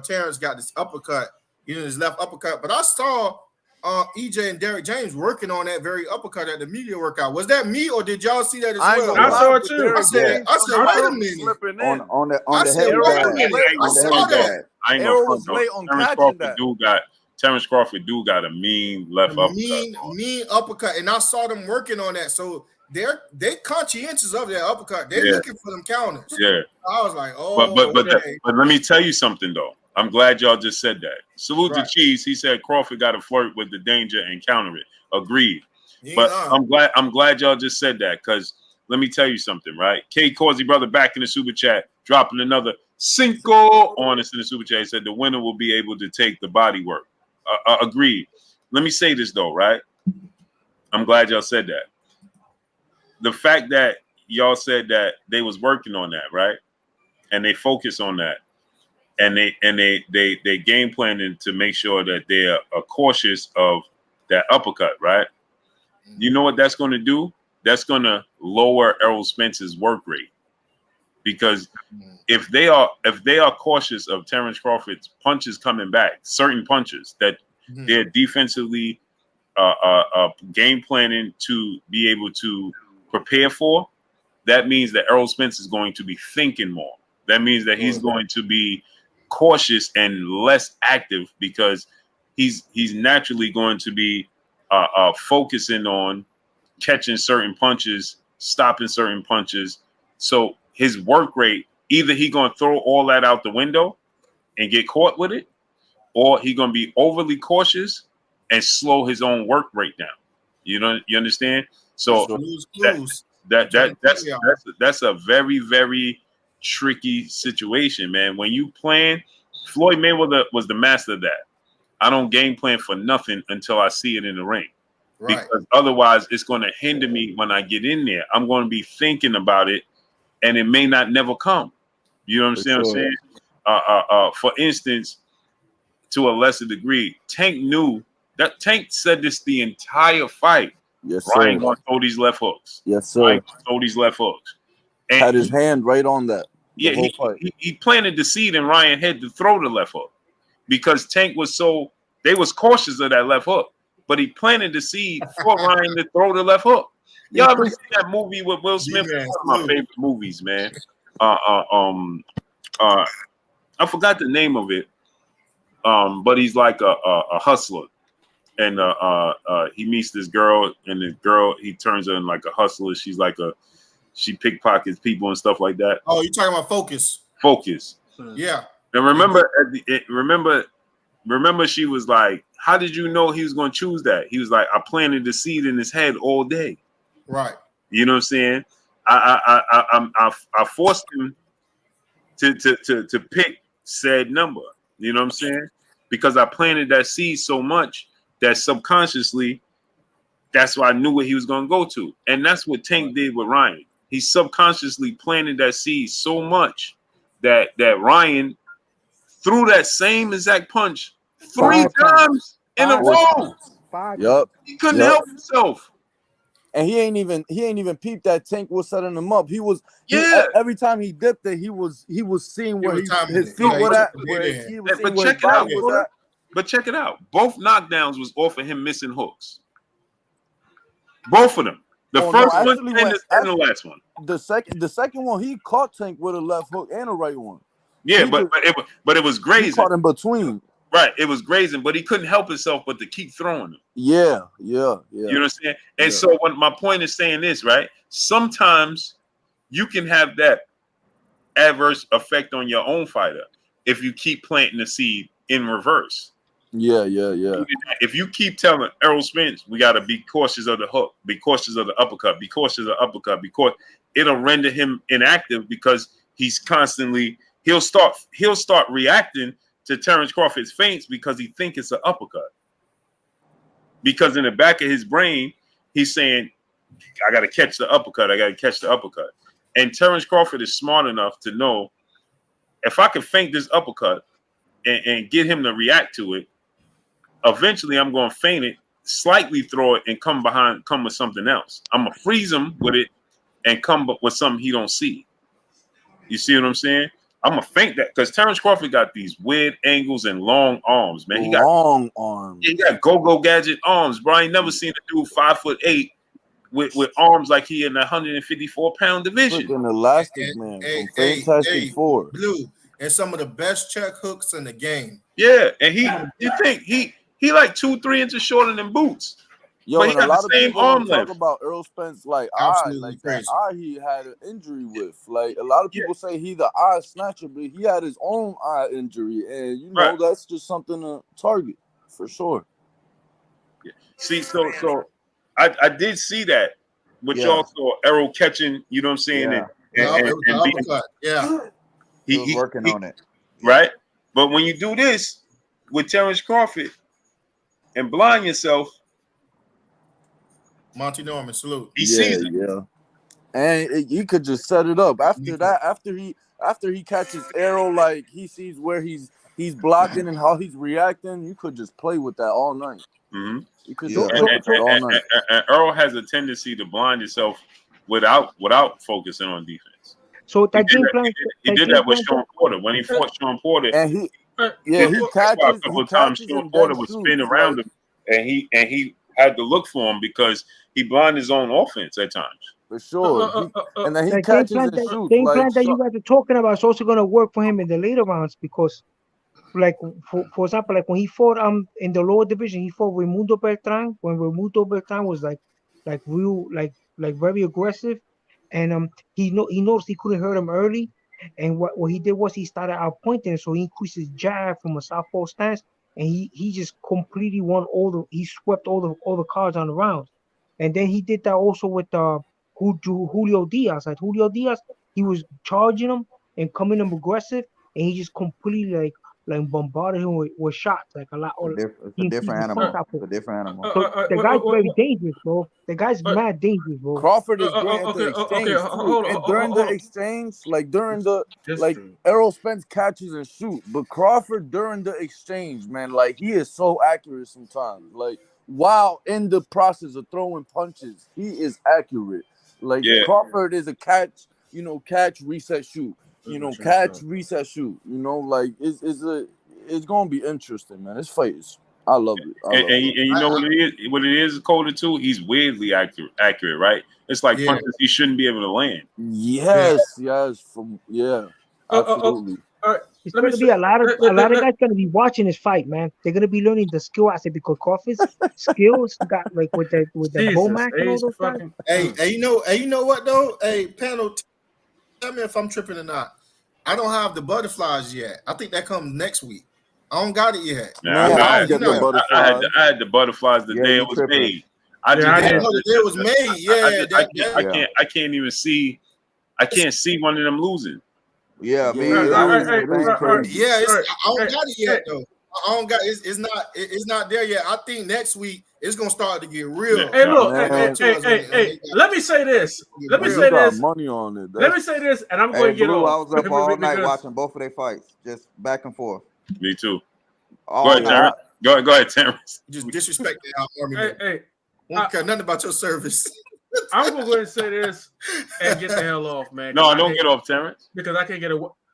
Terrence got this uppercut, his left uppercut, but I saw EJ and Derek James working on that very uppercut at the media workout. Was that me or did y'all see that as well? I saw it too. I said, wait a minute. On the heavy guy. I ain't gonna front though. Terrence Crawford do got Terrence Crawford do got a mean left uppercut. Mean uppercut, and I saw them working on that. So they conscientious of their uppercut. They're looking for them counters. Yeah. I was like, oh, but let me tell you something though. I'm glad y'all just said that. Salute to Cheese. He said Crawford got to flirt with the danger and counter it. Agreed. But I'm glad y'all just said that, because let me tell you something, right? K Causey brother back in the super chat, dropping another cinco on us in the super chat. He said the winner will be able to take the body work. Agreed. Let me say this though, right? I'm glad y'all said that. The fact that y'all said that they was working on that, right? And they focus on that. And they game planning to make sure that they are cautious of that uppercut, right? You know what that's going to do? That's going to lower Errol Spence's work rate, because if they are cautious of Terrence Crawford's punches coming back, certain punches that they're defensively game planning to be able to prepare for, that means that Errol Spence is going to be thinking more. That means that he's going to be cautious and less active, because he's naturally going to be focusing on catching certain punches, stopping certain punches. So his work rate, either he going to throw all that out the window and get caught with it, or he going to be overly cautious and slow his own work rate down. You understand? So that's a very, very tricky situation, man. When you plan, Floyd Mayweather was the master of that. I don't game plan for nothing until I see it in the ring. Right. Because otherwise it's going to hinder me when I get in there. I'm going to be thinking about it, and it may not never come. You know what I'm saying? For instance, to a lesser degree, Tank knew that. Tank said this the entire fight. Yes, Ryan sir. going to throw these left hooks. Yes, sir. Ryan throw these left hooks. And had his hand right on that. Yeah, he planted the seed in Ryan's head to throw the left hook, because Tank was they was cautious of that left hook, but he planted the seed for Ryan to throw the left hook. Y'all ever seen that movie with Will Smith? One of my favorite movies, man. I forgot the name of it. But he's like a hustler, and he meets this girl, and this girl, he turns her in like a hustler. She's like she pickpockets people and stuff like that. Oh, you're talking about Focus. Focus. Yeah. And remember she was like, how did you know he was going to choose that? He was like, I planted the seed in his head all day. Right. You know what I'm saying? I forced him to pick said number. You know what I'm saying? Because I planted that seed so much that subconsciously, that's why I knew what he was going to go to. And that's what Tank did with Ryan. He subconsciously planted that seed so much that Ryan threw that same exact punch 3 times in a row. Yep. He couldn't help himself. And he ain't even peeped that Tank was setting him up. Every time he dipped it, he was seeing where his feet were at. But check it out. Both knockdowns was off of him missing hooks. Both of them. The first one and the last one. The second one, he caught Tank with a left hook and a right one. Yeah, but it was grazing. He caught in between. Right, it was grazing, but he couldn't help himself but to keep throwing them. Yeah. You know what I'm saying? And so when my point is saying this, right? Sometimes you can have that adverse effect on your own fighter if you keep planting the seed in reverse. Yeah. If you keep telling Errol Spence, we got to be cautious of the hook, be cautious of the uppercut, be cautious of the uppercut, because it'll render him inactive, because he's constantly he'll start reacting to Terrence Crawford's feints because he thinks it's an uppercut. Because in the back of his brain, he's saying, I got to catch the uppercut. I got to catch the uppercut. And Terrence Crawford is smart enough to know, if I can feint this uppercut and get him to react to it, eventually I'm going to feint it, slightly throw it, and come with something else. I'm going to freeze him with it and come up with something he don't see. You see what I'm saying? I'm going to feint that, because Terrence Crawford got these weird angles and long arms, man. He got long arms. He got go-go gadget arms, bro. I ain't never seen a dude 5'8" with arms like he in the 154-pound division. Freaking elastic, man. Fantastic forward. Blue, and some of the best check hooks in the game. Yeah, and you think he He like 2-3 inches shorter than Boots. Yo, But he and a got lot the of same people arm don't talk length. about Earl Spence like Absolutely that crazy. eye he had an injury with. Like a lot of people say he the eye snatcher, but he had his own eye injury, and you know that's just something to target for sure. See, so I did see that, but y'all saw Errol catching, you know what I'm saying, Yeah. It was the uppercut. Yeah. He was working on it. Right? But when you do this with Terrence Crawford and blind yourself, Monty Norman, salute. He sees it. Yeah. And he could just set it up. After that, after he catches Arrow, like he sees where he's blocking and how he's reacting, you could just play with that all night. Mm-hmm. You could just play with that all night. And Earl has a tendency to blind himself without focusing on defense. So that game plan, he did that with Shawn Porter when he fought Shawn Porter. And he catches a couple of times. Shawn Porter would spin around him, and he had to look for him because he blinded his own offense at times. For sure. And then he the catches game plan, and the shoots. game Like, plan that you guys are talking about is also going to work for him in the later rounds because, like, for example, like when he fought in the lower division, he fought Raimundo Beltran when Raimundo Beltran was like real like very aggressive, and he noticed he couldn't hurt him early, and what he did was he started outpointing, so he increased his jab from a southpaw stance, and he just completely he swept all the cards on the rounds, and then he did that also with Julio Diaz. Like Julio Diaz, he was charging him and coming him aggressive, and he just completely like bombarded him with shots, like a lot. It's a different animal. It's a different animal. So the guy's very dangerous, bro. The guy's mad dangerous, bro. Crawford is great at the exchange too. And during the exchange, like Errol Spence catches and shoot, but Crawford during the exchange, man, like he is so accurate sometimes. Like while in the process of throwing punches, he is accurate. Like Crawford is a catch, reset, shoot. Catch, reset, shoot. Like it's gonna be interesting, man. This fight is, I love it. And you know what it is? What it is, Coda too. He's weirdly accurate, right? It's like punches he shouldn't be able to land. Yes, absolutely. It's going to be a lot of guys going to be watching this fight, man. They're going to be learning the skill aspect because Crawford's skills got like with the Bomac and all those guys. Hey, you know what though? Hey, panel, tell me if I'm tripping or not. I don't have the butterflies yet. I think that comes next week. I don't got it yet. I had the butterflies the day it was made. I didn't know the day it was made. I can't even see. I can't see one of them losing. Yeah, man. I don't got it yet though. I don't got it's not there yet. I think next week it's gonna start to get real. Hey, look, hey, let me say this. Let me say this. Money on it. Let me say this, and I'm going to get off. I was up all night watching both of their fights, just back and forth. Me too. Go ahead, Terrence. Go ahead, Terrence. You just disrespected our army. Hey, won't care nothing about your service. I'm gonna go ahead and say this and get the hell off, man. No, don't get off, Terrence. Because I can't get a word in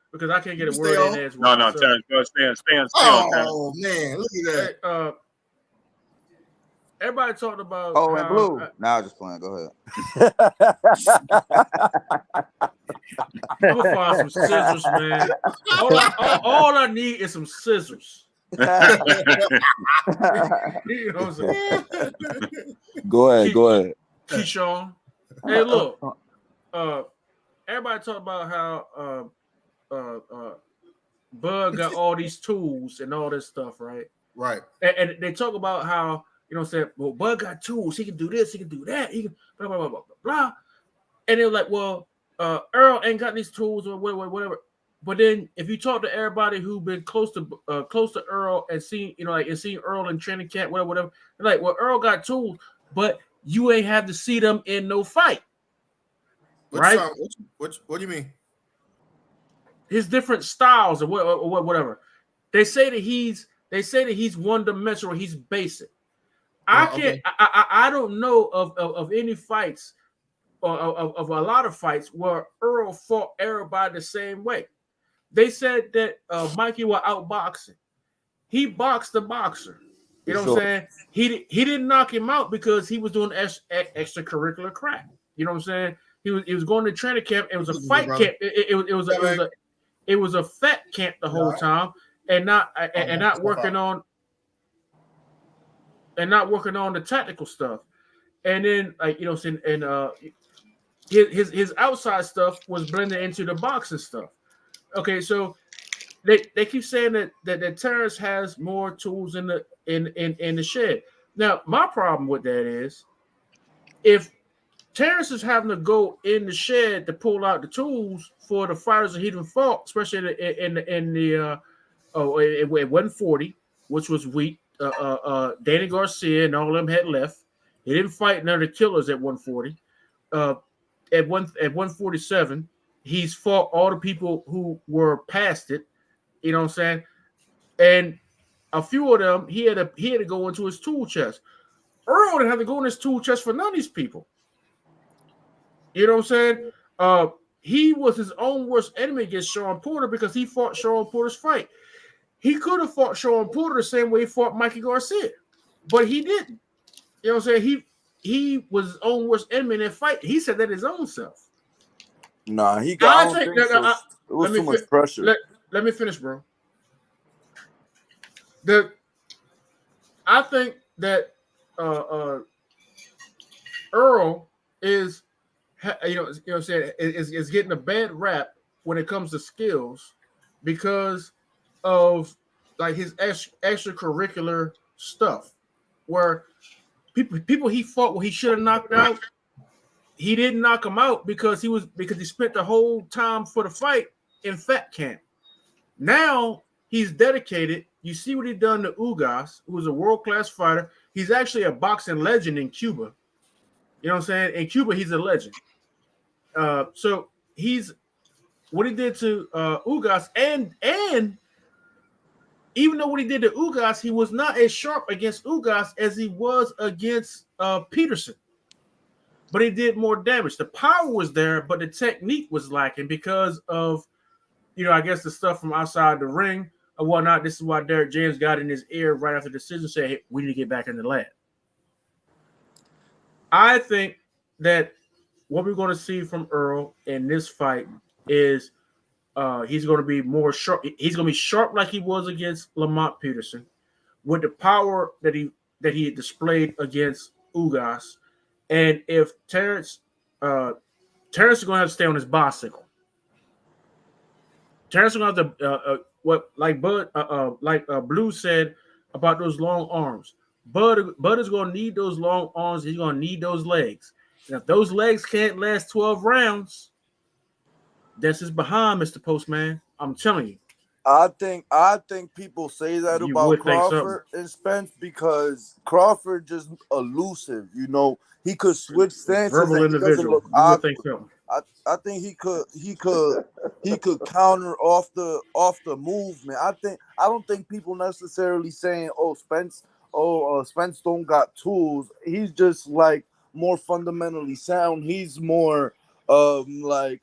edge. No, Terrence, go stay on. Oh man, look at that. Everybody talked about. Oh, and blue. Nah, just playing. Go ahead. I'm gonna find some scissors, man. All I need is some scissors. You know what I'm saying? Go ahead. Keyshawn. Hey, look. Everybody talk about how Bud got all these tools and all this stuff, right? Right. And they talk about how, well, Bud got tools. He can do this. He can do that. He can blah, blah, blah, blah, blah. And they're like, well, Earl ain't got these tools or whatever. But then if you talk to everybody who've been close to Earl and seen, seen Earl in training camp, whatever, they're like, well, Earl got tools, but you ain't have to see them in no fight. Right? What do you mean? His different styles or whatever. They say that he's one-dimensional, he's basic. I don't know of any fights or of a lot of fights where Earl fought everybody the same way. They said that Mikey was outboxing. He boxed the boxer. You know what I'm saying? He didn't knock him out because he was doing extracurricular crap. You know what I'm saying? He was going to training camp. It was a fight camp. It was a fat camp the whole time, and not working on. and not working on the tactical stuff. And then, like, you know, and his outside stuff was blended into the boxing stuff. Okay, so they keep saying that Terrence has more tools in the shed. Now, my problem with that is, if Terrence is having to go in the shed to pull out the tools for the fighters that he done fought, especially in the 140, which was weak. Danny Garcia and all of them had left. He didn't fight none of the killers at 140. At 147, he's fought all the people who were past it. You know what I'm saying? And a few of them, he had to go into his tool chest. Earl didn't have to go in his tool chest for none of these people. You know what I'm saying? He was his own worst enemy against Shawn Porter because he fought Shawn Porter's fight. He could have fought Shawn Porter the same way he fought Mikey Garcia, but he didn't. You know what I'm saying? He was his own worst enemy in that fight. He said that his own self. Nah, he got. It was too much pressure. Let me finish, bro. I think that Earl is, you know what I'm saying, is getting a bad rap when it comes to skills because of like his extracurricular stuff, where people he fought where he should have knocked out, he didn't knock him out because he spent the whole time for the fight in fat camp. Now he's dedicated. You see what he done to Ugas, who was a world-class fighter. He's actually a boxing legend in Cuba. You know what I'm saying? In Cuba, he's a legend. So he's what he did to Ugas, and even though what he did to Ugas, he was not as sharp against Ugas as he was against Peterson. But he did more damage. The power was there, but the technique was lacking because of, you know, I guess the stuff from outside the ring or whatnot. This is why Derek James got in his ear right after the decision, said, hey, we need to get back in the lab. I think that what we're going to see from Earl in this fight is he's going to be more sharp. He's going to be sharp like he was against Lamont Peterson, with the power that he displayed against Ugas. And if Terrence is going to have to stay on his bicycle. Terrence is going to have to what like Bud Blue said about those long arms. Bud is going to need those long arms. He's going to need those legs. And if those legs can't last 12 rounds, that's his behind, Mr. Postman. I'm telling you. I think people say that about Crawford and Spence because Crawford just elusive. You know, he could switch stances. Verbal and individual. You would think so. I think he could counter off the movement. I don't think people necessarily saying, Spence don't got tools. He's just like more fundamentally sound. He's more like,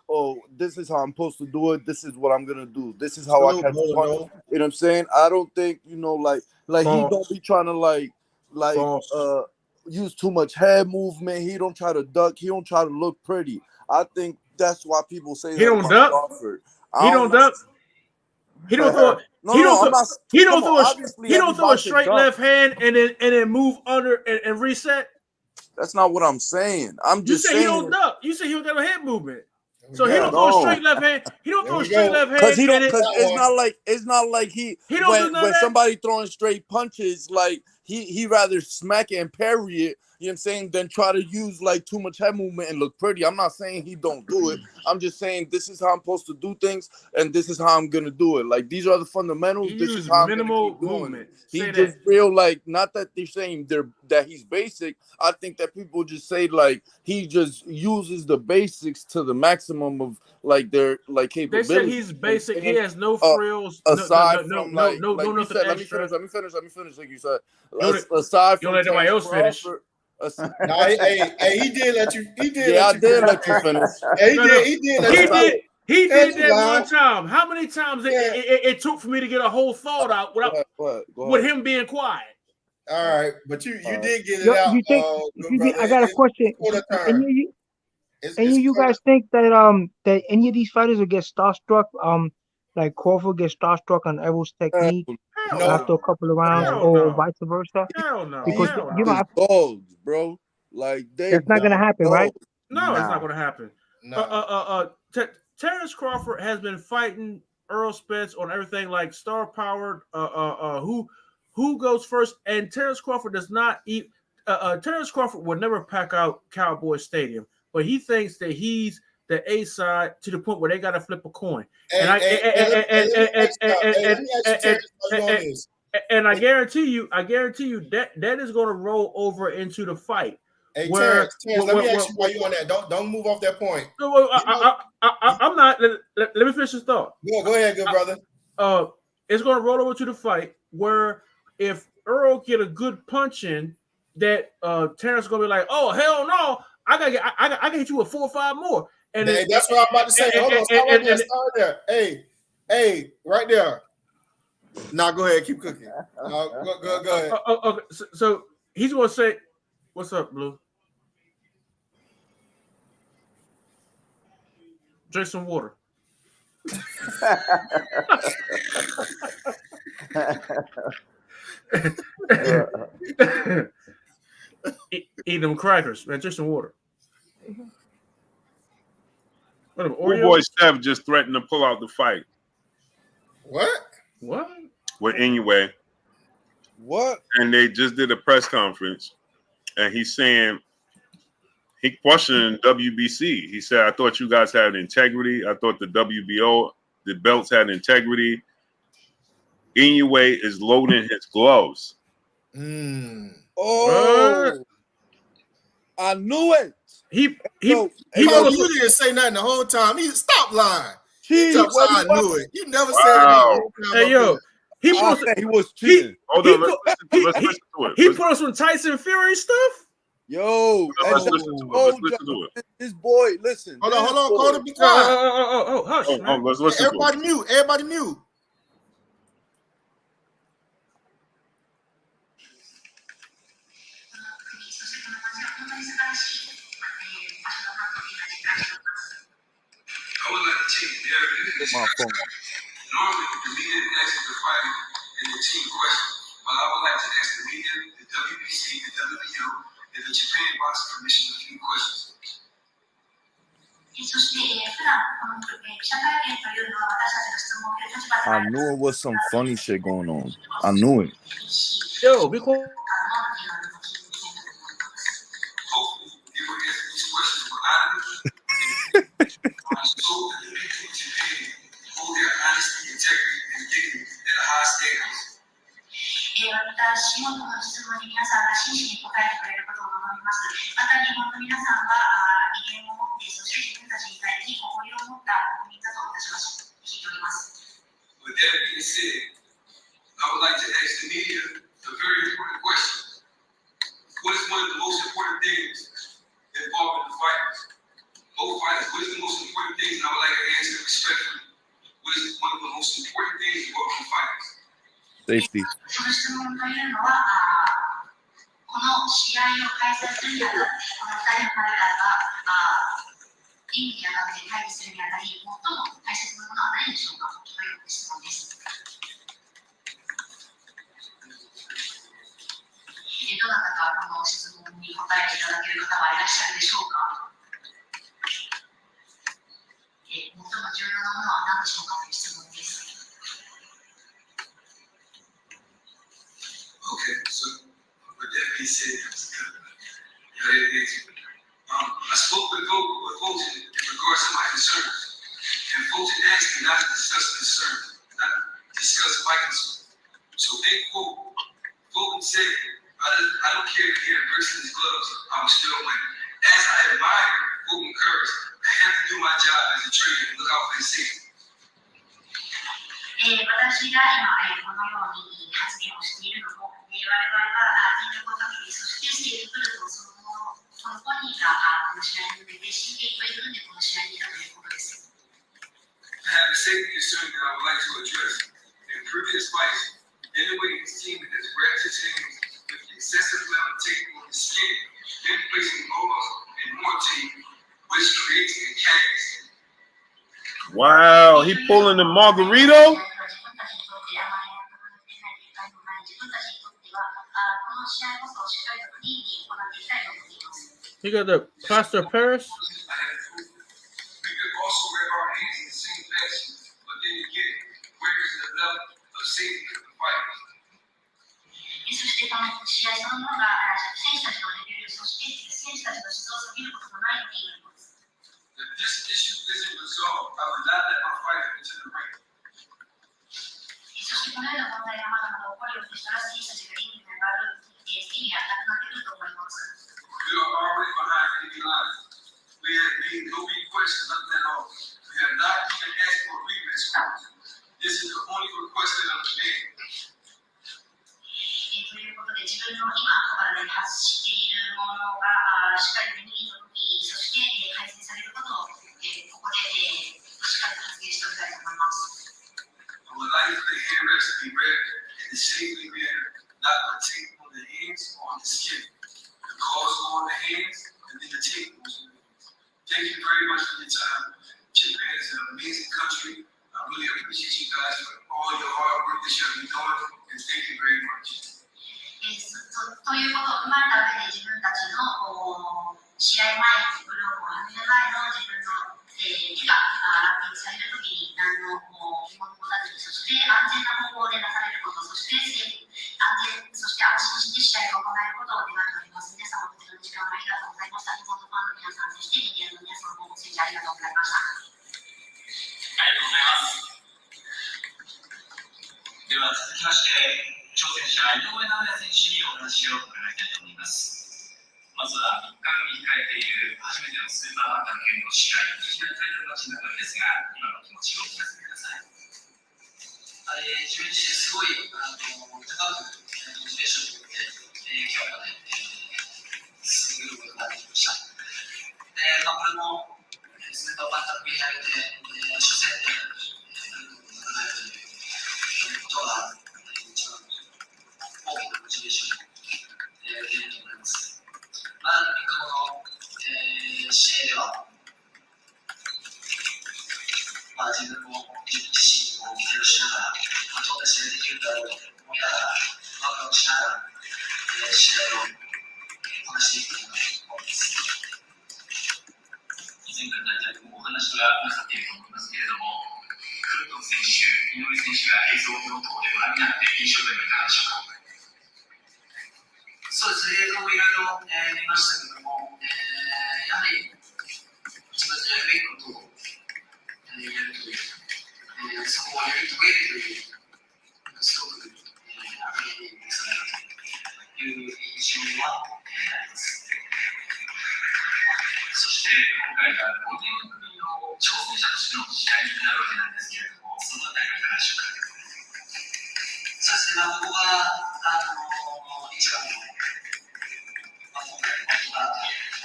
this is how I'm supposed to do it. This is what I'm gonna do. This is how I catch the punch. You know what I'm saying? I don't think, you know, like he don't be trying to use too much head movement. He don't try to duck. He don't try to look pretty. I think that's why people say he don't duck. Crawford. He don't duck. He don't throw. He don't throw a straight left hand and then move under and reset. That's not what I'm saying. I'm just saying he don't duck. You say he don't got a head movement. So he don't throw a straight left hand. He don't throw a straight left hand. Because it's not like he when somebody throwing straight punches, like he rather smack it and parry it, you know what I'm saying, than try to use like too much head movement and look pretty. I'm not saying he don't do it. I'm just saying this is how I'm supposed to do things and this is how I'm gonna do it. Like these are the fundamentals. This is how I'm minimal gonna keep movement. He say just that. Real like not that they're saying that he's basic. I think that people just say like he just uses the basics to the maximum of like their like capability. They say he's basic. He has no frills. Aside no from like nothing said, extra. Let me finish. Like you said, aside from let nobody else finish. Hey, he did let you. He did. Yeah, I did let you finish. He did that one time. How many times it took for me to get a whole thought out without with him being quiet? All right, but you did get it out. I got a question. Any of you guys think that that any of these fighters will get starstruck? Like Crawford gets starstruck on Errol's technique. after a couple of rounds, or vice versa? Hell no. Because you know, dogs, bro. Like that's not gonna happen, right? No, it's not gonna happen. Terrence Crawford has been fighting Earl Spence on everything like star powered. Who goes first? And Terrence Crawford does not eat. Terrence Crawford would never pack out Cowboy Stadium, but he thinks that he's the A side to the point where they got to flip a coin. And I guarantee you that is going to roll over into the fight. Hey, Terrence, let me ask you why you on that. Don't move off that point. No, I'm not. Let me finish this thought. Go ahead, good brother. It's going to roll over to the fight where if Earl get a good punch in, that Terrence is going to be like, oh hell no, I gotta hit you with 4 or 5 more. And that's what I'm about to say. Hold on, start there. Hey, right there. Now go ahead, keep cooking. Go ahead. Okay, so he's going to say, "What's up, Blue? Drink some water." Eat them crackers, man. Drink some water. Boy Steph just threatened to pull out the fight. What? With Inoue. What? And they just did a press conference, and he's saying he questioned WBC. He said, "I thought you guys had integrity. I thought the WBO, the belts had integrity. Inoue is loading his gloves." Oh, I knew it. You didn't say nothing the whole time. He stopped lying. I knew it. You never said that. Hey yo, he was cheating. Hold on, let's listen to it. He put on some Tyson Fury stuff. Yo, let's listen to it. This boy, listen. Hold on, Carter, be quiet. Hush. Let's listen to it. Everybody mute. I would like to change the narrative. Normally, the media answers the fight in the team question, but I would like to ask the media, the WBC, the WBO, and the Japan Boxing Commission a few questions. I knew it was some funny shit going on. I knew it. Yo, be cool. Hopefully, you will answer these questions with honesty. I'm so that the people of Japan hold their honesty, integrity, and dignity at a high standard. 私もこの質問に皆さんが真摯に答えてくれることを望みます。また日本の皆さんが威厳を持って、そして自分たちに対に誇りを持った国民だと私は聞いております。With that being said, I would like to ask the media a very important question. What is one of the most important things involving the fighters? Both fighters, what is the most important things? And I would like to answer respectfully. What is one of the most important things involving the fighters? Safety. その質問というのは、この試合を開催するにあたって、この2人のファイターがリングに上がって対峙するにあたり、最も大切なものは何でしょうかという質問です。どなたかこの質問に答えていただける方はいらっしゃるでしょうか。最も重要なものは何でしょうかという質問です。Okay, so with that being said, I spoke with Fulton in regards to my concerns, and Fulton asked me not to discuss concerns, not to discuss my concerns. So in quote, Fulton said, I don't care to hear Erickson his gloves, I will still win. As I admire Fulton's courage, I have to do my job as a trainer and look out for his safety. 私が今このように発言をしているのも、我々は全力をかけて、そしてセーフブルとその本人がこの試合に向けて真剣を挑んでこの試合に挑むということです。I have a safety concern that I would like to address. In previous fights, Inoue and his team has grabbed his hands with the excessive amount of tape on his skin, then placing more muscle and more tape, which creates a cast. Wow, he pulling the Margarito? You got the plaster of Paris? We could also wear our hands in the same fashion, but then again, where is the level of safety for the fighters? そしてこの試合そのものが選手たちのレベル、そして選手たちの質を下げることのないようになります。If this issue isn't resolved, I would not let my fighter into the ring. そしてこのような問題がまだまだ起こるようでしたら、選手たちがリングに上がる意味がなくなってくると思います。We are already behind enemy lines. We have made no request, nothing at all. We have not even asked for a rematch. This is the only request that I'm demanding. ということで、自分の今発しているものがしっかり耳に届き、そして改善されることをここでしっかり発言しておきたいと思います。I would like for the handrest to be read in a shapely manner, not with tape on the hands or on the skin. The calls go on the hands, and then the tape goes on the hands. Thank you very much for your time. Japan is an amazing country. I really appreciate you guys for all your hard work that you've been doing, and thank you very much. ということを踏まえた上で自分たちの試合前にグローブを始める前の自分の手がラッピングされるときに何の疑問も持たずに、そして安全な方法でなされること、そして安心して試合を行えることを願っております。皆さん本日の時間をありがとうございました。日本のファンの皆さん、そしてメディアの皆さんもご清聴ありがとうございました。ありがとうございます。では続きまして、挑戦者井上尚弥選手にお話を伺いたいと思います。まずは3日後に控えている初めてのスーパーバンタム級の試合、いきなりタイトルマッチの中ですが、今の気持ちを聞かせてください。自分自身すごい高くモチベーションを持って今日まで進めることができました。これもスーパーバンタム級に上げて初戦で戦えるということが一番大きなモチベーションが出ると思います。まだ3日後の試合では、自分自身を期待しながら、どんな試合できるだろうと思いながら、ワクワクしながら、試合をこなしていきたいと思います。以前から大体お話がなさっていると思いますけれども、フルトン選手、井上選手が映像の等でご覧になって印象ではいかがでしょうか。そうですね、映像もいろいろ見ましたけども、やはり自分のやるべきことをやるという、そこをやり遂げるという、すごくアカデミーにされたという印象はあります。そして今回が5年ぶりの挑戦者としての試合になるわけなんですけれども、そのあたりはいかがでしょうか。そうですね、ここが一番の今回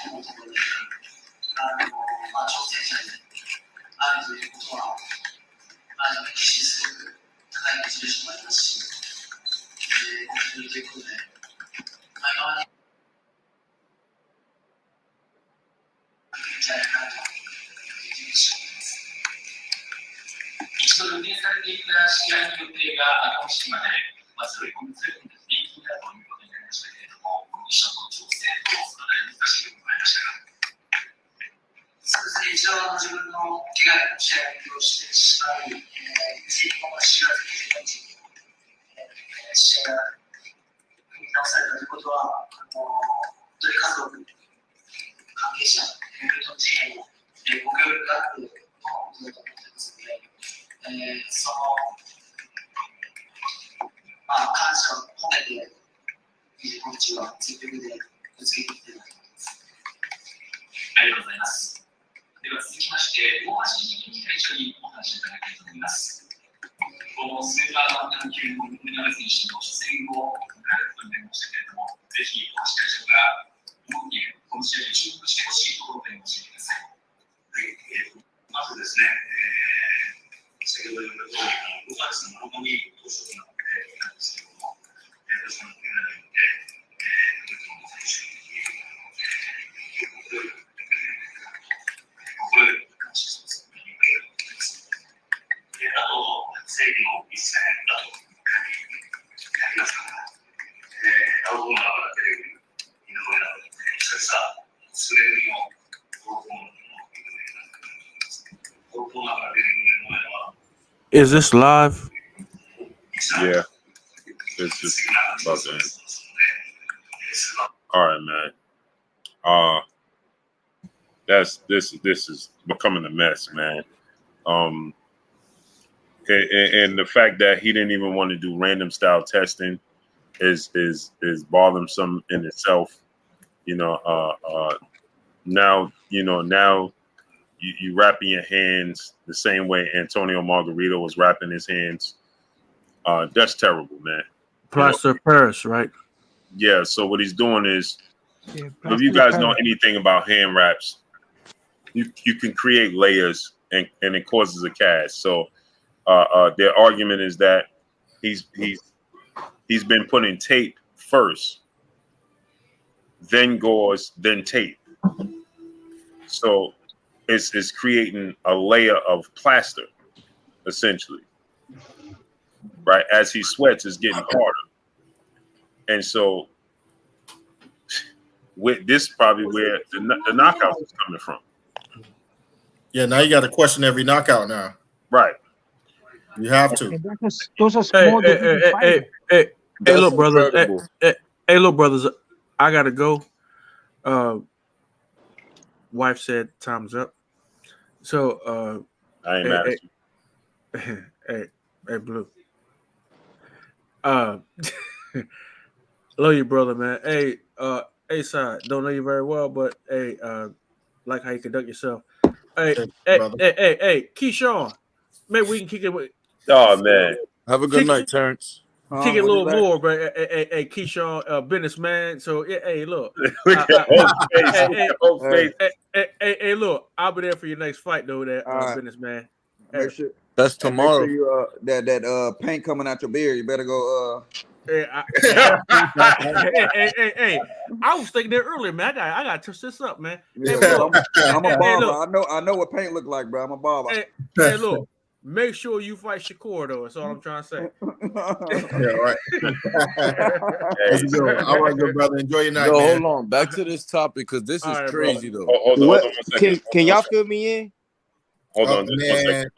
思うところで、挑戦者にあるということは、自分自身すごく高いモチベーションもありますし、本当にということで、今までいいんじゃないかなという気持ちを思います。一度予定されていた試合の予定が今週まで、それをずれ込んで延期だということになりましたけれども、コンディションの調整とそのあたり難しいと思いましたか。そうですね、一度自分の怪我の試合をしてしまい、4月25日に試合が組み直されたということは、本当に家族、関係者、フルトンチームのご協力があってのことだと思っていますので、その感謝を込めて、25日は全力でぶつけていきたいと思います。ありがとうございます。では続きまして、大橋秀樹会長にお話をいただきたいと思います。このスーパーバンタム級の井上選手の初戦を迎えることになりましたけれども、ぜひ大橋会長が思っているこの試合に注目してほしいところを教えてください。はい、まずですね、先ほど言った通り、5月の7日に当初となっていたんですけれども、そのけがによって、心より感謝します。あと、正義の一戦だとやりますから、青コーナー Is this live? Yeah. It's just about to end. All right, man. This is becoming a mess, man. And the fact that he didn't even want to do random style testing is bothersome in itself. Now you wrapping your hands the same way Antonio Margarito was wrapping his hands. That's terrible, man. Plaster of Paris, right? Yeah. So what he's doing is, if you guys know anything about hand wraps, you can create layers and it causes a cast. So their argument is that he's been putting tape first, then gauze, then tape. So it's creating a layer of plaster, essentially. Right? As he sweats, it's getting harder. And so with this probably where the knockout is coming from. Yeah, now you got to question every knockout now. Right. You have to. Those are small. Hey, look, brothers. Hey, look, brothers. I gotta go. Wife said time's up. So I ain't mad at you. Hey, Blue. Love you, brother, man. Hey, side. Don't know you very well, but hey, like how you conduct yourself. Hey, Keyshawn. Maybe we can kick it with. Oh man. Have a good night, Terrence. Kick it a little more, bro. Hey, Keyshawn, business man. So, hey, look. Hey, look. I'll be there for your next fight, though. That business man. Make sure that's tomorrow. Make sure you, that paint coming out your beard. You better go. Hey, I was thinking that earlier, man. I got to touch this up, man. Yeah, hey, look, I'm a barber. Look. I know what paint look like, bro. I'm a barber. Hey, look. Make sure you fight Shakur, though. That's all I'm trying to say. Yeah, right. All right, good brother. Enjoy your night, Yo, man. hold on. Back to this topic because this is crazy, though. Hold on. Can y'all fill me in? Hold on, just 1 second.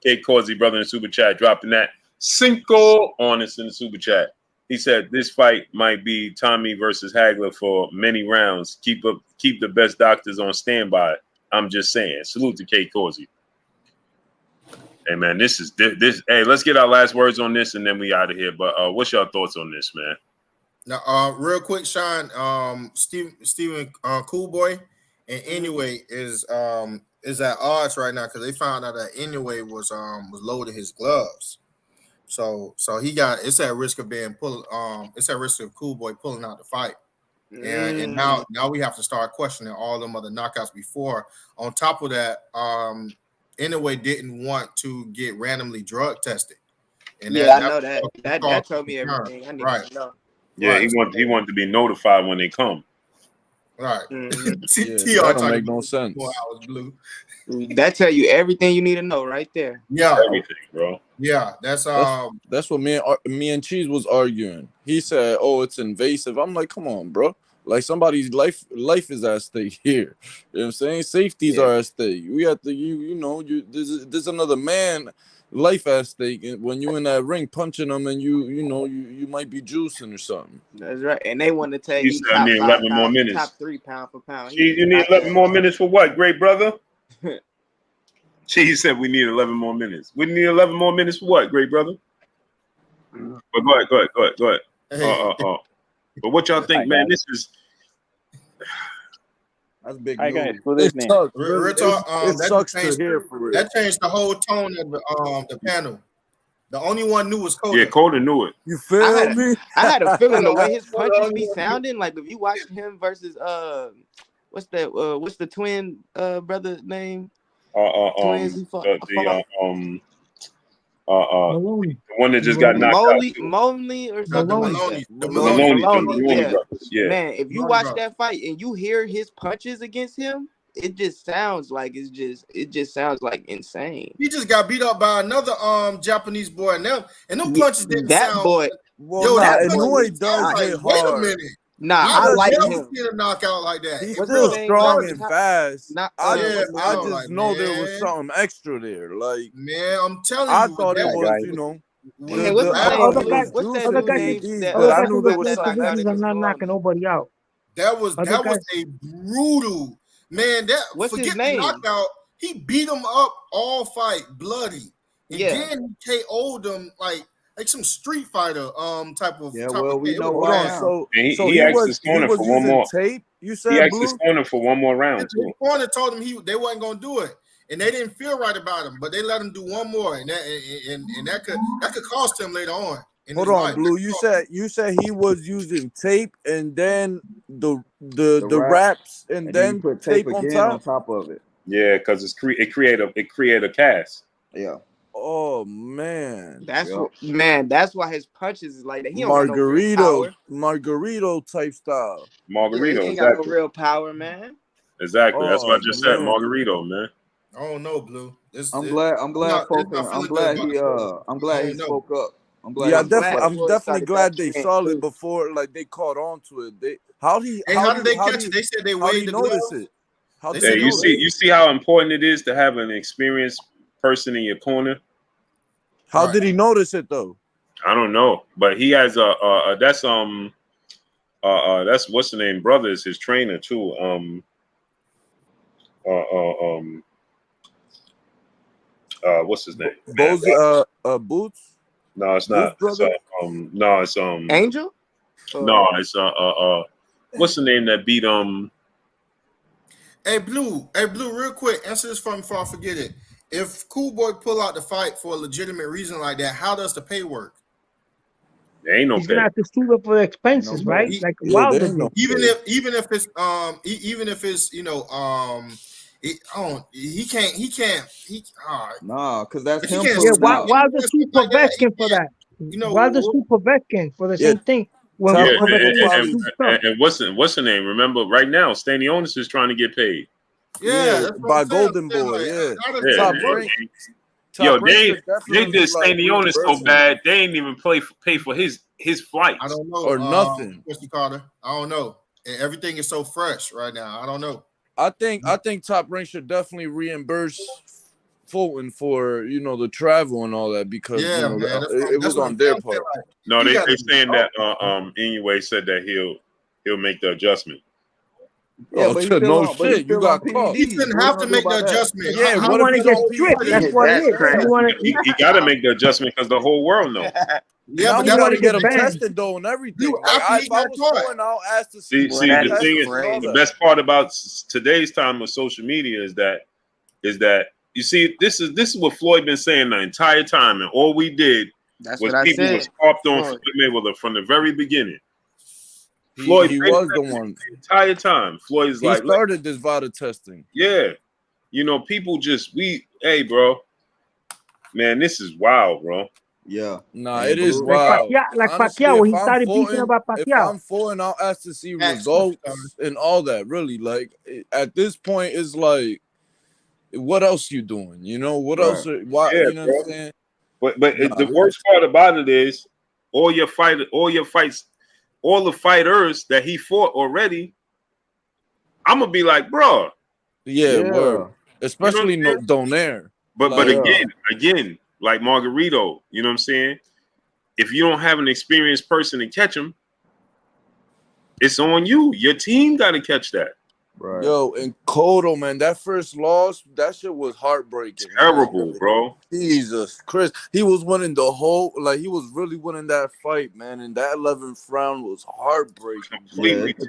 Kate Causey, brother in the super chat, dropping that cinco on us in the super chat. He said this fight might be Tommy versus Hagler for many rounds. Keep the best doctors on standby. I'm just saying. Salute to Kate Causey. Hey man, this. Hey, let's get our last words on this and then we out of here. But what's your thoughts on this, man? Now, real quick, Sean. Stephen Coolboy and Anyway is at odds right now because they found out that Anyway was loaded his gloves. So it's at risk of being pulled. It's at risk of Coolboy pulling out the fight. And now we have to start questioning all them other knockouts before. On top of that, Anyway didn't want to get randomly drug tested. And I know that. That told me everything I need to know. Yeah, he wanted to be notified when they come. Right. That don't make no sense. That tell you everything you need to know right there. Yeah, everything, bro. Yeah, that's what me and Cheese was arguing. He said, "Oh, it's invasive." I'm like, "Come on, bro! Like somebody's life is at stake here. You know what I'm saying? Safeties are at stake. We have to, there's another man life at stake when you in that ring punching them and you might be juicing or something." That's right. And they want to tell you I need 11 more minutes. Top 3 pound for pound. You need 11 more minutes for what, great brother? She said we need 11 more minutes. We need 11 more minutes for what, great brother? But go ahead. But what y'all think, man? This is that's big news. It sucks to hear for real. That changed the whole tone of the panel. The only one knew was Coda. Yeah, Coda knew it. You feel me? I had a feeling the way his punches be sounding, like if you watch him versus what's the twin brother name? Twins he fought. The one that just got knocked out. Moloney or something like that. The Maloney brothers. Yeah. Man, if you watch that fight and you hear his punches against him, it just sounds like sounds like insane. He just got beat up by another Japanese boy, and them punches didn't that sound. Boy. Well, that Hanoi does hit hard. Wait a minute. Nah, I I would like never him. see a knockout like that. He's If still bro, strong and fast. Not, I yeah, just, man, I I'm just like, know there was man, something extra there. Like, man, I'm telling I you, with thought it that, was, you know, with Hey, what's the his I name, thought Other it Blue? guys, was What's that other juicy guys, dude in- name PEDs, that but other I guys knew in there those got was weight that something divisions are narcotic extra. not going? knocking nobody out. that was Other that was guys, a brutal man. That What's his forget the name? knockout. He beat him up all fight, bloody, and Yeah. then he KO'd him like some Street Fighter type of Yeah, well, we thing. It know was Hold why on, bad. now. And so he he asked his was corner for one using more. tape. You He said, asked his Blue? corner for one more round His too. corner told him they wasn't gonna do it, and they didn't feel right about him, but they let him do one more, and that could cost him later on in Hold his on, life. Blue. You said he was using tape and then the The rap, wraps and and then you then put tape tape on again on top. top of it. Yeah, because it create a cast. Yeah. Oh man, That's Yep. what, man. That's why his punches is like that. He don't got no real power. Margarito type style. Yeah, he Margarito, ain't got no exactly. real power, man. Exactly. That's what I Oh just said. man. Margarito, man. I don't know, Blue. I'm glad I'm not feeling good about it. I'm I glad he don't know. spoke up. I'm glad Yeah, he spoke up. I'm definitely started glad back they then, saw it too. before, like they caught on to it. How Hey, how did they catch it? They said they how do weighed you the notice glove. it? How They do Hey, you said notice? you see how important it is to have an experienced person in your corner. How did he notice it though? I don't know, but he has that's what's the name? Brother is his trainer too. What's his name? Boots? No, it's not. Boots brother? It's Angel? No, it's what's the name that beat Hey Blue, real quick, answer this for me before I forget it. If Cool Boy pull out the fight for a legitimate reason like that, how does the pay work? There ain't no he's gonna have to sue up for expenses, right? Like Wilder did. Even if it's Nah, because that's he him can't pulling out. Wilder sued like that. He Povetkin for that. You know, Wilder sued Povetkin for the Yeah. same thing. When Yeah, Povetkin was souped up. and what's the name? Remember, right now, Stanionis is trying to get paid. Yeah, that's what by I'm saying. Golden Boy. Like, Yeah, how does Yeah, that work? yo, Top they Rank definitely did like Stanionis so reimbursing. bad they ain't even pay for his flights. I don't know. Or nothing. Mr. Carter. I don't know. And everything is so fresh right now. I don't know. I think Top Rank should definitely reimburse Fulton for the travel and all that because Yeah, man. it was on their part. Like, No, they saying that anyway said that he'll make the adjustment. Yeah, Oh, but he's still no on, but he's shit, you still on got caught. PEDs. He shouldn't What have we to gonna do make the about that? adjustment. Yeah, He what if want to he's get on stripped. PED? That's what it That's is. crazy. He want to. He got to make the adjustment because the whole world knows. Yeah, Now but we that's got what to he get him banned. tested though and everything. Like After he if I got was caught. foreign, I'll ask to See, see the tests thing is, and all the that. best part about today's time with social media is that you see, this is what Floyd been saying the entire time, and all we did was people was popped on Floyd Mayweather from the very beginning. Floyd He was the one the entire time. Floyd's he like, started this VADA testing. yeah, people hey, bro, man, this is wild, bro. Yeah. Nah, And it is Blue, wild. Like Honestly, Pacquiao, when he if I'm started beefing Fulton, about if Pacquiao. I'm Fulton, I'll ask to see Facts, results and all that. Really, like at this point, it's like, what else you doing? What else? Why? Yeah, You know bro. what I'm saying? But Nah, the worst part about it is all your fights, all the fighters that he fought already. I'm gonna be like, bro. Yeah, word. Especially You know Donaire. But Like, again, like Margarito, you know what I'm saying? If you don't have an experienced person to catch him, it's on you. Your team got to catch that. Right. Yo, and Cotto, man, that first loss, that shit was heartbreaking. Terrible, man. bro. Jesus Christ. He was winning the whole, he was really winning that fight, man. And that 11th round was heartbreaking. Completely He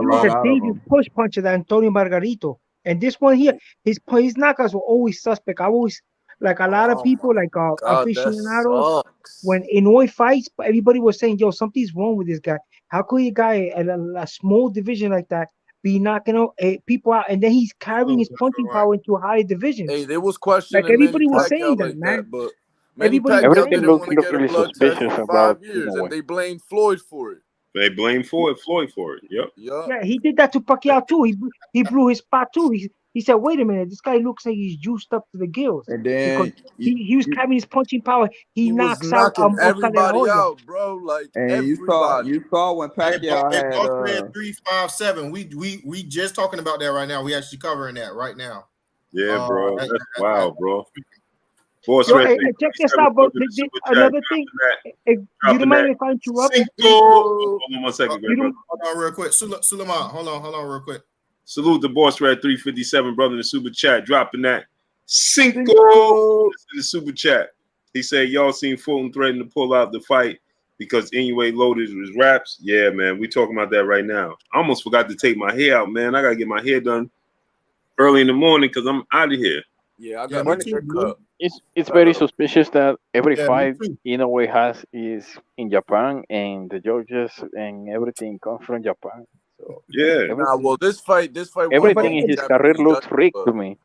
was a dangerous push puncher, that Antonio Margarito. And this one here, his knockouts were always suspect. I always, like a lot of people, like God, that aficionados, sucks. when Inoue fights, everybody was saying, yo, something's wrong with this guy. How could a guy at a small division like that be knocking out people out? And then he's carrying his punching power into higher divisions. Hey, there was questioning Like everybody was Manny saying Pacquiao that, like man. that, but Manny Everybody Pacquiao was saying didn't want to get a really blood test suspicious for about 5 years, Inoue. and they blamed Floyd for it. They blame Floyd for it. Yep. Yeah. Yeah, he did that to Pacquiao too. He blew his spot too. He said, "Wait a minute, this guy looks like he's juiced up to the gills." And Because then he was having his punching power. He was knocks out knocking Oscar De La everybody Hoya. out, bro. Like And everybody. you saw when Pacquiao Hey, had boss red 357. We just talking about that right now. We actually covering that right now. Yeah, bro. That's wild, bro. Boss Yo, red check this 357 out, bro. brother, the super chat, Another thing, you dropping don't mind that. if I interrupt? Hold on 1 second, great brother. Hold on real quick. Suleiman, hold on real quick. Salute the boss red 357 brother in the super chat, dropping that. Cinco to the super chat. He said, y'all seen Fulton threatening to pull out the fight because Inoue loaded his raps. Yeah, man, we talking about that right now. I almost forgot to take my hair out, man. I gotta get my hair done early in the morning because I'm out of here. Yeah, I got Well, my hair cut. it's very suspicious that every Yeah, fight me too. Inoue has is in Japan, and the judges and everything comes from Japan. So Yeah. Nah, well, this fight everything in won his career Japanese looks judges, rigged but to me.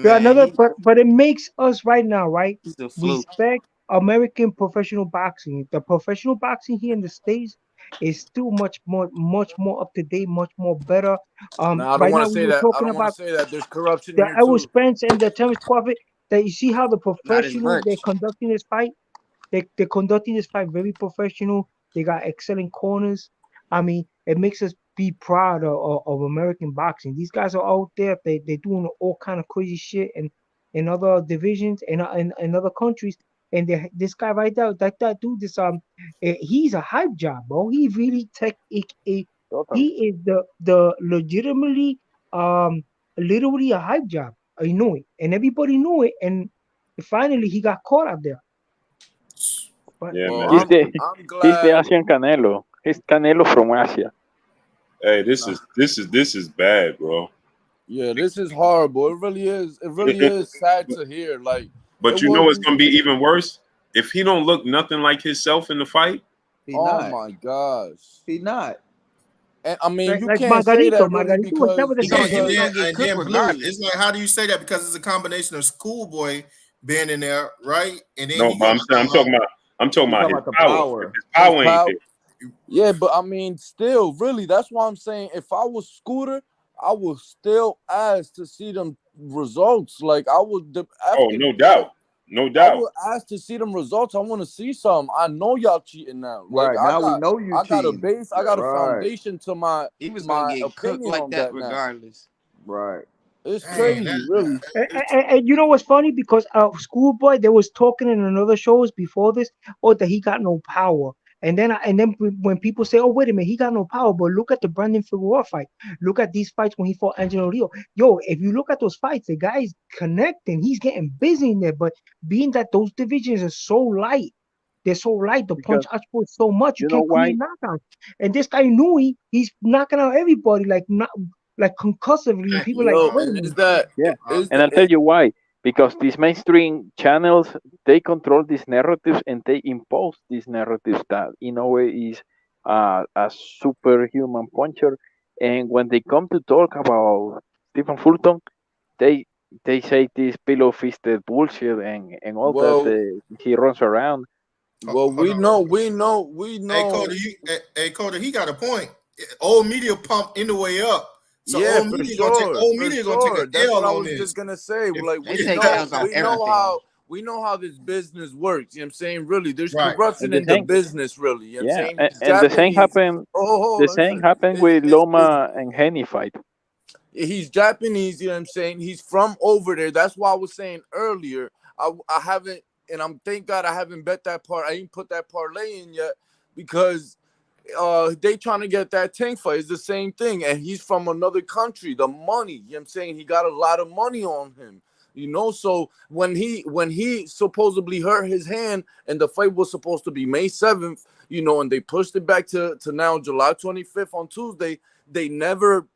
Yeah, Man, but it makes us right now, right? he's a fluke. Respect American professional boxing. The professional boxing here in the States is still much more up to date, much more better. nah, I don't Right want now to we say were that. I talking don't want to about say that. There's corruption the here Errol too. Spence and the Terrence Crawford. That you see how the Not as professional they're much. conducting this fight. They're conducting this fight very professional. They got excellent corners. I mean, it makes us be proud of American boxing. These guys are out there. They're doing all kind of crazy shit in other divisions and in other countries. And this guy right there, that dude, he's a hype job, bro. He really he is the legitimately literally a hype job. I know it, and everybody knew it. And finally, he got caught out there. But Yeah, Well, man. I'm He's the glad. Asian Canelo. He's Canelo from Asia. Hey, this is bad, bro. Yeah, this is horrible. It really is. It really is sad to hear. Like, But it you know it's wasn't. gonna be even worse if he don't look nothing like himself in the fight. He Oh not. my gosh. He not. And I mean, you like can't say that really Margarito was because never the And same. then, and He then, gonna get and cooked then Blue, regardless. it's like, how do you say that? Because it's a combination of Schoolboy being in there, right? And then No, he but I'm got talking about his the power. power. If his power ain't power. there. Yeah, but I mean, still, really, that's why I'm saying if I was Scooter, I would still ask to see them results. Like I would Oh, after no doubt. No I doubt. would ask to see them results. I want to see some. I know y'all cheating now. Like Right, now we know you I got a cheating. base. I got a Right. foundation to my He was gonna get cooked opinion like on that that now. regardless. Right. It's Dang, crazy, really. And you know what's funny? Because Schoolboy, they was talking in another shows before this, that he got no power. And then when people say, "Oh, wait a minute, he got no power," but look at the Brandon Figueroa fight. Look at these fights when he fought Angelo Rio. Yo, if you look at those fights, the guy's connecting. He's getting busy in there. But being that those divisions are so light, they're so light. The punch output so much, you You know can't create why? knockouts. And this guy knew he's knocking out everybody like concussively. And people like, Yo, wait a and minute. And I'll tell you why. Because these mainstream channels, they control these narratives and they impose these narratives that Inoue is a superhuman puncher. And when they come to talk about Stephen Fulton, they they say this pillow fisted bullshit and all that well, he runs around. well, we know. Hey, Coda, he got a point. Old media pumped in the way up. So Yeah, old for media gonna take sure. an That's what L I on was this. just gonna say. Like They take L's on everything. we know how this business works. You know what I'm saying? Really, there's Right. corruption And the in the same, business, really. You know what I'm yeah, saying? He's and the same Japanese. happened. The same Listen. happened with Loma and Haney fight. He's Japanese, you know what I'm saying? He's from over there. That's why I was saying earlier. I haven't, and I'm thank God I haven't bet that part. I ain't put that parlay in yet because they trying to get that tank fight. It's the same thing. And he's from another country. The money, you know what I'm saying? He got a lot of money on him. You know, so when he supposedly hurt his hand and the fight was supposed to be May 7th, you know, and they pushed it back to now July 25th on Tuesday, they never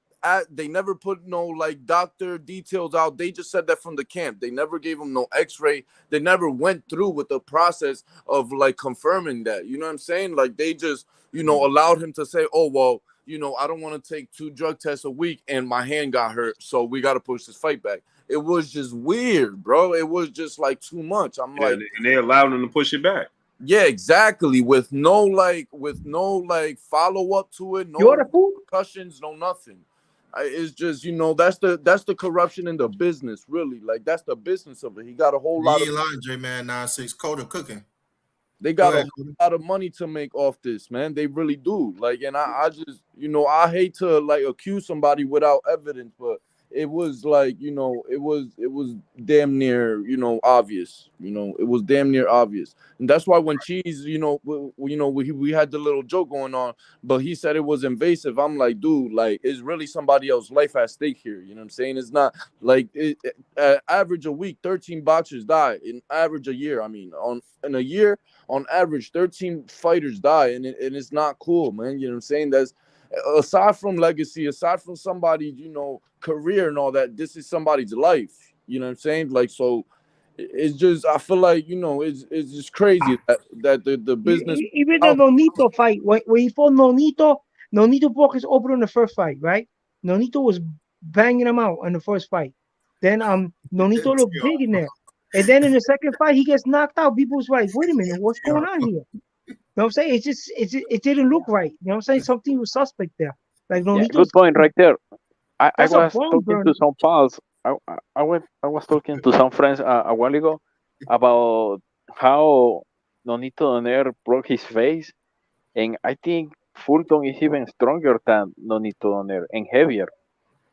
put no like doctor details out. They just said that from the camp. They never gave him no x-ray. They never went through with the process of like confirming that. You know what I'm saying? Like they just, you know, allowed him to say, oh, well, you know, I don't want to take 2 drug tests a week and my hand got hurt, so we got to push this fight back. It was just weird, bro. It was just like too much. I'm like, and they allowed him to push it back. yeah, exactly. With no follow up to it, no repercussions, no nothing. it's just, you know, that's the corruption in the business, really. Like, that's the business of it. He got a whole lot of J-Man 96 Coda cooking. They got a lot of money to make off this, man. They really do. Like, and I just, you know, I hate to like accuse somebody without evidence, but it was like, you know, it was damn near, you know, obvious. You know, it was damn near obvious, and that's why when Cheese, you know, we had the little joke going on, but he said it was invasive. I'm like, dude, like, it's really somebody else's life at stake here. You know what I'm saying? It's not like average a week, 13 boxers die. In average a year, I mean, in a year, on average, 13 fighters die, and it's not cool, man. You know what I'm saying? That's aside from legacy, aside from somebody, you know, career and all that, this is somebody's life. You know what I'm saying? Like, so it's just, I feel like, you know, it's just crazy that the business. Even the Nonito fight, when he fought Nonito broke his open in the first fight, right? Nonito was banging him out in the first fight. Then Nonito looked big in there. And then in the second fight, he gets knocked out. People was like, wait a minute, what's going on here? You know what I'm saying? It didn't look right. You know what I'm saying? Something was suspect there. Like, no, good point right there. I was talking burn. to some pals. I was talking to some friends a while ago about how Nonito Donaire broke his face, and I think Fulton is even stronger than Nonito Donaire and heavier.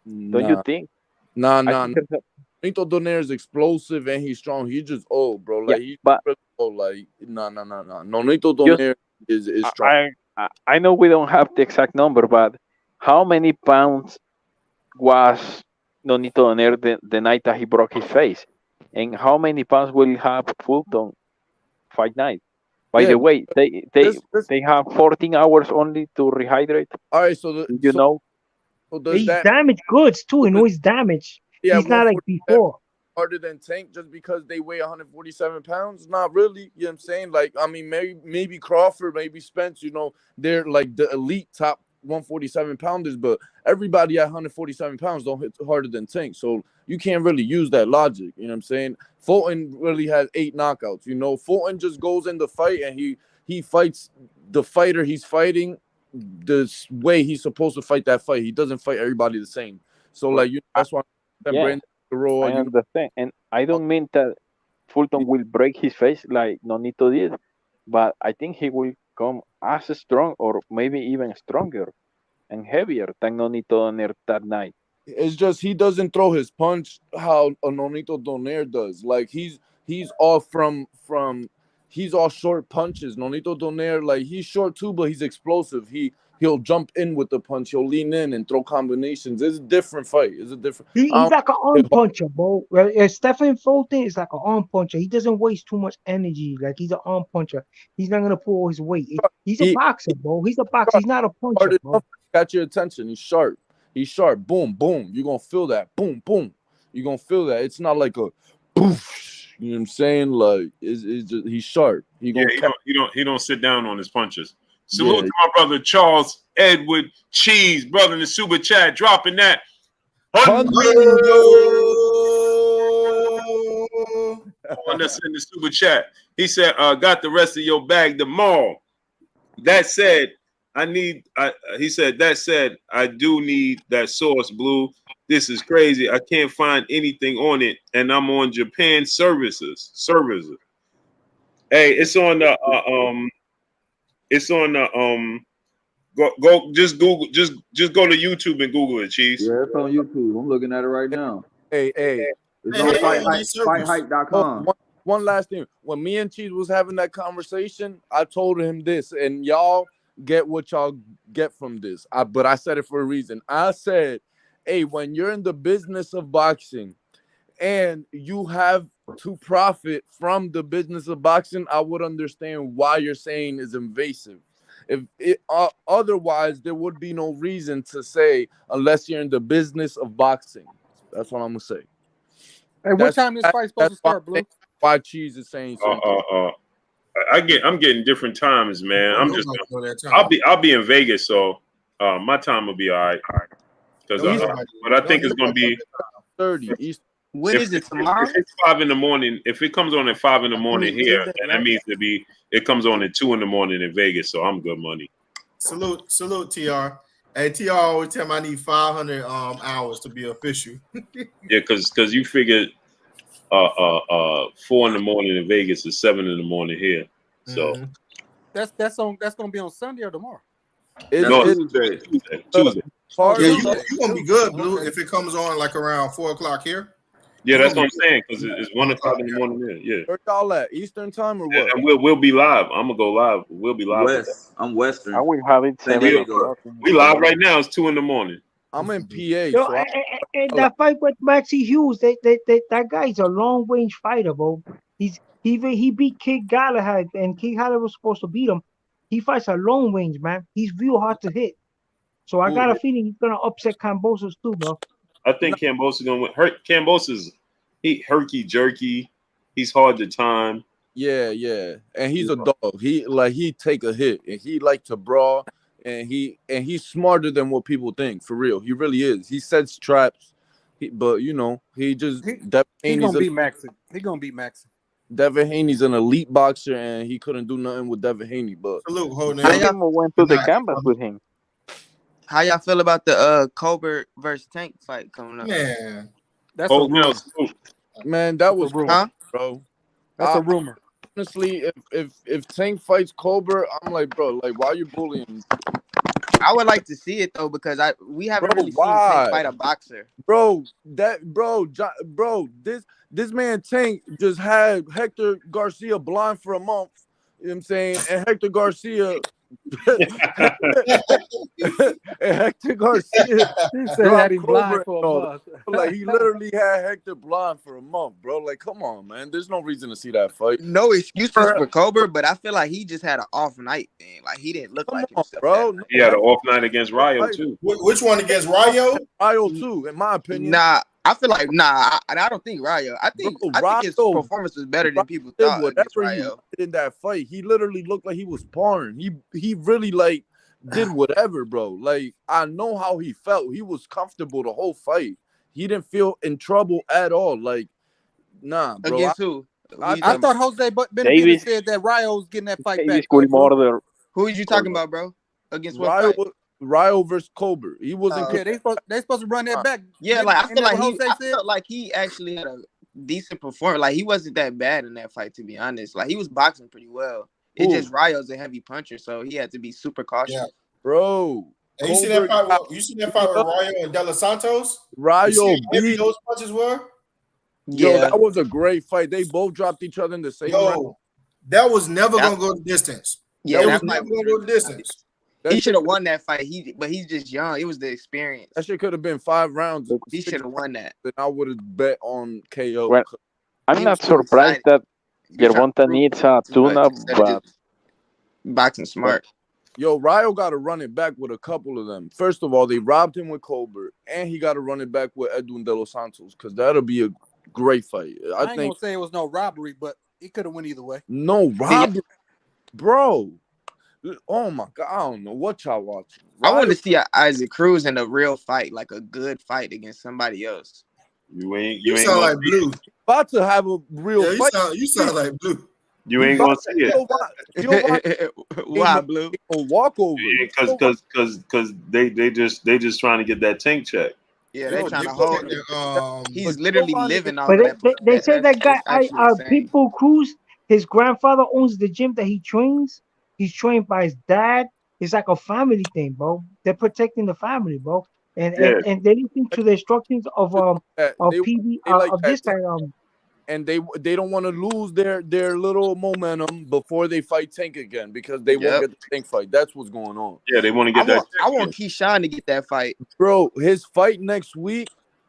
Don't you think? Nah. Nonito Donaire is explosive and he's strong. He's just old, bro. Like, he's really old. Like, nah. Nonito Donaire is strong. I know we don't have the exact number, but how many pounds was Nonito Donaire the night that he broke his face? And how many pounds will he have Fulton fight night? By the way, they have 14 hours only to rehydrate. All right, so he's damaged goods too, and he's damaged. Yeah, he's not like before. Harder than Tank just because they weigh 147 pounds? Not really. You know what I'm saying? Like, I mean, maybe Crawford, maybe Spence, you know, they're like the elite top 147 pounders, but everybody at 147 pounds don't hit harder than Tank. So you can't really use that logic. You know what I'm saying? Fulton really has 8 knockouts. You know, Fulton just goes in the fight and he fights the fighter he's fighting the way he's supposed to fight that fight. He doesn't fight everybody the same. So, like, that's why I understand. And I don't mean that Fulton will break his face like Nonito did, but I think he will come as strong or maybe even stronger and heavier than Nonito Donaire that night. It's just he doesn't throw his punch how a Nonito Donaire does. Like, he's all he's all short punches. Nonito Donaire, like, he's short too, but he's explosive. He'll jump in with the punch. He'll lean in and throw combinations. It's a different fight. It's a different. He's like an arm puncher, bro. Stephen Fulton is like an arm puncher. He doesn't waste too much energy. Like, he's an arm puncher. He's not gonna pull his weight. He's a boxer, bro. He's a boxer. He's not a puncher, bro. Got your attention. He's sharp. He's sharp. Boom, boom. You're gonna feel that. Boom, boom. You're gonna feel that. It's not like a poof. You know what I'm saying? Like, it's just he's sharp. He don't sit down on his punches. Salute to my brother Charles Edward Cheese, brother in the super chat, dropping that. On that's in the super chat. He said, got the rest of your bag tomorrow. That said, he said, that said, I do need that sauce, Blue. This is crazy. I can't find anything on it, and I'm on Japan services. Hey, it's on the go just Google just go to YouTube and Google it, Cheese. Yeah, it's on YouTube. I'm looking at it right now. Hey. It's on fighthype.com. One last thing. When me and Cheese was having that conversation, I told him this, and y'all get what y'all get from this. But I said it for a reason. I said, hey, when you're in the business of boxing and you have to profit from the business of boxing, I would understand why you're saying is invasive. If it otherwise, there would be no reason to say unless you're in the business of boxing. That's what I'm gonna say. Hey, what time is this fight supposed to start, Blue? Why Cheese is saying something. I'm getting different times, man. I'll be in Vegas, so my time will be all right. Because but I think it's gonna be 30 East. When is it tomorrow? If it's 5 a.m, if it comes on at 5 a.m. here, then that means it comes on at 2 a.m. in Vegas. So I'm good money. Salute, TR. Hey, TR always tell me I need 500 hours to be official. Yeah, because you figured 4 in the morning in Vegas is 7 in the morning here. So that's gonna be on Sunday or tomorrow. Tuesday. Tuesday. Yeah, you're gonna be good, Blue, if it comes on like around 4 o'clock here. Yeah, that's what I'm saying, because it's 1 o'clock in the morning there. Yeah. Where y'all at? Eastern time or what? And we'll be live. I'm gonna go live. We'll be live. West. I'm Western. I will have it 7 o'clock. We live right now. It's 2 in the morning. I'm in PA. Yo, So and that fight with Maxie Hughes, that guy's a long range fighter, bro. He beat Kid Galahad, and Kid Galahad was supposed to beat him. He fights a long range, man. He's real hard to hit. So I got a feeling he's gonna upset Kambosos too, bro. I think Kambosos gonna win. Kambosos, he herky jerky. He's hard to time. Yeah, and he's a dog. He take a hit, and he like to brawl, and he's smarter than what people think. For real, he really is. He sets traps, but you know, he's gonna beat Maxie. He's gonna beat Maxie. Devin Haney's an elite boxer, and he couldn't do nothing with Devin Haney. But I went to the canvas with him. How y'all feel about the Colbert versus Tank fight coming up? Man, that's a rumor. Man, that was rumor, bro. That's a rumor. Honestly, if Tank fights Colbert, I'm like, bro, like, why are you bullying? I would like to see it though, because we haven't really seen Tank fight a boxer. This man Tank just had Hector Garcia blind for a month. You know what I'm saying? And Hector Garcia Hector Garcia had him blind for a month. Like, he literally had Hector blind for a month, bro. Like, come on, man. There's no reason to see that fight. No excuses for Colbert, but I feel like he just had an off night, man. Like, he didn't look like himself, bro. He had an off night against Rayo too. Which one against Rayo? Rayo too, in my opinion. Nah, I feel like I don't think Rayo. I think his performance was better than people thought. Whatever he did in that fight, he literally looked like he was sparring. He really like did whatever, bro. Like, I know how he felt. He was comfortable the whole fight. He didn't feel in trouble at all. Like, nah, bro. Against who? I thought Jose Benavidez said that Rayo was getting that fight back. Who are you talking about, bro? Against what Rayo, fight? Rayo versus Colbert. He wasn't. Yeah, they supposed to run that back. Yeah, like I felt like he actually had a decent performance. Like, he wasn't that bad in that fight, to be honest. Like, he was boxing pretty well. It's just Rayo's a heavy puncher, so he had to be super cautious. Yeah. Bro. And you see that fight? You see that fight with Rayo and De Los Santos? Rayo beat those punches were. Yo, that was a great fight. They both dropped each other in the same round. That was never gonna go the distance. Yeah, that was never gonna go the distance. He should have won that fight. But he's just young. It was the experience. That shit could have been 5 rounds. He should have won that. Then I would have bet on KO. Well, I'm not surprised that Gervonta needs a tune-up, but boxing smart. Yo, Rayo got to run it back with a couple of them. First of all, they robbed him with Colbert, and he got to run it back with Edwin De Los Santos, because that'll be a great fight. I ain't gonna say it was no robbery, but it could have went either way. No robbery, bro. Oh my god, I don't know what y'all watching. I want to see Isaac Cruz in a real fight, like a good fight against somebody else. You ain't sound like Blue. About to have a real fight. You sound like Blue. You ain't gonna see it. Why, Blue? A walkover. Because they just trying to get that Tank check. Yeah, they're trying to hold him. He's literally living on that. They said that guy, Pitbull Cruz, his grandfather owns the gym that he trains. He's trained by his dad. It's like a family thing, bro. They're protecting the family, bro. And they listen to the instructions of PB of this guy. And they don't want to lose their little momentum before they fight Tank again, because they won't get the Tank fight. That's what's going on. Yeah, they want to get I want Keyshawn to get that fight, bro. His fight next week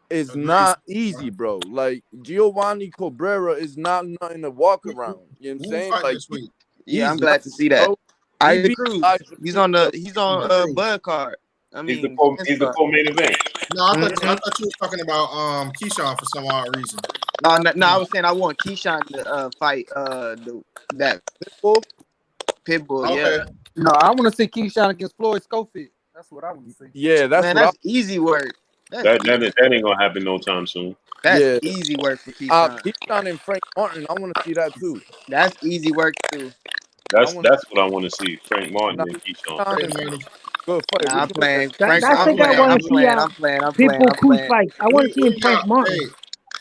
is not easy, bro. Like, Giovanni Cabrera is not nothing to walk around. You know what I'm saying? Like, yeah, I'm glad to see that. Isaac Cruz, he's on Bud card. I mean, he's the co-main event. No, I thought you was talking about Keyshawn for some odd reason. No, I was saying I want Keyshawn to fight that Pitbull. Okay. Yeah. No, I want to see Keyshawn against Floyd Schofield. That's what I want to see. Yeah, that's easy work. That ain't gonna happen no time soon. That's easy work for Keyshawn. Keyshawn and Frank Martin, I want to see that too. That's easy work too. That's what I want to see. Frank Martin and Keyshawn. good fight. Nah, I'm playing. That's Frank, I'm the guy I playing. want I'm to see playing. I'm playing. I'm playing. Pitbull I'm Cruz playing. fight. I want to see him you Frank got? Martin. Hey,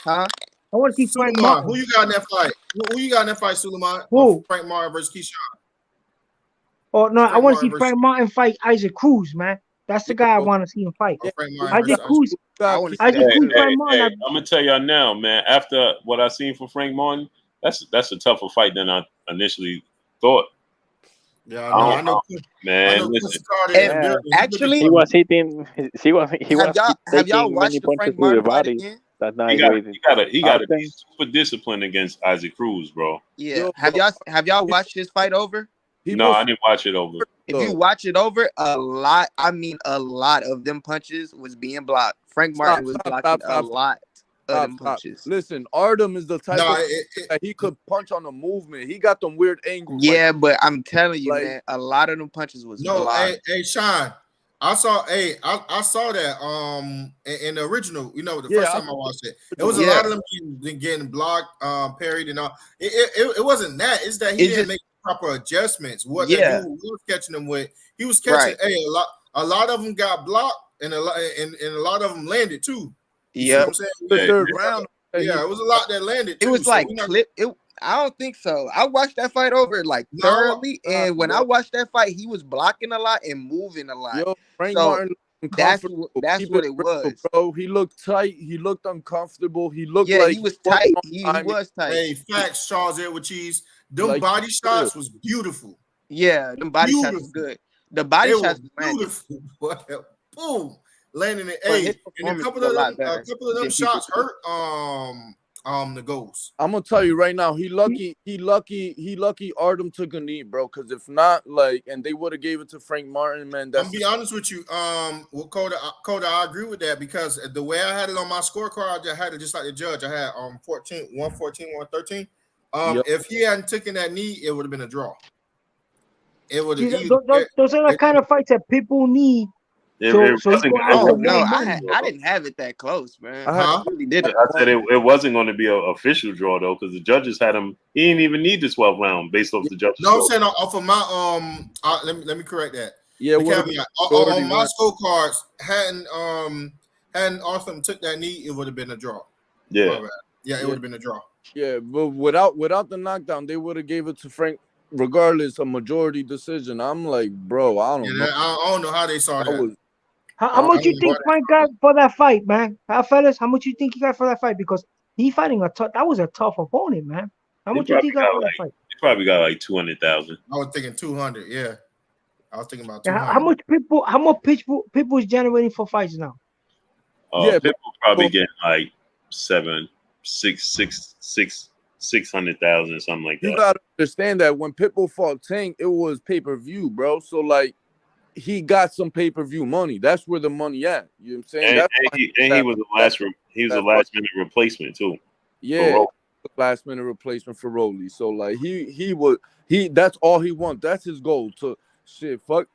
Huh? I want to see Frank Suleiman, who Martin. you got in that fight? Who you got in that fight, Suleiman? Who? Frank Martin versus Keyshawn. Oh no, I Frank want to Martin see versus Frank Martin fight Isaac Cruz, man. That's the guy I want to see him fight. Frank Martin Isaac versus Cruz. I want to see that Isaac Cruz too. Frank Martin. I'm gonna tell y'all now, man. After what I seen from Frank Martin, that's a tougher fight than I initially thought. Yeah, I know. Man, I know listen. Actually, he was hitting. He was have y'all taking watched many the punches Frank to the Martin fight body again? that night. He gotta be super disciplined against Isaac Cruz, bro. Yeah. Have y'all watched his fight over? No, I didn't watch it over. If you watch it over, a lot of them punches was being blocked. Frank Martin was blocking a lot of them punches. Listen, Artem is the type No, of that he could punch on the movement. He got them weird angles. Yeah, but I'm telling you, man, a lot of them punches was blocked. Hey, Sean, I saw that in the original, the first time I watched it. It was a lot of them getting blocked, parried and all. It wasn't that, it's that he didn't make proper adjustments. What that dude was catching them with, he was catching a lot of them got blocked and a lot of them landed too. You see what I'm saying? The third round. Yeah, it was a lot that landed too. It was like clip. I don't think so. I watched that fight over thoroughly, and when I watched that fight, he was blocking a lot and moving a lot. Yo, Frank so Martin, that's what it was, bro. He looked tight. He looked uncomfortable. He looked like he was tight. He was tight. Hey, facts, Charles Edward Cheese. Them body shots was beautiful. Yeah, them body shots was good. The body shots was beautiful. Boom, landing it. Hey, and a couple of them shots hurt. The goals. I'm gonna tell you right now, he lucky Artem took a knee, bro. Because if not, and they would have gave it to Frank Martin, man. I'm be honest with you. Well, Coda, I agree with that because the way I had it on my scorecard, I had it just like the judge. I had 114, 113. If he hadn't taken that knee, it would have been a draw. It would have. Those are the kind of fights that people need. I didn't have it that close, man. I really didn't. I said it wasn't going to be an official draw though, because the judges had him. He didn't even need the 12th round based off the judges. No, I'm saying off of my let me correct that. Yeah, on my scorecards, hadn't Arthur took that knee, it would have been a draw. Yeah, it would have been a draw. Yeah, but without the knockdown, they would have gave it to Frank. Regardless, a majority decision. I'm like, bro, I don't know. I don't know how they saw that. How much you think Frank got for that fight, man? Fellas, how much you think he got for that fight? Because he fighting that was a tough opponent, man. How much you think he got for that fight? He probably got like 200,000. I was thinking 200. Yeah, I was thinking about 200. How much people is generating for fights now? People probably getting like 600,000, something like that. You gotta understand that when Pitbull fought Tank, it was pay-per-view, bro. So he got some pay-per-view money. That's where the money at. You know what I'm saying? He was a last minute replacement too. Yeah, last minute replacement for Rollie. So that's all he wants. That's his goal. To fuck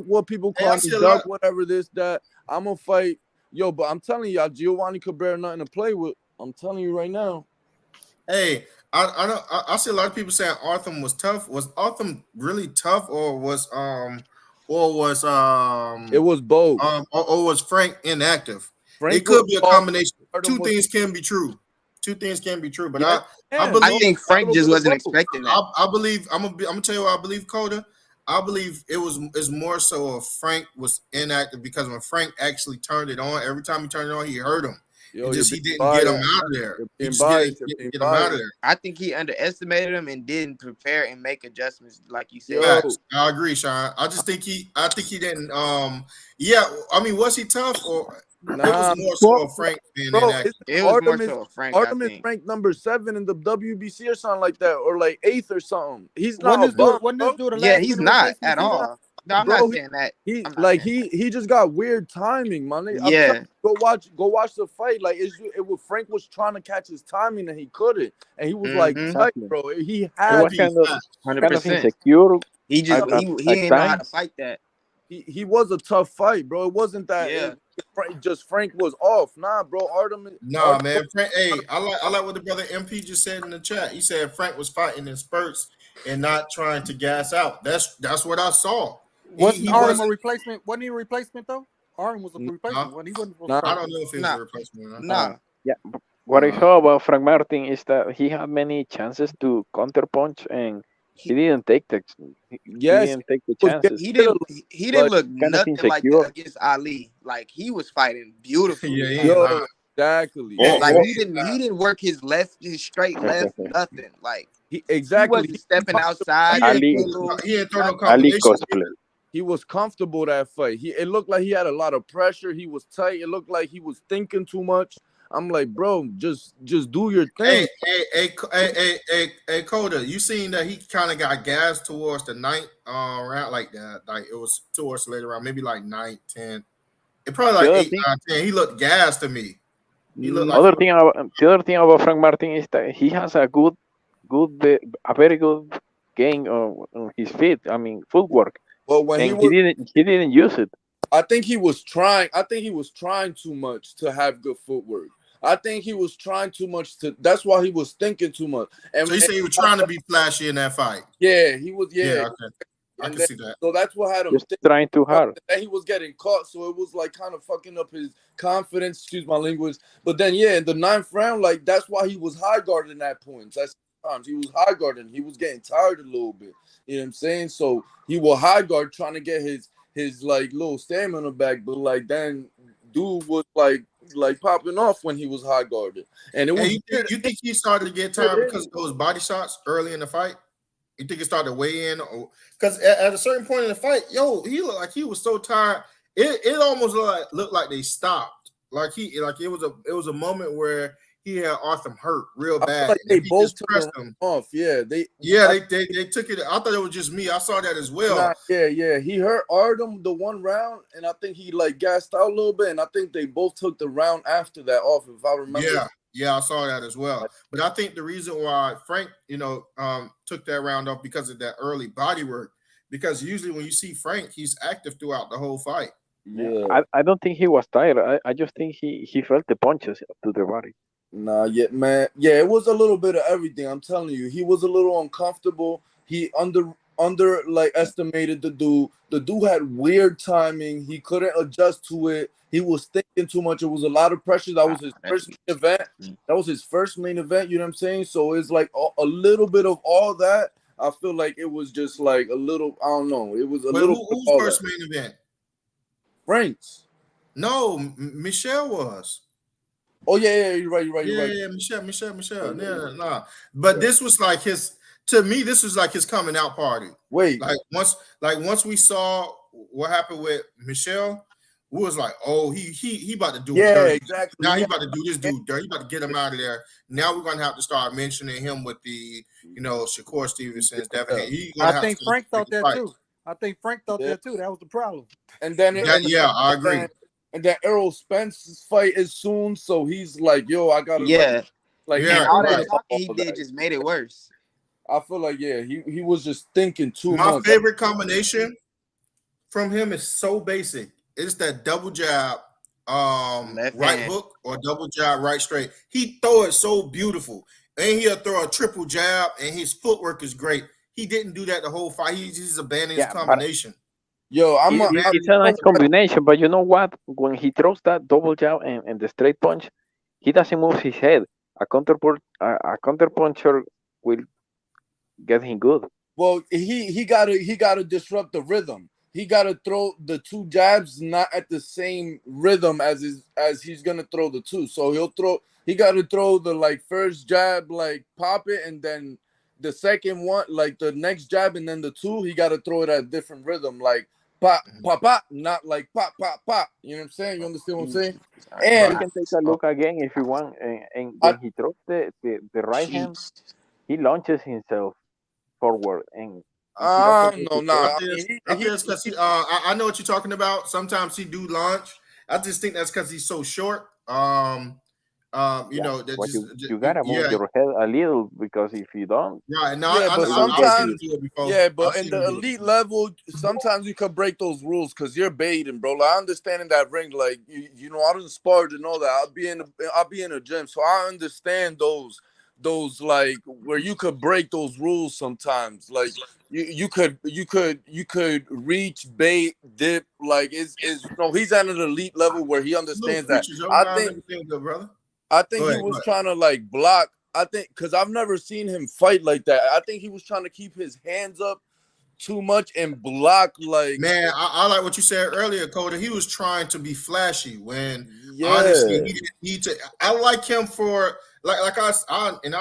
what people call me duck, whatever this, that. I'm gonna fight. Yo, but I'm telling y'all, Giovanni Cabrera nothing to play with. I'm telling you right now. Hey, I see a lot of people saying Arthur was tough. Was Arthur really tough, or was it was both, or was Frank inactive? It could be a combination. Two things can be true, but I think Frank just wasn't expecting that. I believe I'm gonna tell you what I believe, Coda. I believe it's more so if Frank was inactive, because when Frank actually turned it on, every time he turned it on, he hurt him. He didn't get him out of there. Get him out of there. I think he underestimated him and didn't prepare and make adjustments, like you said. I agree, Sean. I think he didn't. Was he tough, or it was more so Frank being inactive? It was more so Frank. Artem is ranked number 7 in the WBC or something like that, or like 8th or something. He's not a bum. He's not at all. No, I'm not saying that. He just got weird timing, man. Go watch the fight. Frank was trying to catch his timing and he couldn't, and he was tight, bro. He had was kind of insecure. He didn't know how to fight that. He was a tough fight, bro. It wasn't that. Frank was off. Nah, bro. Man. Frank, I like what the brother MP just said in the chat. He said Frank was fighting in spurts and not trying to gas out. That's what I saw. Wasn't Artem a replacement? Wasn't he a replacement though? Artem was a replacement. He wasn't. I don't know if he was a replacement or not. Yeah. What I saw about Frank Martin is that he had many chances to counterpunch and he didn't take the Yes, chances. he didn't look kind of nothing like that insecure. against Ali. Like he was fighting beautifully. Yo, exactly. Like he didn't work his straight left, nothing. Like he wasn't stepping outside. Ali cosplay. He was comfortable that fight. It looked like he had a lot of pressure. He was tight. It looked like he was thinking too much. I'm like, bro, just do your thing. Hey, Coda, you seen that he kind of got gassed towards the ninth round, like that. Like it was towards the later round, maybe like 9, 10. It probably like 8, 9, 10. He looked gassed to me. He looked like the other thing about Frank Martin is that he has a very good game on his feet. I mean, footwork. Well, when he didn't use it. I think he was trying. I think he was trying too much to have good footwork. I think he was trying too much to. That's why he was thinking too much. And so you say he was trying to be flashy in that fight? Yeah, he was. Yeah, I can see that. So that's what had him just trying too hard. Then he was getting caught, so it was like kind of fucking up his confidence. Excuse my language. But then, yeah, in the 9th round, like that's why he was high guarding at points. That's times he was high guarding. He was getting tired a little bit. You know what I'm saying? So he will high guard trying to get his like little stamina back, but like then dude was like popping off when he was high guarded. And it was you think he started to get tired because of those body shots early in the fight? You think it started to weigh in? Because at a certain point in the fight, he looked like he was so tired. It almost looked like they stopped. Like it was a moment where he had Arthur hurt real bad. Like they both took him off. Yeah, they took it. I thought it was just me. I saw that as well. Yeah. He hurt Artem the one round, and I think he like gassed out a little bit. And I think they both took the round after that off, if I remember. Yeah, I saw that as well. But I think the reason why Frank, took that round off because of that early body work. Because usually when you see Frank, he's active throughout the whole fight. Yeah, I don't think he was tired. I just think he felt the punches to the body. Nah, yeah, man. Yeah, it was a little bit of everything. I'm telling you, he was a little uncomfortable. He under like estimated the dude. The dude had weird timing. He couldn't adjust to it. He was thinking too much. It was a lot of pressure. That was his first main event. That was his first main event. You know what I'm saying? So it's like a little bit of all that. I feel like it was just like a little. I don't know. It was a little. Who's first main event? Frank's. No, Michelle was. Oh yeah, you're right. Yeah, Michelle. Yeah, nah. But this was like to me, this was like his coming out party. Wait. Once we saw what happened with Michelle, we was like, oh, he about to do it dirty. Exactly. Now he about to do this dude dirty. He about to get him out of there. Now we're gonna have to start mentioning him with the, Shakur Stevenson, Devin. I think Frank thought that too. That was the problem. And then I agree. And then Errol Spence's fight is soon, so he's like, "Yo, I gotta." All that talking he did just made it worse. I feel like he was just thinking too much. My favorite combination from him is so basic. It's that double jab, right hook or double jab, right straight. He throw it so beautiful, and he'll throw a triple jab, and his footwork is great. He didn't do that the whole fight. He just abandoned his combination. It's a nice combination, but you know what? When he throws that double jab and the straight punch, he doesn't move his head. A counterpuncher will get him good. Well, he gotta disrupt the rhythm. He gotta throw the two jabs not at the same rhythm as he's gonna throw the two. So he gotta throw the first jab, pop it, and then the second one, the next jab, and then the two, he gotta throw it at a different rhythm, pop, pop, pop, not pop, pop, pop. You know what I'm saying? You understand what I'm saying? And you can take a look again if you want. And when he throws the right hand, he launches himself forward. And I know what you're talking about. Sometimes he do launch. I just think that's because he's so short. You gotta move your head a little, because if you don't, but in the elite level, sometimes you could break those rules because you're baiting, bro. I understand in that ring, I don't spar and all that. I'll be in a gym, so I understand those like where you could break those rules sometimes. Like you could reach, bait, dip. Like he's at an elite level where he understands that. Everything good, brother. I think he was trying to like block. I think because I've never seen him fight like that. I think he was trying to keep his hands up too much and block like. Man, I like what you said earlier, Coda. He was trying to be flashy when honestly he didn't need to. I like him for like I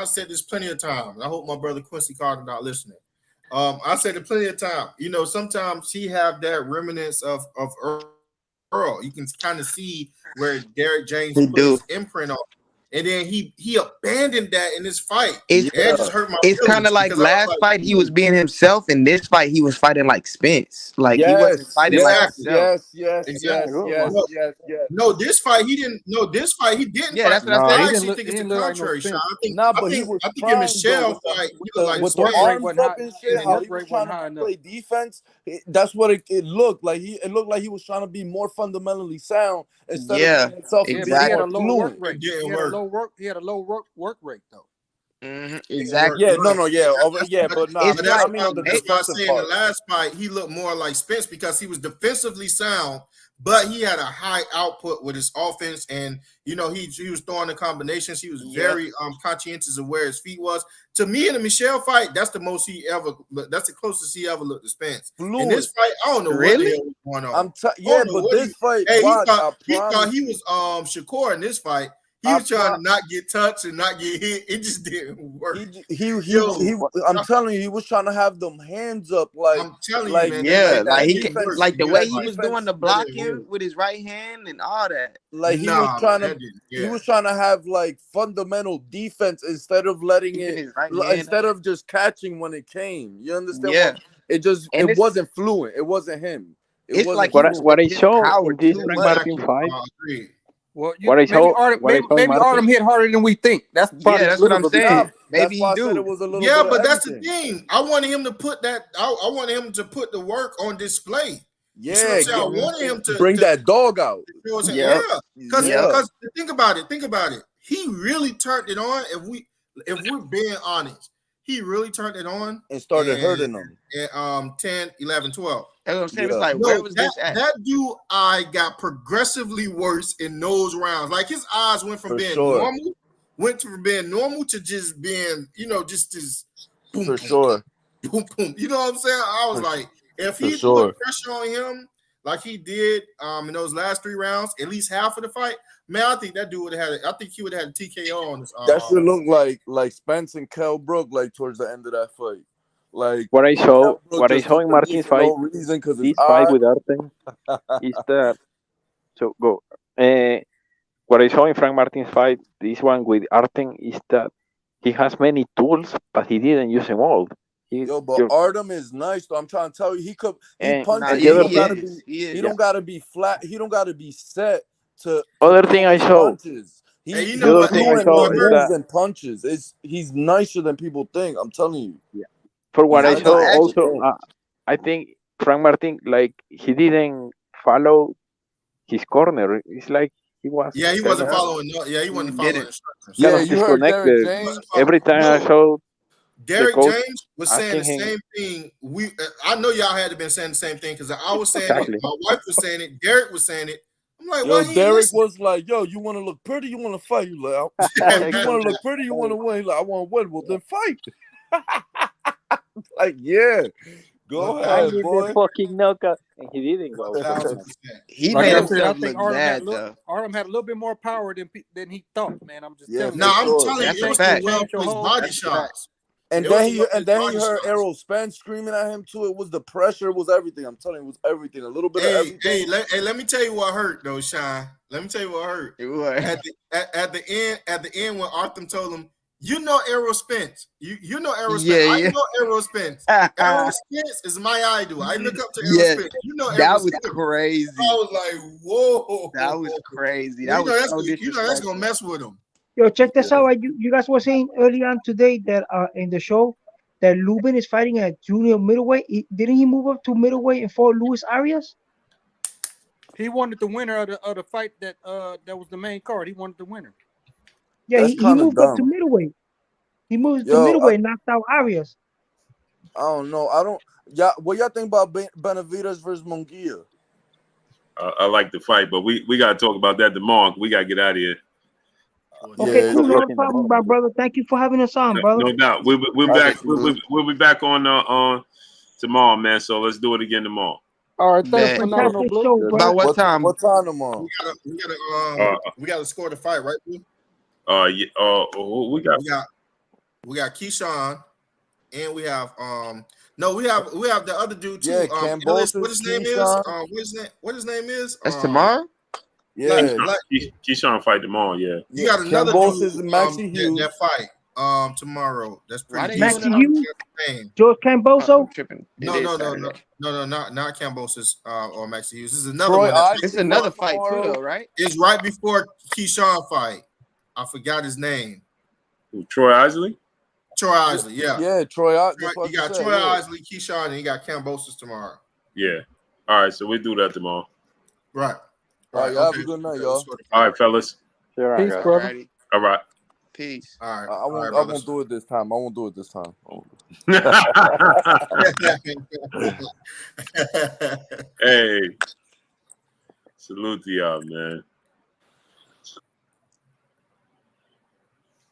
said this plenty of times. I hope my brother Quincy Carter not listening. I said it plenty of time. You know, sometimes he have that remnants of Earl. You can kind of see where Derek James put his imprint on. And then he abandoned that in this fight. It's just hurt my it's kind of like last fight he was being himself, and this fight he was fighting like Spence. Like he wasn't fighting like himself. Yes. No, this fight he didn't. No, this fight he didn't. Yeah, that's what I said. I actually think it's the contrary, Sean. I think in Michelle fight he looked like with the arms up and shit, how he was trying to play defense. That's what it looked like. It looked like he was trying to be more fundamentally sound instead of himself. He had a low work rate. He had a low work rate though. Exactly. Yeah, but nah. That's why I say in the last fight he looked more like Spence because he was defensively sound, but he had a high output with his offense, and you know he was throwing the combinations. He was very conscientious of where his feet was. To me, in the Michelle fight, that's the most he ever. That's the closest he ever looked to Spence. In this fight, I don't know what the hell was going on. But this fight, he thought he was Shakur in this fight. He was trying to not get touched and not get hit. It just didn't work. I'm telling you, he was trying to have them hands up. Like I'm telling you, man. Like the way he was doing to block him with his right hand and all that. Like he was trying to have like fundamental defense instead of letting it, instead of just catching when it came. You understand? Yeah. It wasn't fluent. It wasn't him. It's like what I saw in this Martin fight. Well, maybe Artem hit harder than we think. That's what I'm saying. Maybe he do. But that's the thing. I wanted him to put that. I wanted him to put the work on display. Yeah, I wanted him to bring that dog out. Because think about it. He really turned it on. If we're being honest, he really turned it on and started hurting them. 10, 11, 12. That's what I'm saying. It's like, where was this at? That dude eye got progressively worse in those rounds. Like his eyes went from being normal to just being, just this boom, boom, boom. You know what I'm saying? I was like, if he put pressure on him like he did in those last 3 rounds, at least half of the fight, man, I think that dude would have had. I think he would have had a TKO on his. That should look like Spence and Kell Brook like towards the end of that fight. Like what I saw in Martin's fight, this fight with Artem is that. So go. What I saw in Frank Martin's fight, this one with Artem, is that he has many tools, but he didn't use them all. Artem is nice, though. I'm trying to tell you, he punches. He don't gotta be flat. He don't gotta be set to. Other thing I saw. He's moves and punches. He's nicer than people think. I'm telling you. Yeah. For what I saw, also, I think Frank Martin, like, he didn't follow his corner. It's like he was. Yeah, he wasn't following. He wasn't following instructions. Yeah, you heard Derek James. Every time I saw Derek James was saying the same thing. I know y'all had to been saying the same thing because I was saying it. My wife was saying it. Derek was saying it. I'm like, Derek was like, yo, you want to look pretty? You want to fight? You like, you want to look pretty? You want to win? Like, I want to win. Well, then fight. Like, yeah, go ahead, boy. Fucking knockout, and he didn't go. He made himself look bad. Artem had a little bit more power than he thought. Man, I'm just telling you. No, I'm telling you, it was the his body shots. And then he heard Errol Spence screaming at him too. It was the pressure, it was everything. I'm telling you, it was everything. A little bit of everything. Let me tell you what hurt though, Sean. Let me tell you what hurt. At the end when Arthur told him, you know Errol Spence. You know Errol Spence. I know Errol Spence. Errol Spence is my idol. I look up to Errol Spence. You know Errol Spence. That was crazy. I was like, whoa. That was crazy. That's gonna mess with him. Yo, check this out. You guys were saying earlier on today that in the show that Lubin is fighting at junior middleweight. Didn't he move up to middleweight and fought Luis Arias? He wanted the winner of the fight that was the main card. He wanted the winner. Yeah, he moved up to middleweight. He moved to Yo, middleweight, knocked out Arias. I don't know. I don't. Yeah, what y'all think about Benavidez versus Munguia? I like the fight, but we got to talk about that tomorrow. We got to get out of here. Okay, cool, no problem, my brother. Thank you for having us on, brother. No doubt. We'll back. We'll be back on tomorrow, man. So let's do it again tomorrow. All right, thanks, Bet. Phenomenal Fantastic Blue. show, bro. About what time? What time tomorrow? We gotta score the fight, right, Blue? Yeah. We got Keyshawn, and we have we have the other dude too. Yeah, Ennis, what his name is? Keyshawn. What his name is? That's tomorrow. Yeah, Keyshawn fight tomorrow. Yeah. You got another Cambosis dude and Maxie Hughes. that fight tomorrow. That's pretty Maxie decent. Hughes? George Camboso? No, not Cambosis or Maxie Hughes. This is another Troy one. It's another fight too, though, right? It's right before Keyshawn fight. I forgot his name. Who, Troy Isley? Troy Isley, yeah. Yeah, Troy. You got Troy Isley, Keyshawn, and you got Cambosis tomorrow. Yeah. All right. So we do that tomorrow. Right. All right, y'all have a good night, y'all. All right, fellas. Peace, brother. All right. Peace. All right. I won't do it this time. I won't do it this time. Hey, salute to y'all, man.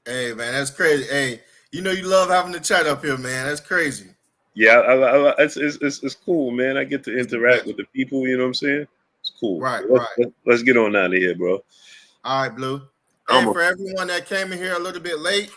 Hey, man, that's crazy. Hey, you know you love having the chat up here, man. That's crazy. Yeah, it's cool, man. I get to interact with the people. You know what I'm saying? It's cool. Right. Let's get on out of here, bro. All right, Blue. And for everyone that came in here a little bit late,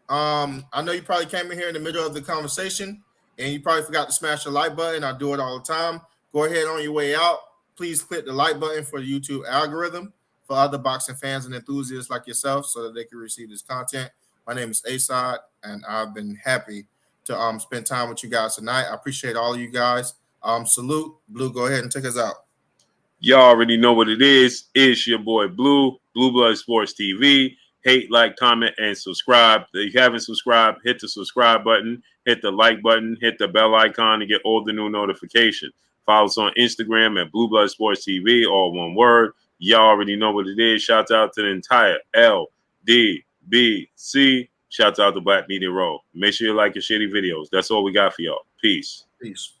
I know you probably came in here in the middle of the conversation and you probably forgot to smash the like button. I do it all the time. Go ahead on your way out. Please click the like button for the YouTube algorithm for other boxing fans and enthusiasts like yourself so that they can receive this content. My name is Asad, and I've been happy to spend time with you guys tonight. I appreciate all of you guys. Salute. Blue, go ahead and take us out. Y'all already know what it is. It's your boy Blue Blood Sports TV. Hate, like, comment, and subscribe. If you haven't subscribed, hit the subscribe button, hit the like button, hit the bell icon to get all the new notifications. Follow us on Instagram at Blue Blood Sports TV, all one word. Y'all already know what it is. Shout out to the entire LDBC. Shout out to Black Media Row. Make sure you like your shitty videos. That's all we got for y'all. Peace. Peace.